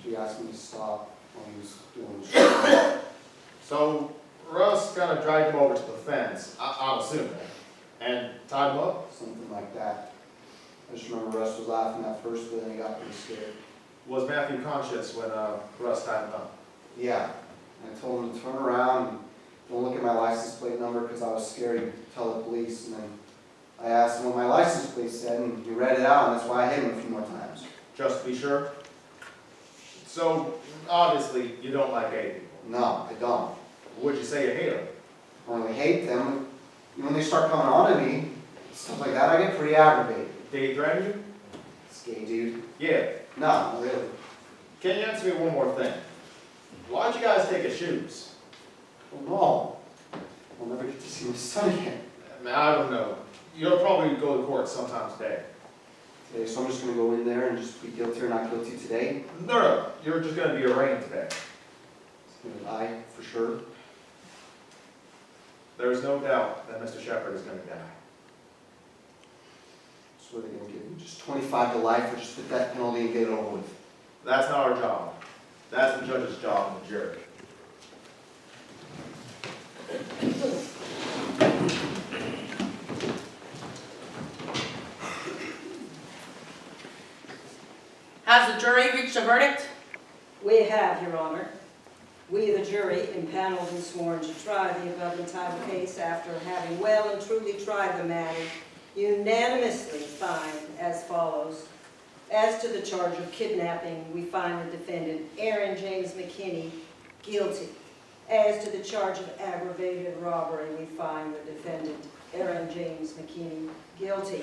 He asked me to stop when he was doing his job. So Russ kind of dragged him over to the fence, I'm assuming, and tied him up? Something like that. I just remember Russ was laughing at first, but then he got pretty scared. Was Matthew conscious when Russ tied him up? Yeah. I told him to turn around and don't look at my license plate number because I was scared to tell the police. And then I asked him what my license plate said, and he read it out, and that's why I hit him a few more times. Just to be sure? So, obviously, you don't like gay people. No, I don't. Would you say you hate them? I don't really hate them. When they start coming on to me, stuff like that, I get pretty aggravated. Did he threaten you? This gay dude. Yeah. No, not really. Can you answer me one more thing? Why'd you guys take his shoes? Oh no. I'll never get to see my son again. I don't know. You'll probably go to court sometime today. Today, so I'm just going to go in there and just be guilty or not guilty today. No. You're just going to be arraigned today. He's going to die, for sure. There's no doubt that Mr. Shepard is going to die. So what are they going to give me? Just 25 to life or just the death penalty and get it over with? That's not our job. That's the judge's job and the jury. Has the jury reached a verdict? We have, Your Honor. We, the jury, impaneled and sworn to try the above entitled case after having well and truly tried the matter, unanimously find as follows. As to the charge of kidnapping, we find the defendant, Aaron James McKinney, guilty. As to the charge of aggravated robbery, we find the defendant, Aaron James McKinney, guilty.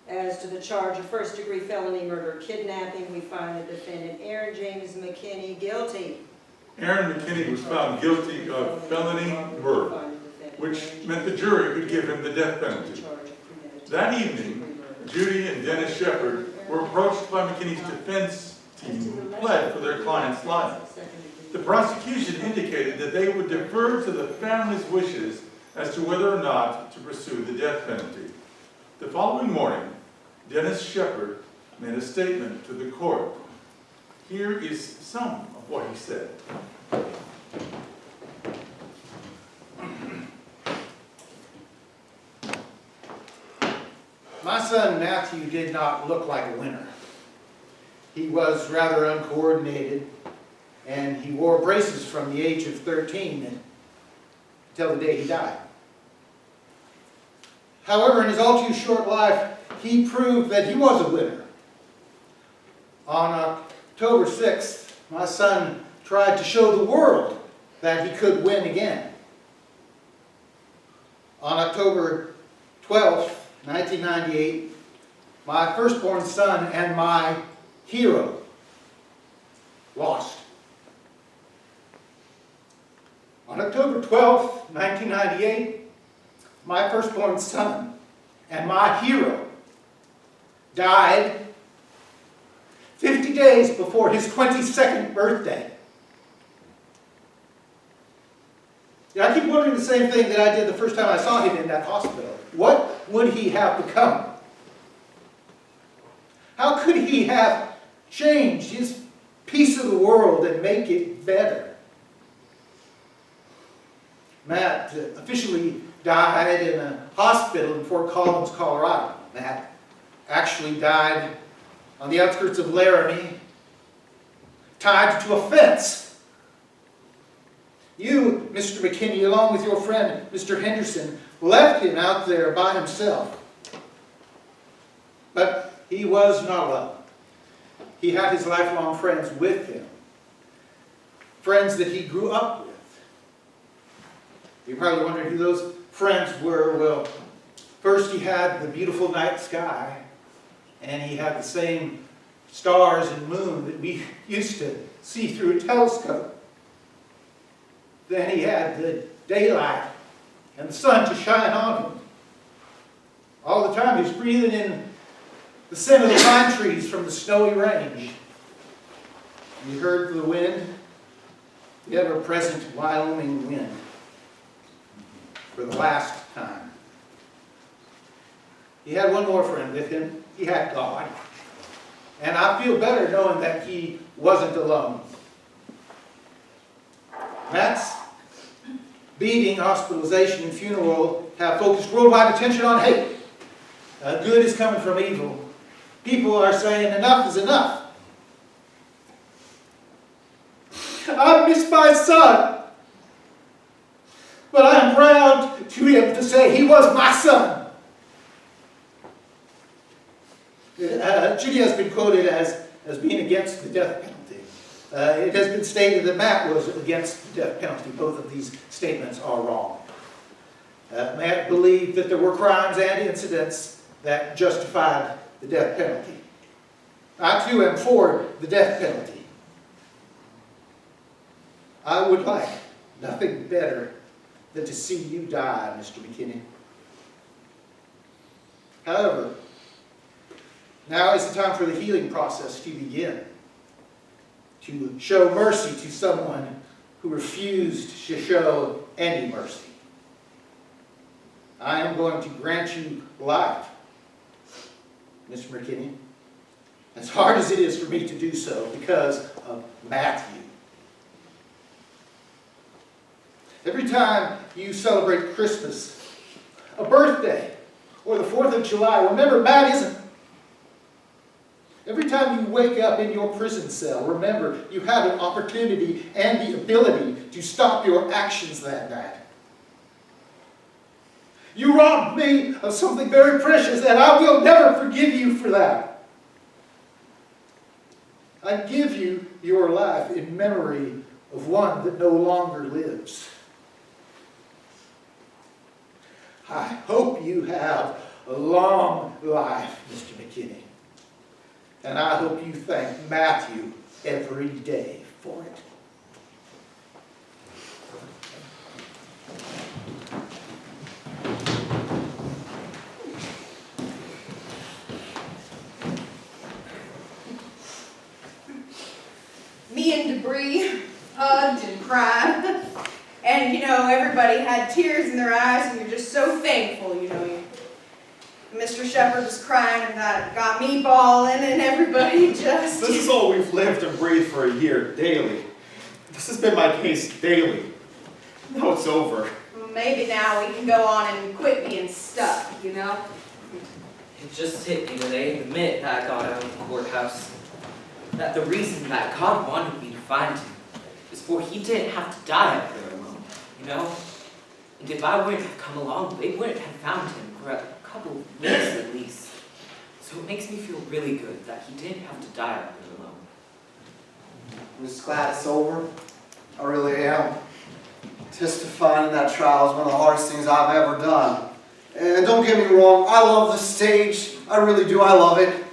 As to the charge of first-degree felony murder kidnapping, we find the defendant, Aaron James McKinney, guilty. Aaron McKinney was found guilty of felony murder, which meant the jury could give him the death penalty. That evening, Judy and Dennis Shepard were approached by McKinney's defense team who pled for their client's life. The prosecution indicated that they would defer to the family's wishes as to whether or not to pursue the death penalty. The following morning, Dennis Shepard made a statement to the court. Here is some of what he said. My son Matthew did not look like a winner. He was rather uncoordinated, and he wore braces from the age of 13 until the day he died. However, in his all too short life, he proved that he was a winner. On October 6th, my son tried to show the world that he could win again. On October 12th, 1998, my firstborn son and my hero lost. On October 12th, 1998, my firstborn son and my hero died 50 days before his 22nd birthday. I keep wondering the same thing that I did the first time I saw him in that hospital. What would he have become? How could he have changed his piece of the world and make it better? Matt officially died in a hospital in Fort Collins, Colorado. Matt actually died on the outskirts of Laramie, tied to a fence. You, Mr. McKinney, along with your friend, Mr. Henderson, left him out there by himself. But he was not alone. He had his lifelong friends with him. Friends that he grew up with. You're probably wondering who those friends were. Well, first he had the beautiful night sky, and he had the same stars and moon that we used to see through a telescope. Then he had the daylight and the sun to shine on him. All the time he was breathing in the scent of the pine trees from the snowy range. You heard the wind, the ever-present Wyoming wind, for the last time. He had one more friend with him. He had God. And I feel better knowing that he wasn't alone. Matt's beating, hospitalization, and funeral have focused worldwide attention on hate. Good is coming from evil. People are saying enough is enough. I miss my son, but I am proud to be able to say he was my son. Judy has been quoted as being against the death penalty. It has been stated that Matt was against the death penalty. Both of these statements are wrong. Matt believed that there were crimes and incidents that justified the death penalty. I too am for the death penalty. I would like nothing better than to see you die, Mr. McKinney. However, now is the time for the healing process to begin. To show mercy to someone who refused to show any mercy. I am going to grant you life, Mr. McKinney, as hard as it is for me to do so because of Matthew. Every time you celebrate Christmas, a birthday, or the 4th of July, remember Matt isn't. Every time you wake up in your prison cell, remember you had an opportunity and the ability to stop your actions that night. You robbed me of something very precious, and I will never forgive you for that. I give you your life in memory of one that no longer lives. I hope you have a long life, Mr. McKinney. And I hope you thank Matthew every day for it. Me and Debris hugged and cried. And, you know, everybody had tears in their eyes, and you're just so thankful, you know. Mr. Shepard was crying, and that got me bawling, and everybody just... This is all we've lived and breathed for a year, daily. This has been my case daily. Now it's over. Maybe now we can go on and quit being stuck, you know? It just hit me today, the minute that I got out of the courthouse, that the reason that God wanted me to find him is for he didn't have to die up there alone, you know? And if I wouldn't have come along, they wouldn't have found him for a couple of weeks at least. So it makes me feel really good that he didn't have to die up there alone. I'm just glad it's over. I really am. Testifying in that trial is one of the hardest things I've ever done. And don't get me wrong, I love the stage. I really do, I love it.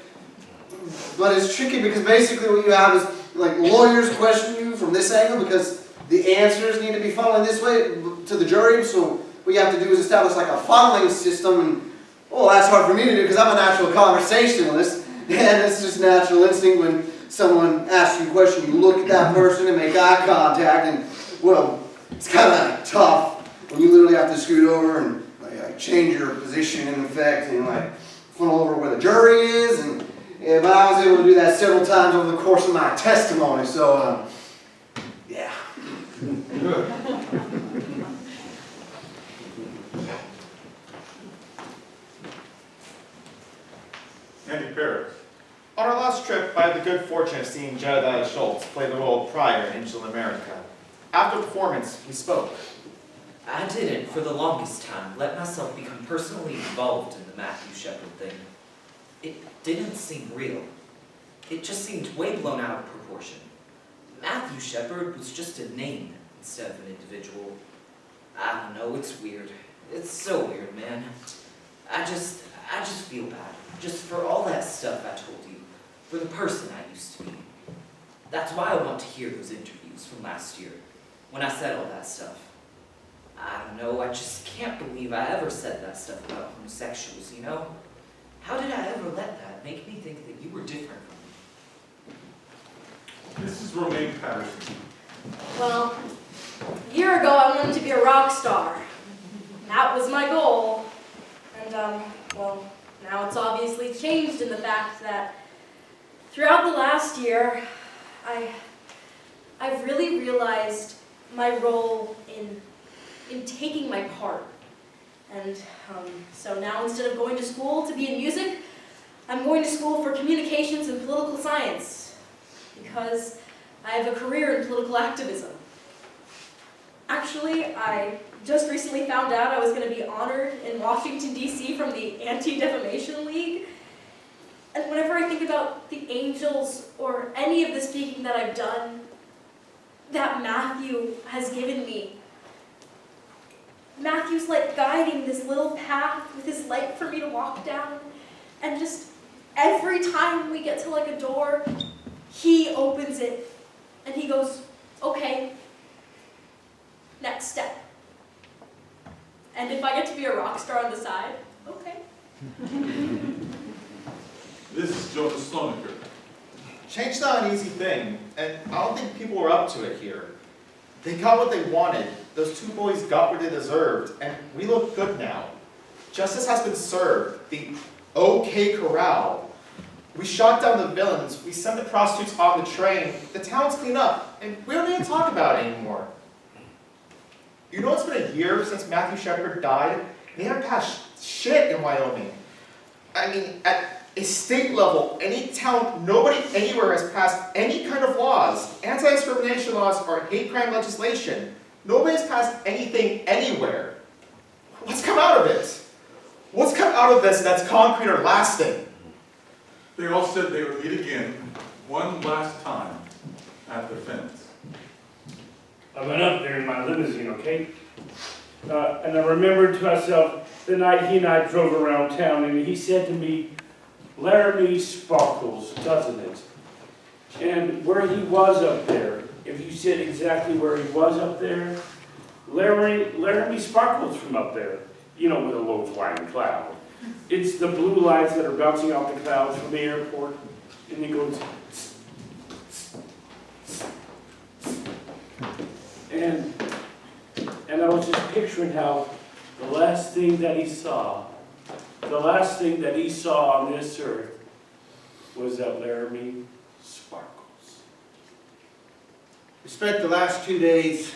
But it's tricky because basically what you have is like lawyers question you from this angle because the answers need to be funneling this way to the jury. So what you have to do is establish like a funneling system. And well, that's hard for me to do because I'm a natural conversationalist. And it's just natural instinct when someone asks you a question, you look at that person and make eye contact. And well, it's kind of tough when you literally have to scoot over and like change your position in effect and like funnel over where the jury is. And but I was able to do that several times over the course of my testimony. So yeah. Good. Andy Paris. On our last trip, I had the good fortune of seeing Jedediah Schultz play the role of Pryor in Angel in America. After the performance, we spoke. I didn't, for the longest time, let myself become personally involved in the Matthew Shepard thing. It didn't seem real. It just seemed way blown out of proportion. Matthew Shepard was just a name instead of an individual. I don't know, it's weird. It's so weird, man. I just feel bad. Just for all that stuff I told you. For the person I used to be. That's why I want to hear those interviews from last year. When I said all that stuff. I don't know, I just can't believe I ever said that stuff about homosexuals, you know? How did I ever let that make me think that you were different from me? This is Romaine Patterson. Well, a year ago I wanted to be a rock star. That was my goal. And, well, now it's obviously changed in the fact that throughout the last year, I've really realized my role in taking my part. And so now instead of going to school to be in music, I'm going to school for communications and political science because I have a career in political activism. Actually, I just recently found out I was going to be honored in Washington, D.C. from the Anti-Defamation League. And whenever I think about the angels or any of the speaking that I've done, that Matthew has given me, Matthew's like guiding this little path with his light for me to walk down. And just every time we get to like a door, he opens it and he goes, okay, next step. And if I get to be a rock star on the side, okay. This is Jonas Slonaker. Change's not an easy thing, and I don't think people were up to it here. They got what they wanted. Those two boys got what they deserved, and we look good now. Justice has been served. The OK Corral. We shot down the villains. We sent the prostitutes on the train. The town's cleaned up, and we don't need to talk about it anymore. You know it's been a year since Matthew Shepard died? They haven't passed shit in Wyoming. I mean, at a state level, any town, nobody anywhere has passed any kind of laws, anti-discrimination laws or hate crime legislation. Nobody's passed anything anywhere. What's come out of it? What's come out of this that's concrete or lasting? They all said they would meet again one last time at the fence. I went up there in my limousine, okay? And I remembered to myself the night he and I drove around town, and he said to me, Laramie sparkles, doesn't it? And where he was up there, if you said exactly where he was up there, Laramie sparkles from up there, you know, with a low-flying cloud. It's the blue lights that are bouncing off the clouds from the airport, and he goes, and I was just picturing how the last thing that he saw on this earth was that Laramie sparkles. We spent the last 2 days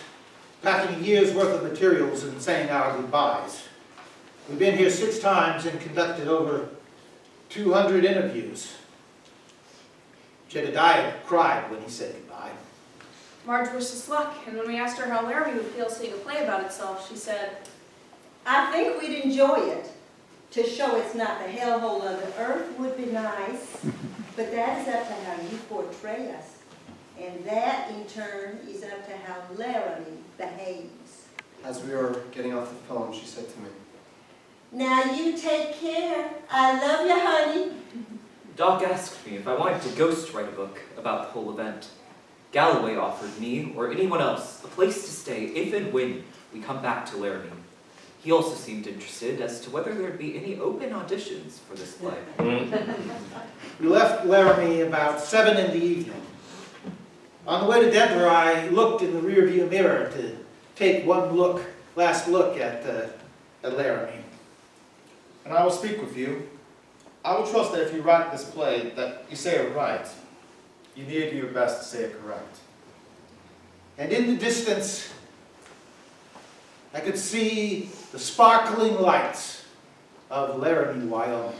packing a year's worth of materials and saying our goodbyes. We've been here 6 times and conducted over 200 interviews. Jedediah cried when he said goodbye. Marge wished us luck, and when we asked her how Laramie would feel seeing a play about itself, she said, I think we'd enjoy it. To show it's not the hellhole of the earth would be nice, but that is up to how you portray us. And that, in turn, is up to how Laramie behaves. As we were getting off the phone, she said to me, Now you take care. I love you, honey. Doc asked me if I wanted to ghostwrite a book about the whole event. Galloway offered me, or anyone else, a place to stay if and when we come back to Laramie. He also seemed interested as to whether there'd be any open auditions for this play. We left Laramie about 7 in the evening. On the way to Denver, I looked in the rearview mirror to take one last look at Laramie. And I will speak with you. I will trust that if you write this play, that you say it right. You need to do your best to say it correct. And in the distance, I could see the sparkling lights of Laramie, Wyoming.